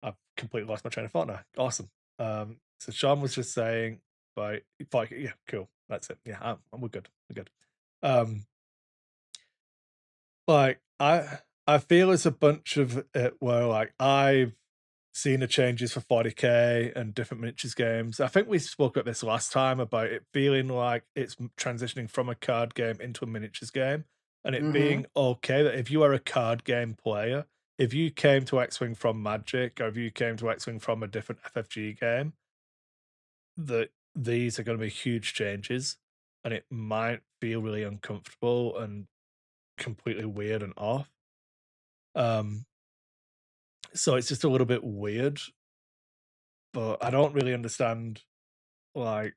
I've completely lost my train of thought now. Awesome. So Sean was just saying, like, yeah, cool. That's it. Yeah, we're good. We're good. Um, like I feel it's a bunch of it where like I've seeing the changes for 40K and different miniatures games. I think we spoke about this last time about it feeling like it's transitioning from a card game into a miniatures game, and it Mm-hmm. being okay that if you are a card game player, if you came to X-Wing from Magic or if you came to X-Wing from a different FFG game, that these are going to be huge changes, and it might feel really uncomfortable and completely weird and off. Um, so it's just a little bit weird, but I don't really understand like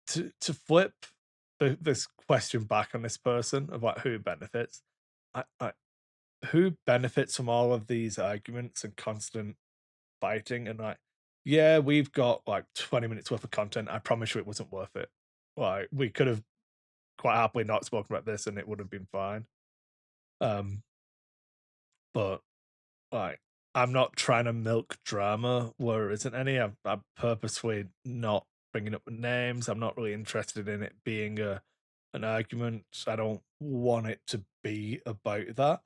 to flip this question back on this person of like who benefits. I who benefits from all of these arguments and constant fighting and like, yeah, we've got like 20 minutes worth of content. I promise you it wasn't worth it. Like we could have quite happily not spoken about this and it would have been fine. Um, but like I'm not trying to milk drama where there isn't any. I'm purposefully not bringing up the names. I'm not really interested in it being an argument. I don't want it to be about that.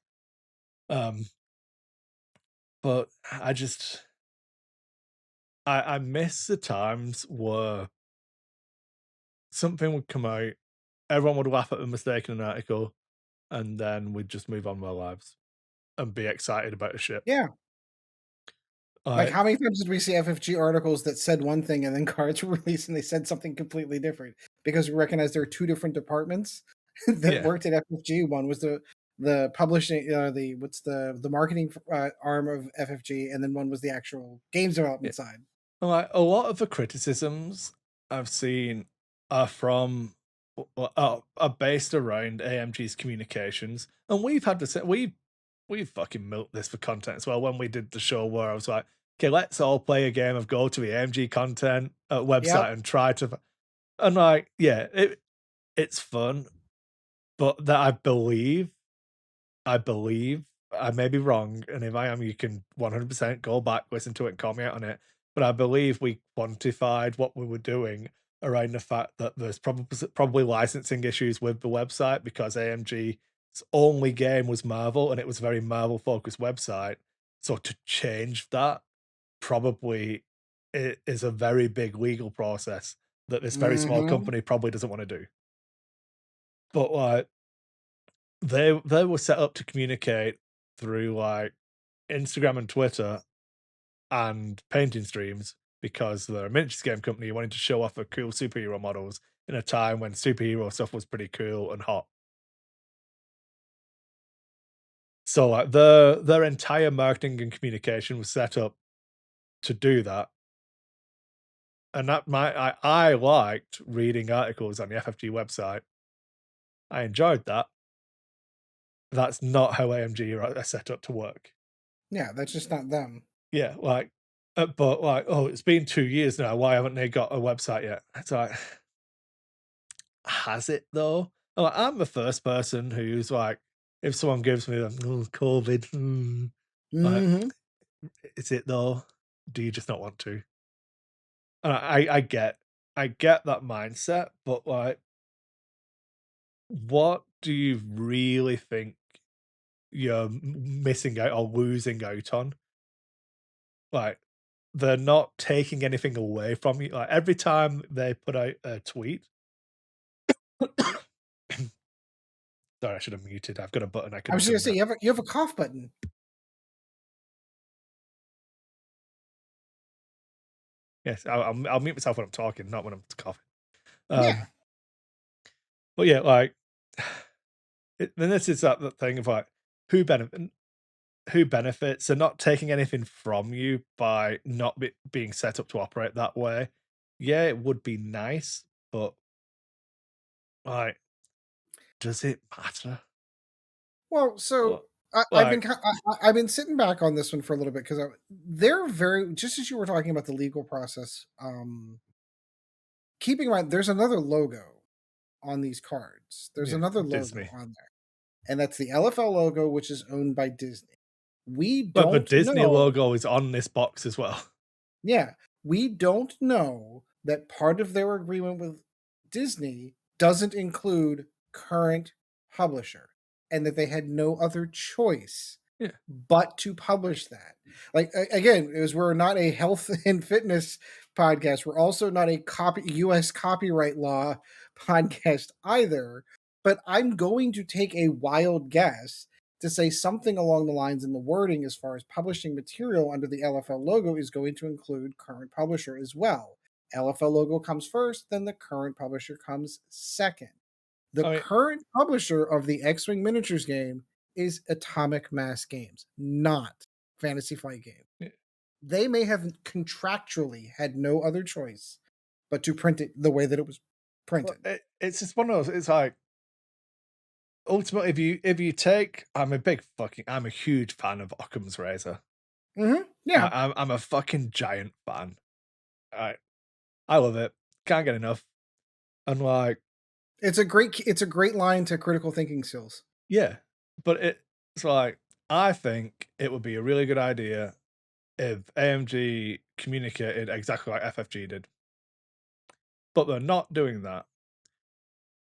Um, but I miss the times where something would come out, everyone would laugh at the mistake in an article, and then we'd just move on with our lives and be excited about the shit. Yeah. Like, I how many times did we see FFG articles that said one thing and then cards were released and they said something completely different? Because we recognize there are two different departments that yeah, worked at FFG. One was the publishing, the marketing arm of FFG, and then one was the actual games yeah. development side. Like a lot of the criticisms I've seen are from are based around AMG's communications, and we've had to say we've fucking milked this for content as well. When we did the show where I was like, okay, let's all play a game of go to the AMG content Yep. website and try to, and like, yeah, it's fun, but that I believe I may be wrong, and if I am, you can 100% go back, listen to it, and call me out on it. But I believe we quantified what we were doing around the fact that there's probably licensing issues with the website because AMG's only game was Marvel, and it was a very Marvel focused website. So to change that probably it is a very big legal process that this very small Mm-hmm. company probably doesn't want to do. But like they were set up to communicate through like Instagram and Twitter and painting streams because they're a miniatures game company wanting to show off their cool superhero models in a time when superhero stuff was pretty cool and hot. So like their entire marketing and communication was set up to do that. And I liked reading articles on the FFG website. I enjoyed that. That's not how AMG are set up to work. Yeah, that's just not them. Yeah, like, but like, oh, it's been 2 years now. Why haven't they got a website yet? It's like, has it though? Like, I'm the first person who's like, if someone gives me the oh, COVID, like, Mm-hmm. is it though? Do you just not want to? And I get that mindset, but like, what do you really think you're missing out or losing out on? Like, they're not taking anything away from you. Like every time they put out a tweet, sorry, I should have muted. I've got a button I I could was have just gonna done say that. you have a cough button. Yes, I'll mute myself when I'm talking, not when I'm coughing. Yeah. Um, but yeah, like, then this is that thing of like who benefit, who benefits, and not taking anything from you by not being set up to operate that way. Yeah, it would be nice, but like, does it matter? Well, so Well, I've been like, I've been sitting back on this one for a little bit because they're very just as you were talking about the legal process. Keeping in mind, there's another logo on these cards. There's yeah, another logo Disney. on there, and that's the LFL logo, which is owned by Disney. We But the don't Disney know. logo is on this box as well. Yeah, we don't know that part of their agreement with Disney doesn't include current publisher, and that they had no other choice Yeah. but to publish that. Like again, as we're not a health and fitness podcast, we're also not a US copyright law podcast either. But I'm going to take a wild guess to say something along the lines in the wording as far as publishing material under the LFL logo is going to include current publisher as well. LFL logo comes first, then the current publisher comes second. The I mean, current publisher of the X-Wing miniatures game is Atomic Mass Games, not Fantasy Flight Games. yeah, They may have contractually had no other choice but to print it the way that it was well, printed. it's just one of those. It's like ultimately, if you take, I'm a huge fan of Occam's Razor. Yeah, I'm a fucking giant fan. I I love it. Can't get enough. And like, it's a great line to critical thinking skills. yeah, but it's like I think it would be a really good idea if AMG communicated exactly like FFG did, but they're not doing that.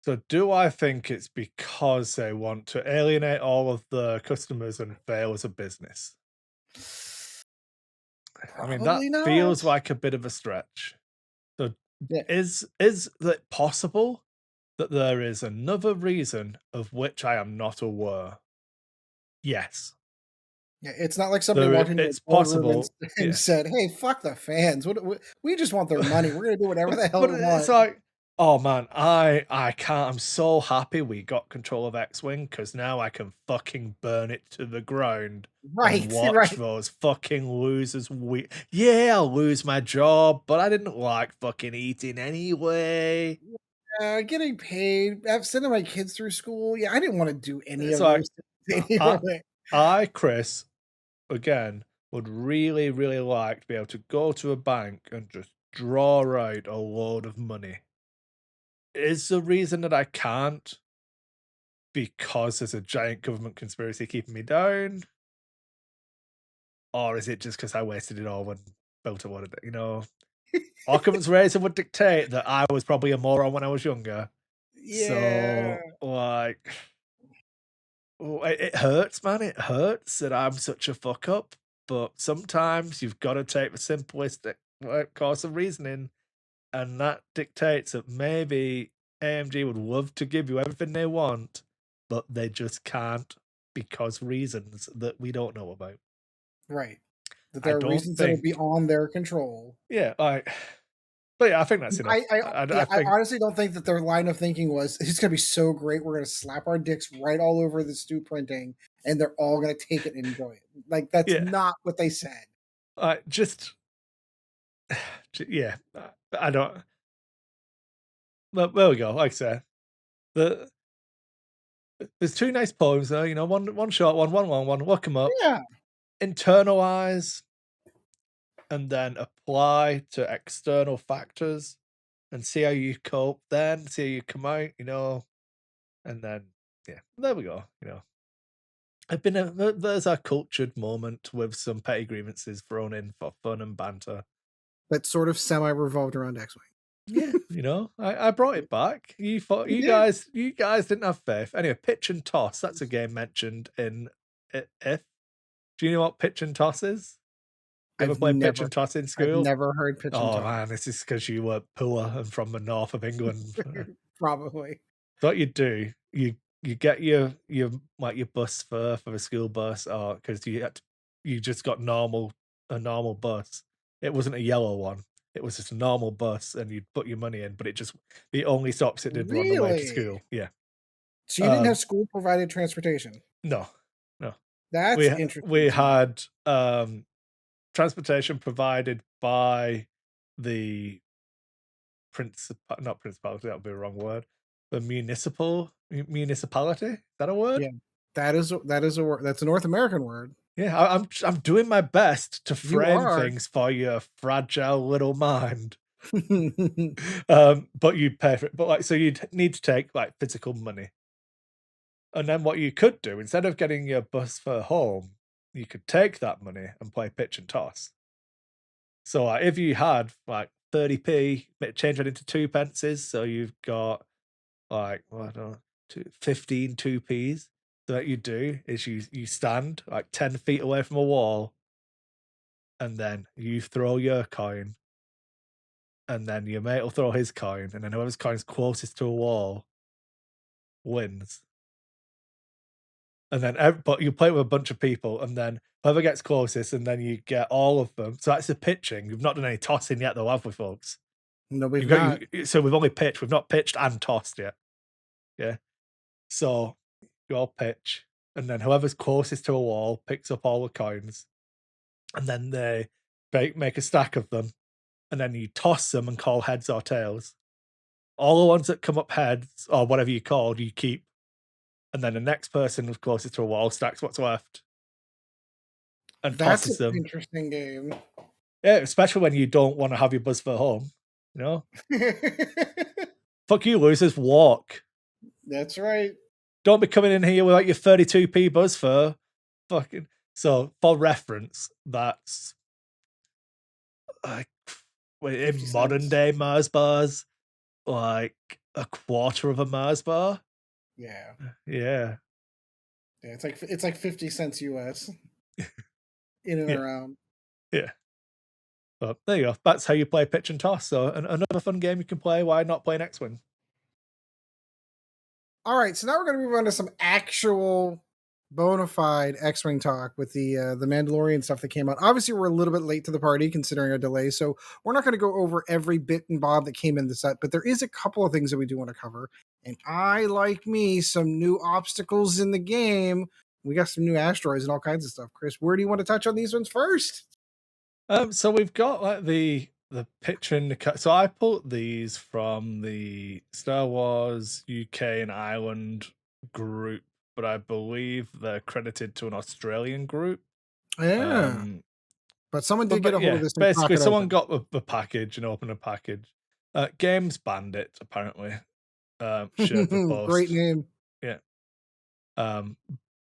So do I think it's because they want to alienate all of the customers and fail as a business? I mean, that Probably not. feels like a bit of a stretch. So Yeah, is it possible that there is another reason of which I am not aware? Yes. yeah, it's not like somebody walked into a It's boardroom and, possible. and Yeah. said, "Hey, fuck the fans. We just want their money. We're gonna do whatever the hell But we it's want." like, oh man, I can't. I'm so happy we got control of X-Wing because now I can fucking burn it to the ground and Right, watch right. those fucking losers. Yeah, I'll lose my job, but I didn't like fucking eating anyway. Getting paid, sending my kids through school. Yeah, I didn't want to do any It's of like those things I, anyway. Chris, again, would really, really like to be able to go to a bank and just draw out a load of money. Is the reason that I can't because there's a giant government conspiracy keeping me down? Or is it just because I wasted it all and built a lot of it? Occam's razor would dictate that I was probably a moron when I was younger. Yeah, So, like, it hurts, man. It hurts that I'm such a fuck up. But sometimes you've got to take the simplistic course of reasoning. And that dictates that maybe AMG would love to give you everything they want, but they just can't because reasons that we don't know about. right. That I there are don't reasons that are think, beyond their control. yeah, but yeah, I think that's enough. I I think, honestly don't think that their line of thinking was it's gonna be so great. We're gonna slap our dicks right all over the stew printing, and they're all gonna take it and enjoy it. Like that's yeah, not what they said. just, yeah, I don't, but there we go. Like I said, the, there's two nice poems there, one short one long one, look them up, Yeah, internalize, and then apply to external factors and see how you cope then, see how you come out, and then, yeah, there we go, I've been there's a cultured moment with some petty grievances thrown in for fun and banter. that sort of semi revolved around X-wing. Yeah, I brought it back. You thought You did. you guys didn't have faith. Anyway, pitch and toss. That's a game mentioned in if. Do you know what pitch and toss is? You ever I've played pitch never, and toss in I've school? never heard pitch and Oh toss. man, this is because you were poor and from the north of England. Probably. So what you do, you get your like your bus fare for a school bus, or because you just got a normal bus. It wasn't a yellow one. It was just a normal bus, and you'd put your money in, but the only stops it did were on the way to Really? school. Yeah. So you didn't have Um, school provided transportation. no, no. That's interesting We to me. had transportation provided by the not principality, that would be a wrong word. The municipality? Is that a word? Yeah. That is a word. That's a North American word. Yeah, I'm doing my best to You frame are. things for your fragile little mind. But you pay for it. But like, so you'd need to take like physical money. And then what you could do, instead of getting your bus fare home, you could take that money and play pitch and toss. So like, if you had like 30p, change that into two pences, so you've got like, well, I don't know, 15 2p's. that you do is you stand like 10 feet away from a wall, and then you throw your coin, and then your mate will throw his coin, and then whoever's coin's closest to a wall wins. And then, but you play with a bunch of people, and then whoever gets closest, and then you get all of them. So that's the pitching. We've not done any tossing yet, though, have we, folks? No, we've You've got not. so we've only pitched. We've not pitched and tossed yet. Yeah. So you all pitch, and then whoever's closest to a wall picks up all the coins, and then they make a stack of them, and then you toss them and call heads or tails. All the ones that come up heads or whatever you called, you keep, and then the next person who's closest to a wall stacks what's left and That's tosses an them. interesting game. Yeah, especially when you don't want to have your buzz for home. You know, fuck you, losers. Walk. That's right. Don't be coming in here without your 32p buzz for fucking. So for reference, that's like in 50 modern cents. day Mars bars, like a quarter of a Mars bar. Yeah. Yeah. Yeah, it's like 50 cents US in and Yeah. around. Yeah. But there you go. That's how you play pitch and toss. So another fun game you can play. Why not play X-Wing? All right, so now we're going to move on to some actual bona fide X-Wing talk with the Mandalorian stuff that came out. Obviously, we're a little bit late to the party considering our delay, so we're not going to go over every bit and bob that came in the set, but there is a couple of things that we do want to cover. And I, like me, some new obstacles in the game. We got some new asteroids and all kinds of stuff. Chris, where do you want to touch on these ones first? So we've got like the picture in the so I put these from the Star Wars UK and Ireland group, but I believe they're credited to an Australian group. Yeah. But someone did get a hold of this. Basically, someone got the package and opened a package. Games Bandit apparently shared the post. Great name. Yeah.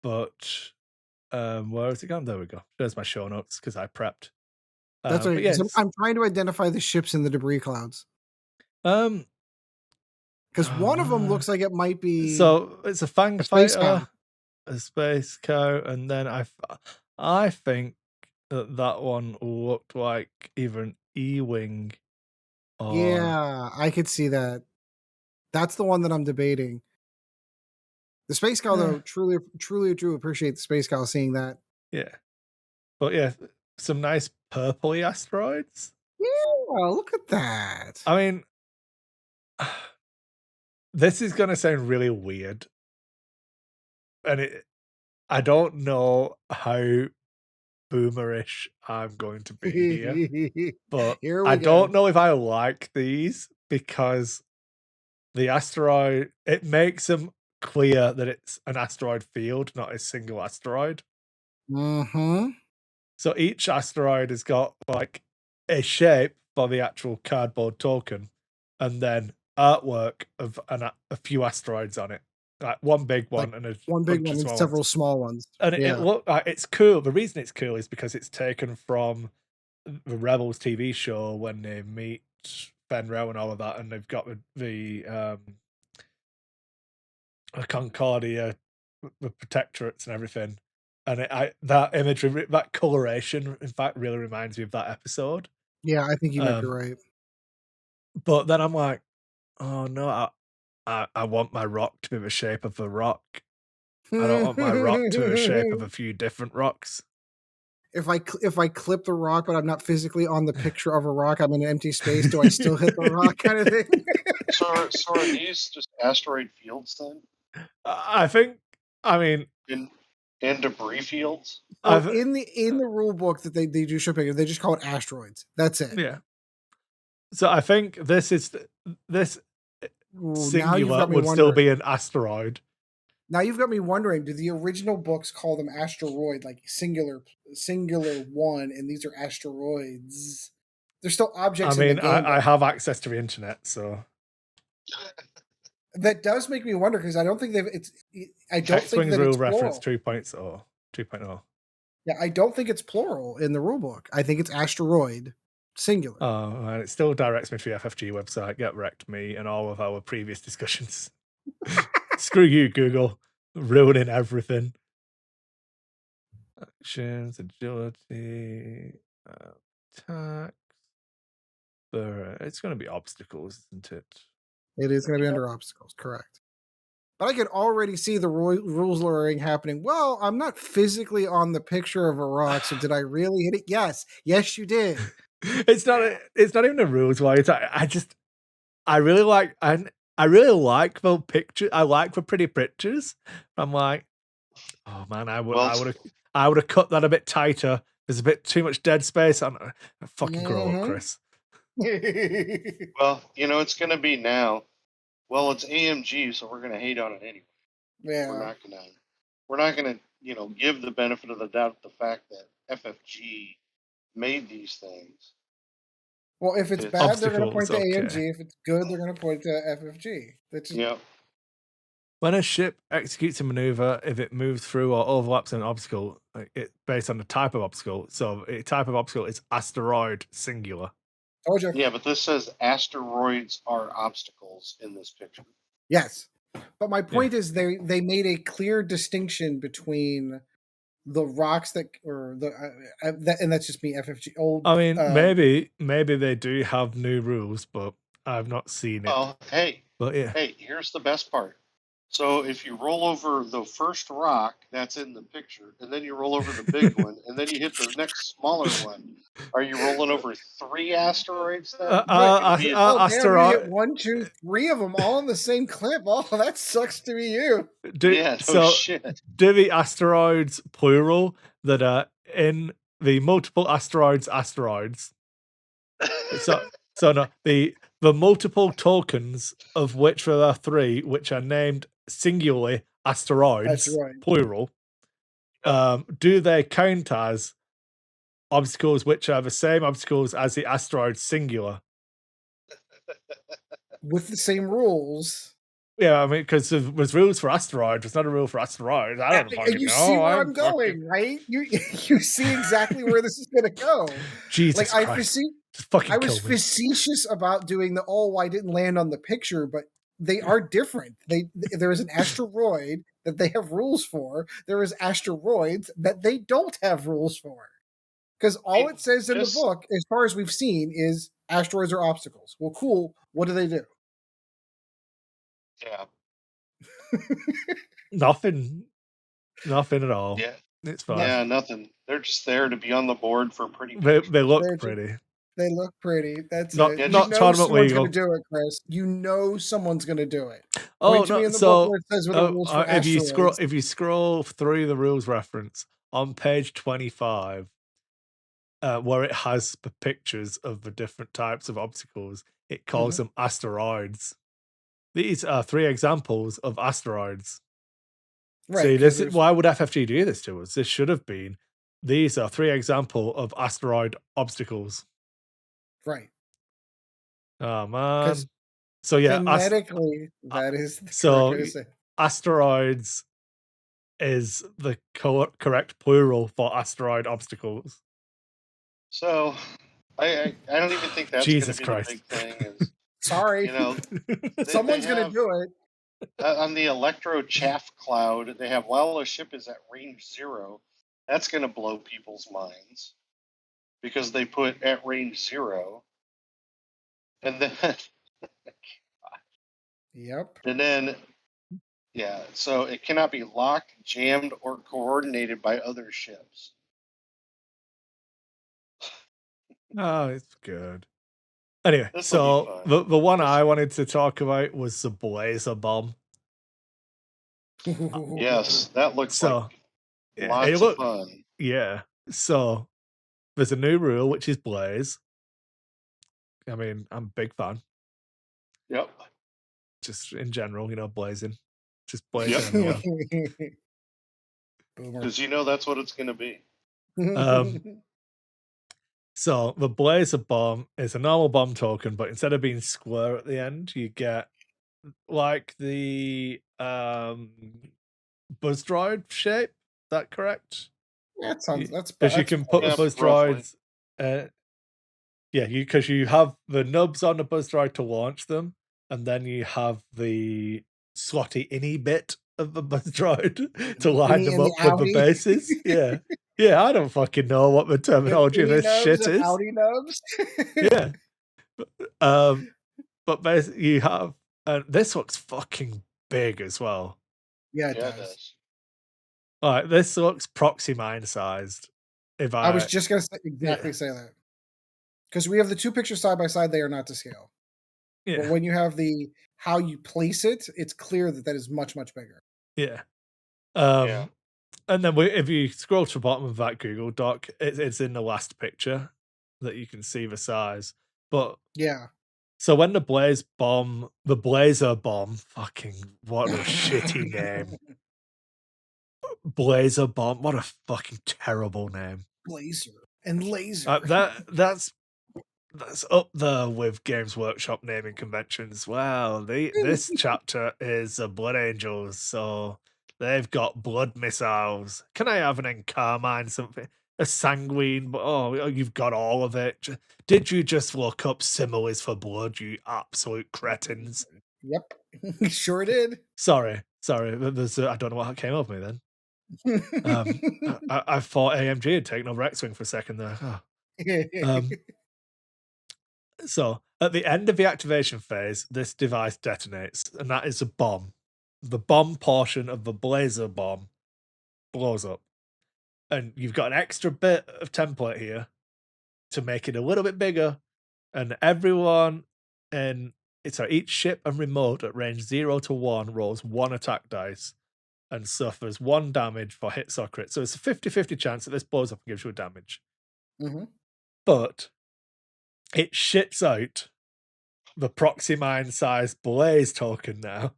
But where is it gone? There we go. There's my show notes because I prepped. That's right. Yeah, I'm trying to identify the ships in the debris clouds. Because one of them looks like it might be. So it's a Fang space fighter, cow. a space cow, and then I think that one looked like either an E-wing. Or... Yeah, I could see that. That's the one that I'm debating. The space cow, though, truly do appreciate the space cow seeing that. Yeah, but yeah, some nice purpley asteroids. Yeah, look at that. I mean, this is gonna sound really weird, and I don't know how boomerish I'm going to be here, but I don't know if I like these because the asteroid, it makes them clear that it's an asteroid field, not a single asteroid. Mm-hmm. So each asteroid has got like a shape for the actual cardboard token, and then artwork of a few asteroids on it, like one big one and one big one and several small ones. And it look like it's cool. The reason it's cool is because it's taken from the Rebels TV show when they meet Fenrir and all of that, and they've got the Concordia, the protectorates and everything. And that imagery, that coloration, in fact, really reminds me of that episode. Yeah, I think you might be right. But then I'm like, oh no, I want my rock to be the shape of a rock. I don't want my rock to be the shape of a few different rocks. If I clip the rock, but I'm not physically on the picture of a rock, I'm in an empty space. Do I still hit the rock, kind of thing? So are these just asteroid fields then? I think. I mean, in debris fields. Oh, in the rule book that they do show pictures, they just call it asteroids. That's it. Yeah. So I think this singular would still be an asteroid. Now you've got me wondering, do the original books call them asteroid, like singular one, and these are asteroids? They're still objects in the game. I have access to the internet, so that does make me wonder because I don't think I don't think that rule it's reference plural. 2.0. Yeah, I don't think it's plural in the rule book. I think it's asteroid singular. Oh, and it still directs me to the FFG website. Get wrecked, me and all of our previous discussions. Screw you, Google. ruining everything. Actions, agility, attack. It's going to be obstacles, isn't it? It is going to be under obstacles, correct. But I could already see the rules lawyering happening. Well, I'm not physically on the picture of a rock, so did I really hit it? Yes. Yes, you did. It's not. It's not even a rules why. I really like. I really like the picture. I like the pretty pictures. I'm like, oh man, I would have cut that a bit tighter. There's a bit too much dead space. I fucking grow up, Chris. Well, it's going to be now. Well, it's AMG, so we're going to hate on it anyway. Yeah. We're not going to, give the benefit of the doubt the fact that FFG made these things. Well, if it's bad, they're going to point to AMG. If it's good, they're going to point to FFG. Yep. When a ship executes a maneuver, if it moves through or overlaps an obstacle, based on the type of obstacle. So, a type of obstacle is asteroid singular. Told you. Yeah, but this says asteroids are obstacles in this picture. Yes, but my point is they made a clear distinction between the rocks that, or and that's just me. FFG old. I mean, maybe they do have new rules, but I've not seen it. Oh, hey, but yeah. Hey, here's the best part. So if you roll over the first rock that's in the picture, and then you roll over the big one, and then you hit the next smaller one, are you rolling over 3 asteroids then? Damn, you hit 1, 2, 3 of them all in the same clip. Oh, that sucks to be you. Shit. Do the asteroids plural that are in the multiple asteroids? So no, the multiple tokens of which there are 3, which are named singularly asteroids, plural. Do they count as obstacles which are the same obstacles as the asteroids singular? With the same rules. Yeah, I mean, because there's rules for asteroids. It's not a rule for asteroids. I don't fucking know. You see where I'm going, right? You see exactly where this is going to go. Jesus Christ. I was facetious about doing I didn't land on the picture, but they are different. There is an asteroid that they have rules for. There is asteroids that they don't have rules for. Because all it says in the book, as far as we've seen, is asteroids are obstacles. Well, cool. What do they do? Yeah. Nothing at all. Yeah. It's fine. Yeah, nothing. They're just there to be on the board for pretty. They look pretty. They look pretty. That's it. You not know tournament someone's legal. going to do it, Chris. You know someone's going to do it. Point to me in the book where it says what the rules for asteroids. If you scroll through the rules reference on page 25, where it has the pictures of the different types of obstacles, it calls them asteroids. These are 3 examples of asteroids. Right. See, why would FFG do this to us? This should have been, these are 3 examples of asteroid obstacles. Right. Oh, man. So, yeah. Phonetically, that is the correct way to say. Asteroids is the correct plural for asteroid obstacles. So, I don't even think that's going to be the big thing. Sorry. Someone's going to do it. On the electro chaff cloud, they have, while a ship is at range 0, that's going to blow people's minds because they put at range 0. And then, yep. And then, yeah, so it cannot be locked, jammed, or coordinated by other ships. Oh, it's good. Anyway, so the one I wanted to talk about was the Blazer bomb. Yes, that looks like lots of fun. Yeah. So there's a new rule, which is Blaze. I mean, I'm a big fan. Yep. Just in general, blazing. Just blazing everywhere. Because that's what it's going to be. So the Blazer bomb is a normal bomb token, but instead of being square at the end, you get like the buzz droid shape. Is that correct? Yeah, that's because you can put the buzz droids. Because you have the nubs on the buzz droid to launch them, and then you have the slotty innie bit of the droid to In line the, them in the up with the Audi, bases. Yeah. Yeah, I don't fucking know what the terminology of Indy this nubs shit and is. Audi nubs. Yeah. Um, but basically you have, and this looks fucking big as well. Yeah, it Yeah, it does. does. Like, this looks proxy mine sized. If I was I, just gonna exactly say that because we have the two pictures side by side; they are not to scale. But yeah, when you have the how you place it, it's clear that that is much bigger. yeah. Yeah. And then if you scroll to the bottom of that Google Doc, it's in the last picture that you can see the size. But Yeah. so when the Blazer Bomb, fucking what a shitty name. Blazer Bomb, what a fucking terrible name. Blazer and laser. That's up there with Games Workshop naming conventions. Well, this chapter is Blood Angels, so they've got blood missiles. Can I have an Encarmine, something? A Sanguine? But oh, you've got all of it. Did you just look up similes for blood, you absolute cretins? Yep, sure did. Sorry. There's I don't know what came over me then. I thought AMG had taken over X-Wing for a second there. Oh. So, at the end of the activation phase, this device detonates, and that is a bomb. The bomb portion of the Blazer bomb blows up. And you've got an extra bit of template here to make it a little bit bigger. And everyone in each ship and remote at range 0 to 1 rolls 1 attack dice and suffers 1 damage for hits or crits. So it's a 50-50 chance that this blows up and gives you a damage. Mm-hmm. But it shits out the proxy mine size blaze token now.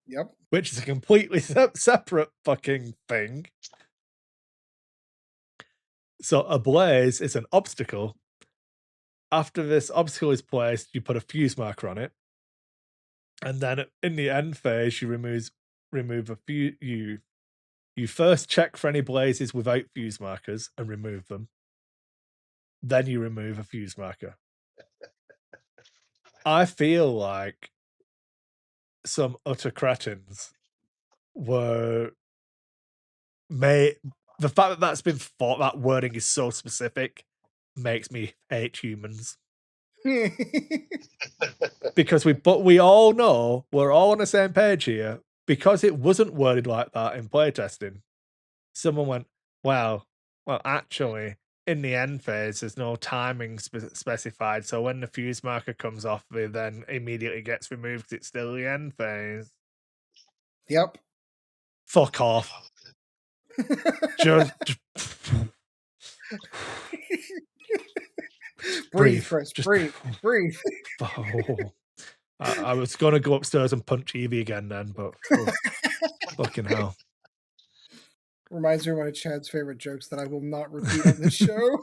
Yep. Which is a completely separate fucking thing. So a blaze is an obstacle. After this obstacle is placed, you put a fuse marker on it. And then in the end phase, you remove a few you first check for any blazes without fuse markers and remove them. Then you remove a fuse marker. I feel like some utter cretins were the fact that that's been thought, that wording is so specific, makes me hate humans. Because we all know we're all on the same page here. Because it wasn't worded like that in playtesting, someone went, well, actually, in the end phase, there's no timing specified. So when the fuse marker comes off, it then immediately gets removed because it's still the end phase. Yep. Fuck off. just breathe, Chris. Just breathe. Oh. I was gonna go upstairs and punch Evie again then, but fucking hell. Reminds me of one of Chad's favorite jokes that I will not repeat on this show.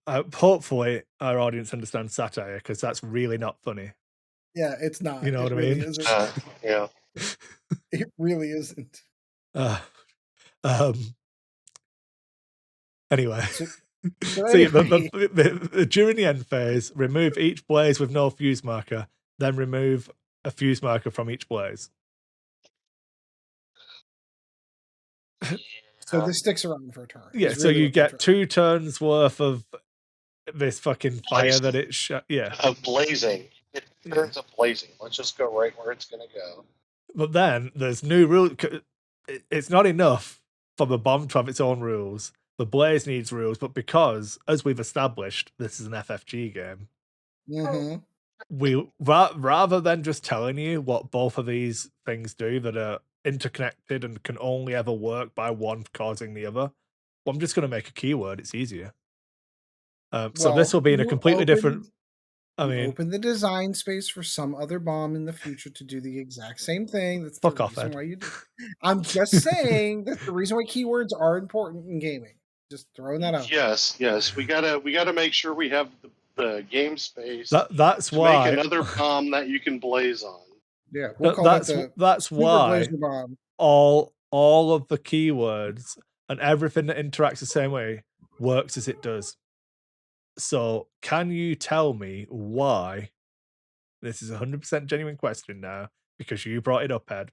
Hopefully our audience understands satire, because that's really not funny. Yeah, it's not. You know what I really mean? Isn't. Yeah. It really isn't. Anyway. So during the end phase, remove each blaze with no fuse marker, then remove a fuse marker from each blaze. So this sticks around for a turn. Yeah, so you get 2 turns worth of this fucking fire that it of blazing. It turns up blazing. Let's just go right where it's going to go. But then there's new rules. It's not enough for the bomb to have its own rules. The blaze needs rules, but because, as we've established, this is an FFG game, we rather than just telling you what both of these things do that are interconnected and can only ever work by one causing the other, well, I'm just going to make a keyword. It's easier. So this will be in a completely different. Open the design space for some other bomb in the future to do the exact same thing. That's fuck the off, reason Ed. why you do it. I'm just saying that's the reason why keywords are important in gaming. Just throwing that out. Yes. We gotta make sure we have the game space. That's to why make another bomb that you can blaze on. Yeah, we'll call that's why bomb. all of the keywords and everything that interacts the same way works as it does. So, can you tell me why? This is a 100% genuine question now. because you brought it up, Ed.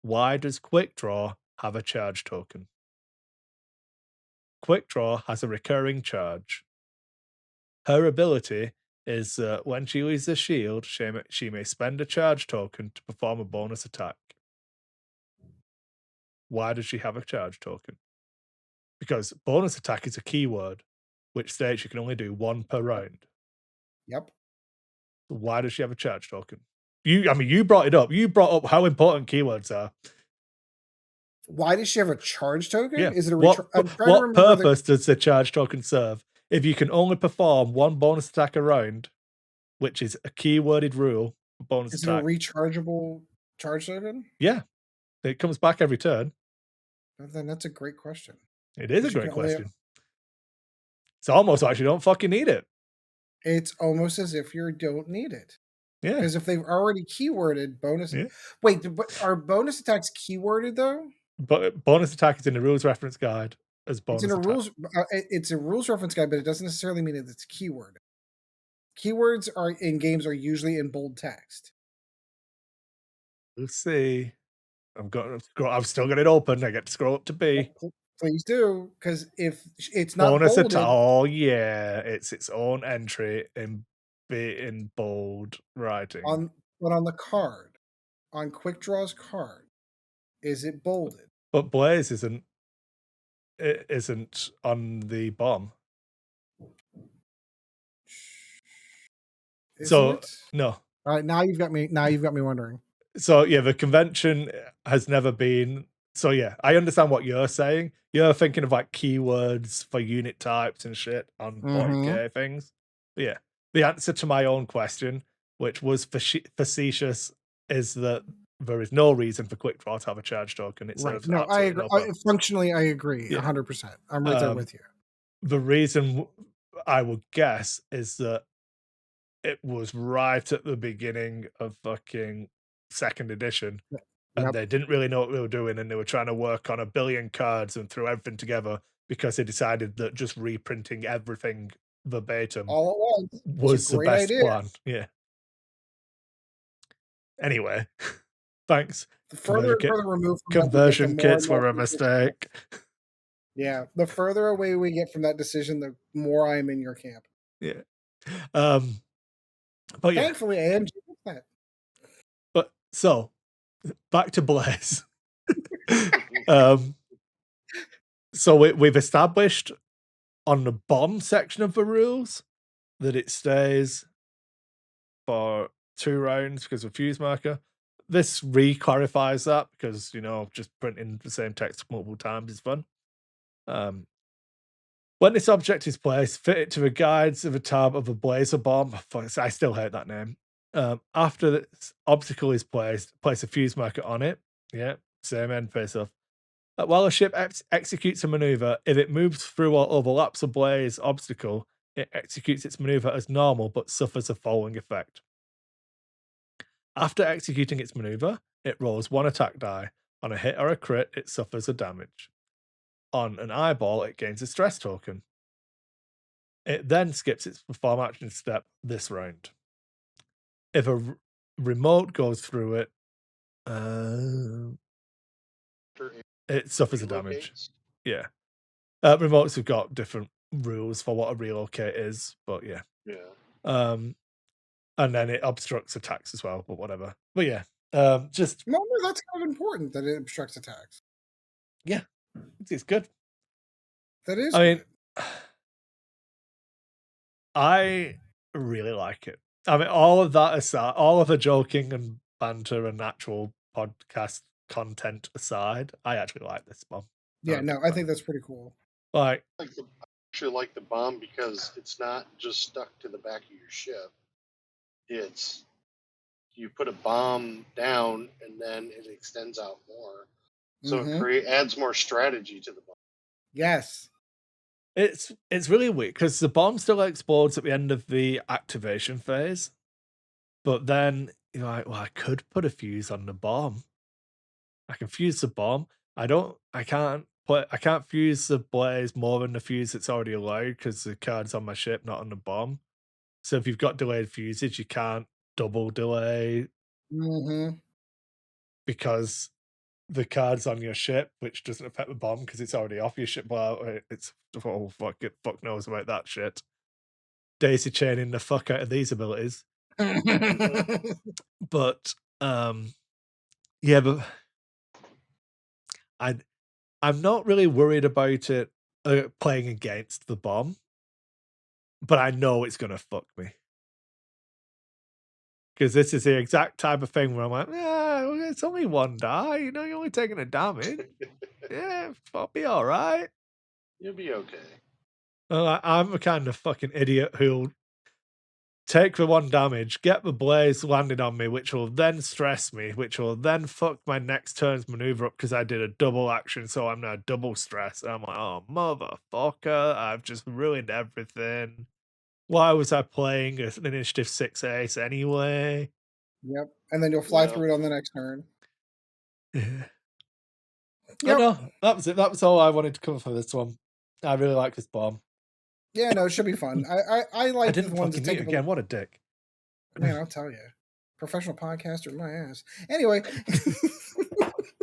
Why does Quick Draw have a charge token? Quick Draw has a recurring charge. Her ability is when she leaves a shield, she may spend a charge token to perform a bonus attack. Why does she have a charge token? Because bonus attack is a keyword, which states you can only do one per round. Yep. Why does she have a charge token? You brought it up. You brought up how important keywords are. Why does she have a charge token? Yeah. Is it a I'm trying to What remember purpose does the charge token serve? If you can only perform one bonus attack a round, which is a keyworded rule for bonus Is it a attack. rechargeable charge token? Yeah. It comes back every turn. Then that's a great question. It is a 'Cause you great can only question. It's almost like you don't fucking need it. It's almost as if you don't need it. Yeah. Because if they've already keyworded bonus Yeah. Wait, but are bonus attacks keyworded though? But bonus attack is in the rules reference guide as bonus It's in a attack. it's a rules reference guide, but it doesn't necessarily mean that it's keyword. Keywords are in games are usually in bold text. Let's see. I've still got it open. I get to scroll up to B. Please do, because if it's not Bonus bolded, attack. Oh yeah, it's its own entry in bold writing. but on the card, on Quick Draw's card, is it bolded? But Blaze isn't. It isn't on the bomb. Isn't it? No. All right, now you've got me. Now you've got me wondering. So yeah, the convention has never been. So yeah, I understand what you're saying. You're thinking of like keywords for unit types and shit on 40k things. But yeah, the answer to my own question, which was facetious, is that there is no reason for Quick Draw to have a charge token. It serves No, I agree. absolutely no purpose. Functionally, I agree 100%. I'm right there with you. The reason I would guess is that it was right at the beginning of fucking second edition. And they didn't really know what they were doing, and they were trying to work on a billion cards and throw everything together because they decided that just reprinting everything verbatim all at once was the best plan. Yeah. Anyway, thanks. The further removed from conversion kits were a mistake. Yeah, the further away we get from that decision, the more I am in your camp. Yeah. But yeah. Thankfully, I am with that. But so back to Blaze. So we've established on the bomb section of the rules that it stays for 2 rounds because of fuse marker. This re-clarifies that because, just printing the same text multiple times is fun. When this object is placed, fit it to the guides of a tab of a blazer bomb. I still hate that name. After this obstacle is placed, place a fuse marker on it. Yeah, same end face off. While a ship executes a maneuver, if it moves through or overlaps a blaze obstacle, it executes its maneuver as normal but suffers the following effect. After executing its maneuver, it rolls 1 attack die. On a hit or a crit, it suffers a damage. On an eyeball, it gains a stress token. It then skips its perform action step this round. If a remote goes through it, it suffers a damage. Yeah. Remotes have got different rules for what a relocate is, but yeah. Yeah. And then it obstructs attacks as well, but whatever. But yeah. No, that's kind of important that it obstructs attacks. Yeah. It's good. That is mean, I really like it. I mean, all of that aside, all of the joking and banter and actual podcast content aside, I actually like this bomb. Yeah, no, I think that's pretty cool. Like, I actually like the bomb because it's not just stuck to the back of your ship. It's you put a bomb down and then it extends out more, so it adds more strategy to the bomb. Yes. It's really weird because the bomb still explodes at the end of the activation phase, but then you're like, well, I could put a fuse on the bomb. I can fuse the bomb. I can't fuse the blaze more than the fuse that's already allowed because the card's on my ship, not on the bomb. So if you've got delayed fuses, you can't double delay. because the card's on your ship, which doesn't affect the bomb because it's already off your ship. Well, it's fuck knows about that shit. Daisy chaining the fuck out of these abilities, but yeah, but I'm not really worried about it playing against the bomb, but I know it's gonna fuck me. Because this is the exact type of thing where I'm like, yeah, well, it's only one die, you know, you're only taking a damage. Yeah, I'll be all right. You'll be okay. I'm the kind of fucking idiot who'll take the one damage, get the blaze landed on me, which will then stress me, which will then fuck my next turn's maneuver up because I did a double action, so I'm now double stressed. And I'm like, oh, motherfucker, I've just ruined everything. Why was I playing an initiative 6 ace anyway? Yep. And then you'll fly through it on the next turn. Yeah. Yep. Oh, no, that was it. That was all I wanted to cover for this one. I really like this bomb. Yeah, no, it should be fun. I like I the didn't ones that fucking take mute again. What a dick. Man, I'll tell you. Professional podcaster, my ass. Anyway.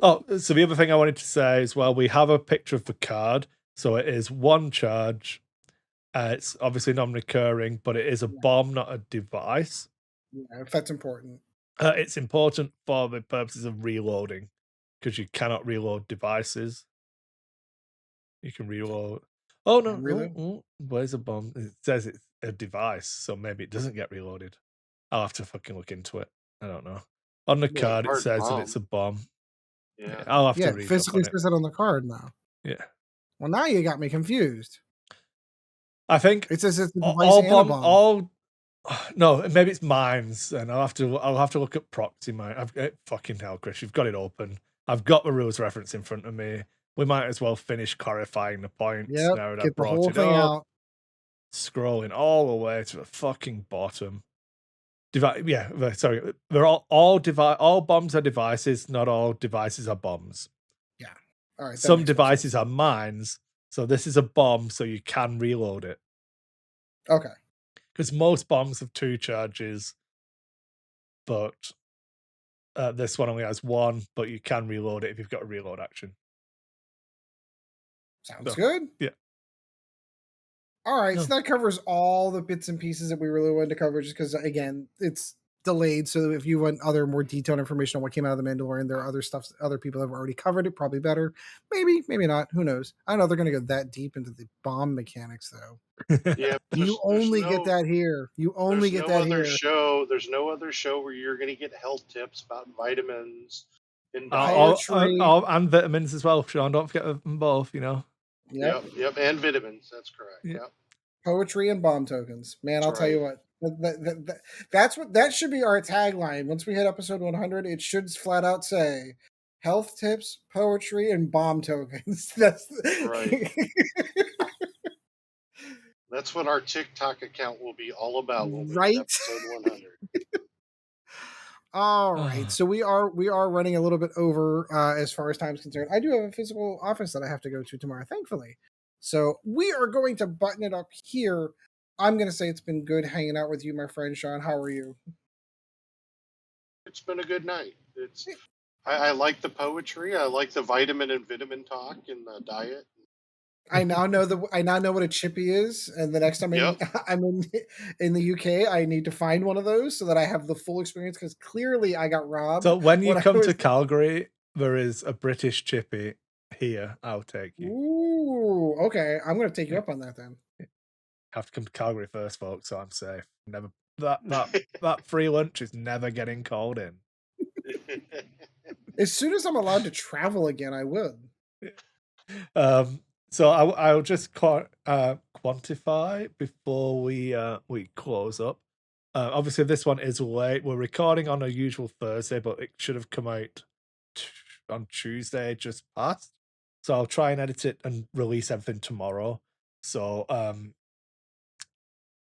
Oh, so the other thing I wanted to say is, well, we have a picture of the card. So it is one charge. It's obviously non-recurring, but it is a bomb, not a device. Yeah, if that's important. It's important for the purposes of reloading, because you cannot reload devices. You can reload. Oh, no. Really? Where's a bomb? It says it's a device, so maybe it doesn't get reloaded. I'll have to fucking look into it. I don't know. On the card, it says that it's a bomb. Yeah. I'll have to it read physically up on it. says it on the card now. Yeah. Well, now you got me confused. I think it says it's a device and a bomb. No, maybe it's mines, and I'll have to look at proxy mine. Fucking hell, Chris, you've got it open. I've got the rules reference in front of me. We might as well finish clarifying the points now that I've Get the brought whole it thing up. out. Scrolling all the way to the fucking bottom. Sorry, they're all bombs are devices. Not all devices are bombs. Yeah. All right. Some devices are mines, so this is a bomb, so you can reload it. Okay. Because most bombs have 2 charges, but this one only has 1, but you can reload it if you've got a reload action. Sounds good. Yeah. All right, so that covers all the bits and pieces that we really wanted to cover, just because, again, it's delayed. So if you want other more detailed information on what came out of the Mandalorian, there are other people have already covered it, probably better. Maybe not. Who knows? I don't know they're going to go that deep into the bomb mechanics, though. Yeah, you only get that here. You only get that here. There's no other show where you're going to get health tips about vitamins and poetry and vitamins as well, Sean. Don't forget them both. You know. Yep, and vitamins. That's correct. Yep. Poetry and bomb tokens. Man, I'll tell you what. That should be our tagline. Once we hit episode 100, it should flat out say health tips, poetry, and bomb tokens. That's right. That's what our TikTok account will be all about when we hit episode 100. All right, so we are running a little bit over as far as time's concerned. I do have a physical office that I have to go to tomorrow, thankfully. So we are going to button it up here. I'm going to say it's been good hanging out with you, my friend Sean. How are you? It's been a good night. I like the poetry. I like the vitamin and vitamin talk in the diet. I now know what a chippy is, and the next time I'm in the UK, I need to find one of those so that I have the full experience. Because clearly, I got robbed. So when you come to Calgary, there is a British chippy here. I'll take you. Ooh, okay. I'm going to take you up on that then. Have to come to Calgary first, folks, so I'm safe. Never that free lunch is never getting called in. As soon as I'm allowed to travel again, I will. So I'll just quantify before we close up. Obviously, this one is late. We're recording on a usual Thursday, but it should have come out on Tuesday just past. So I'll try and edit it and release everything tomorrow. So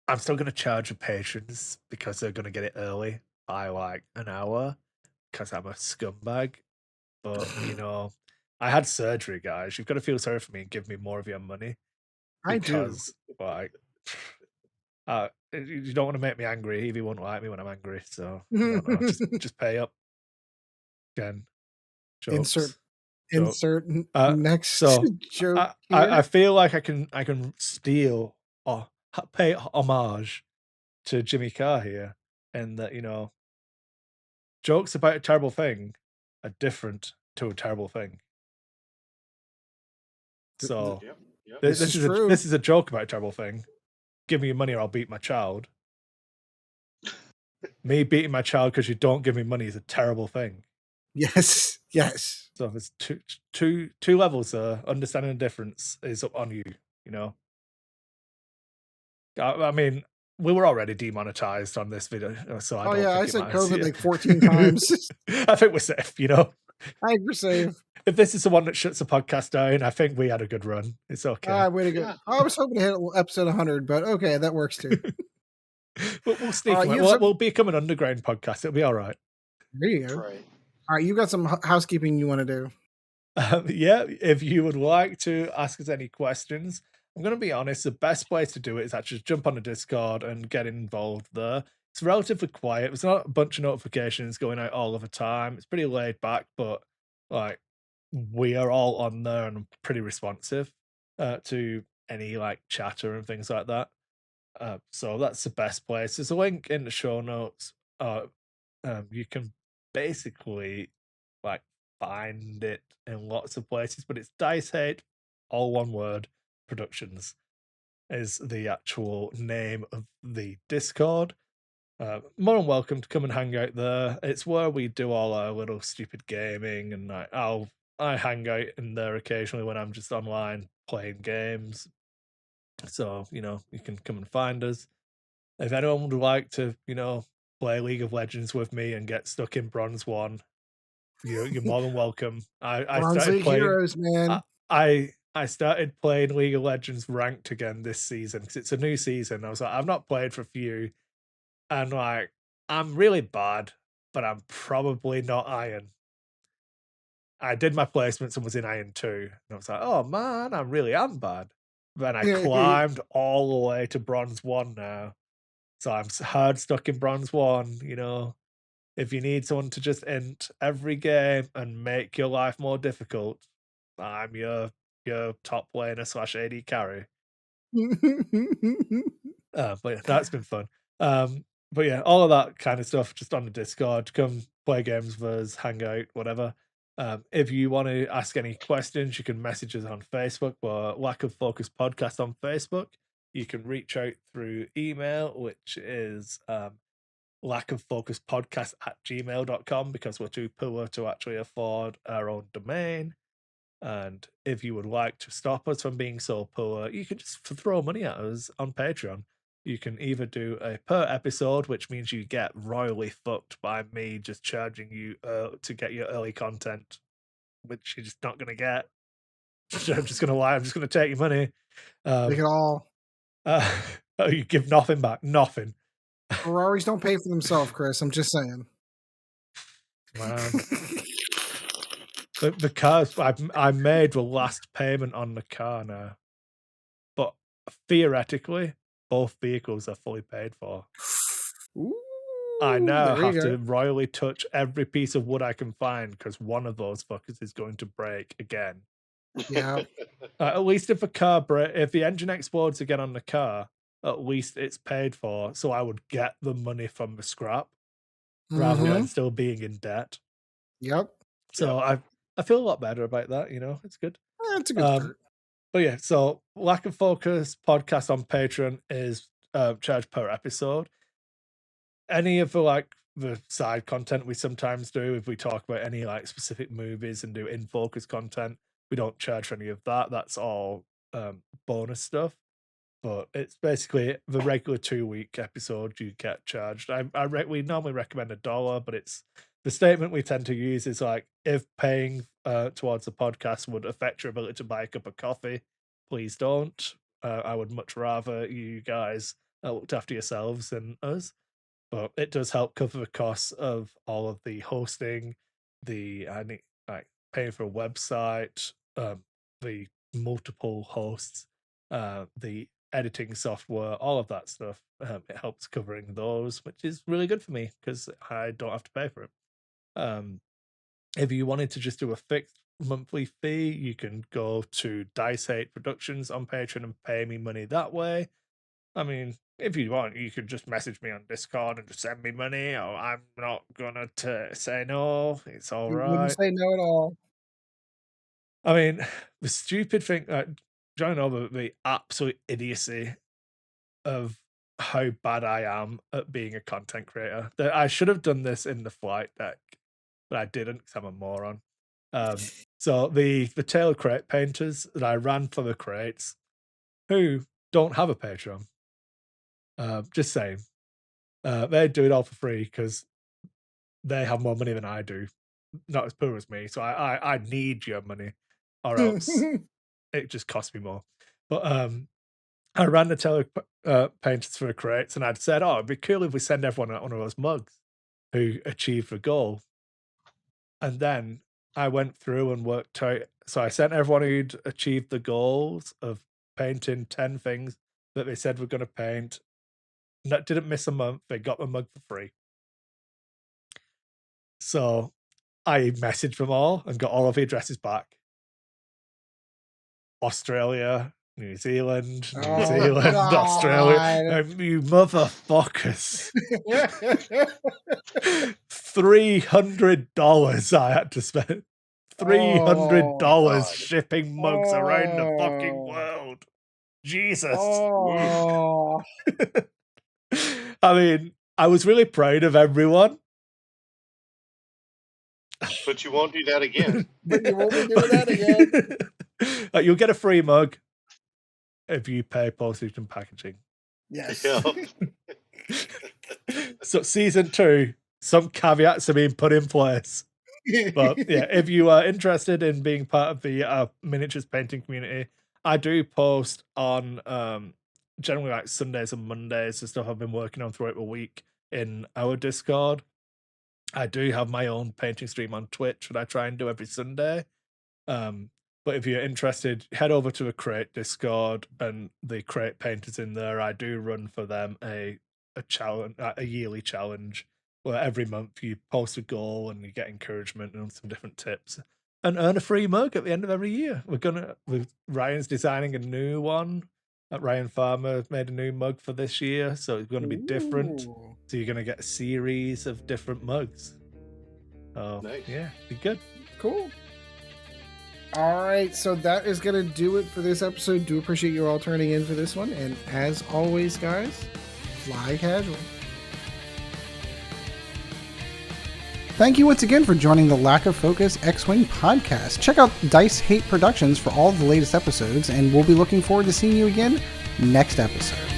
I'm still going to charge the patrons because they're going to get it early by like an hour because I'm a scumbag. But, you know, I had surgery, guys. You've got to feel sorry for me and give me more of your money. Because, like, you don't want to make me angry. Evie won't like me when I'm angry. So, no, just pay up. Again, jokes. Joke. insert Uh, next so joke I here. feel like I can steal or pay homage to Jimmy Carr here, and that jokes about a terrible thing are different to a terrible thing. So Yep. Yep. This is true. this is a joke about a terrible thing. Give me your money or I'll beat my child. Me beating my child because you don't give me money is a terrible thing. Yes, yes. So there's two levels there. Understanding the difference is up on you. You know. I mean, we were already demonetized on this video, so I Oh don't yeah, I think it said matters. COVID like 14 times. I think we're safe. You know. I think we're safe. If this is the one that shuts the podcast down, I think we had a good run. It's okay. Way to go. Yeah. I was hoping to hit episode 100, but okay, that works too. We'll sneak them. you have some. We'll become an underground podcast. It'll be all right. There you That's go. right. All right, you got some housekeeping you want to do. Yeah, if you would like to ask us any questions, I'm going to be honest, the best place to do it is actually jump on the Discord and get involved there. It's relatively quiet. There's not a bunch of notifications going out all of the time. It's pretty laid back, but like we are all on there and pretty responsive to any like chatter and things like that. So that's the best place. There's a link in the show notes. You can basically like find it in lots of places, but it's Dice Hate, all one word, Productions is the actual name of the Discord. More than welcome to come and hang out there. It's where we do all our little stupid gaming, and I hang out in there occasionally when I'm just online playing games. So you can come and find us. If anyone would like to, play League of Legends with me and get stuck in Bronze 1, you're more than welcome. I Bronze started League playing. Heroes, man. I started playing League of Legends ranked again this season because it's a new season. I was like, I've not played for a few, and like I'm really bad, but I'm probably not Iron. I did my placements and was in Iron 2, and I was like, oh man, I really am bad. Then I climbed all the way to Bronze 1 now. So I'm hard stuck in Bronze 1, If you need someone to just int every game and make your life more difficult, I'm your top laner / AD carry. But yeah, that's been fun. But yeah, all of that kind of stuff just on the Discord. Come play games with us, hang out, whatever. If you want to ask any questions, you can message us on Facebook or Lack of Focus Podcast on Facebook. You can reach out through email, which is lackoffocuspodcast@gmail.com because we're too poor to actually afford our own domain. And if you would like to stop us from being so poor, you can just throw money at us on Patreon. You can either do a per episode, which means you get royally fucked by me just charging you to get your early content, which you're just not going to get. I'm just going to lie. I'm just going to take your money. Take it all. You give nothing back. Nothing. Ferraris don't pay for themselves, Chris. I'm just saying. Man. The cars I made the last payment on the car now, but theoretically, both vehicles are fully paid for. Ooh, I now there you have go. to royally touch every piece of wood I can find because one of those fuckers is going to break again. Yeah. At least if if the engine explodes again on the car, at least it's paid for. So I would get the money from the scrap rather than still being in debt. Yep. So I feel a lot better about that. It's good. That's a good start. But yeah, so Lack of Focus podcast on Patreon is charged per episode. Any of the side content we sometimes do, if we talk about any like specific movies and do in focus content, we don't charge for any of that. That's all bonus stuff. But it's basically the regular 2-week episode you get charged. We normally recommend $1, but it's the statement we tend to use is like, if paying towards the podcast would affect your ability to buy a cup of coffee, please don't. I would much rather you guys looked after yourselves than us. But it does help cover the costs of all of the hosting, paying for a website, the multiple hosts, the editing software, all of that stuff. It helps covering those, which is really good for me because I don't have to pay for it. If you wanted to just do a fixed monthly fee, you can go to Dice Hate Productions on Patreon and pay me money that way. I mean, if you want, you could just message me on Discord and just send me money. Or I'm not gonna say no. It's all You wouldn't right. say no at all. I mean, the stupid thing, John over the absolute idiocy of how bad I am at being a content creator. That I should have done this in the flight deck, but I didn't because I'm a moron. So the tail crate painters that I ran for the crates, who don't have a Patreon, just saying, they do it all for free because they have more money than I do, not as poor as me. So I need your money, or else it just costs me more. But I ran the tail painters for the crates, and I'd said, "Oh, it'd be cool if we send everyone out one of those mugs who achieved the goal." And then I went through and worked out. So I sent everyone who'd achieved the goals of painting 10 things that they said were going to paint. That didn't miss a month. They got the mug for free. So I messaged them all and got all of the addresses back. Australia, New Zealand, Australia. You motherfuckers. $300 I had to spend. $300 shipping mugs around the fucking world. Jesus. I mean, I was really proud of everyone. But you won't do that again. But you won't be doing that again. You'll get a free mug if you pay postage and packaging. Yes. Yeah. So season 2, some caveats are being put in place. But yeah, if you are interested in being part of the miniatures painting community, I do post on generally like Sundays and Mondays and stuff I've been working on throughout the week in our Discord. I do have my own painting stream on Twitch that I try and do every Sunday. But if you're interested, head over to the Crate Discord and the Crate Painters in there. I do run for them a challenge, a yearly challenge, where every month you post a goal and you get encouragement and some different tips and earn a free mug at the end of every year. Ryan's designing a new one. Ryan Farmer made a new mug for this year, so it's going to be different. So you're going to get a series of different mugs. Oh, nice. Yeah, be good. Cool. All right, so that is going to do it for this episode. Do appreciate you all turning in for this one. And as always, guys, fly casual. Thank you once again for joining the Lack of Focus X-Wing podcast. Check out Dice Hate Productions for all of the latest episodes, and we'll be looking forward to seeing you again next episode.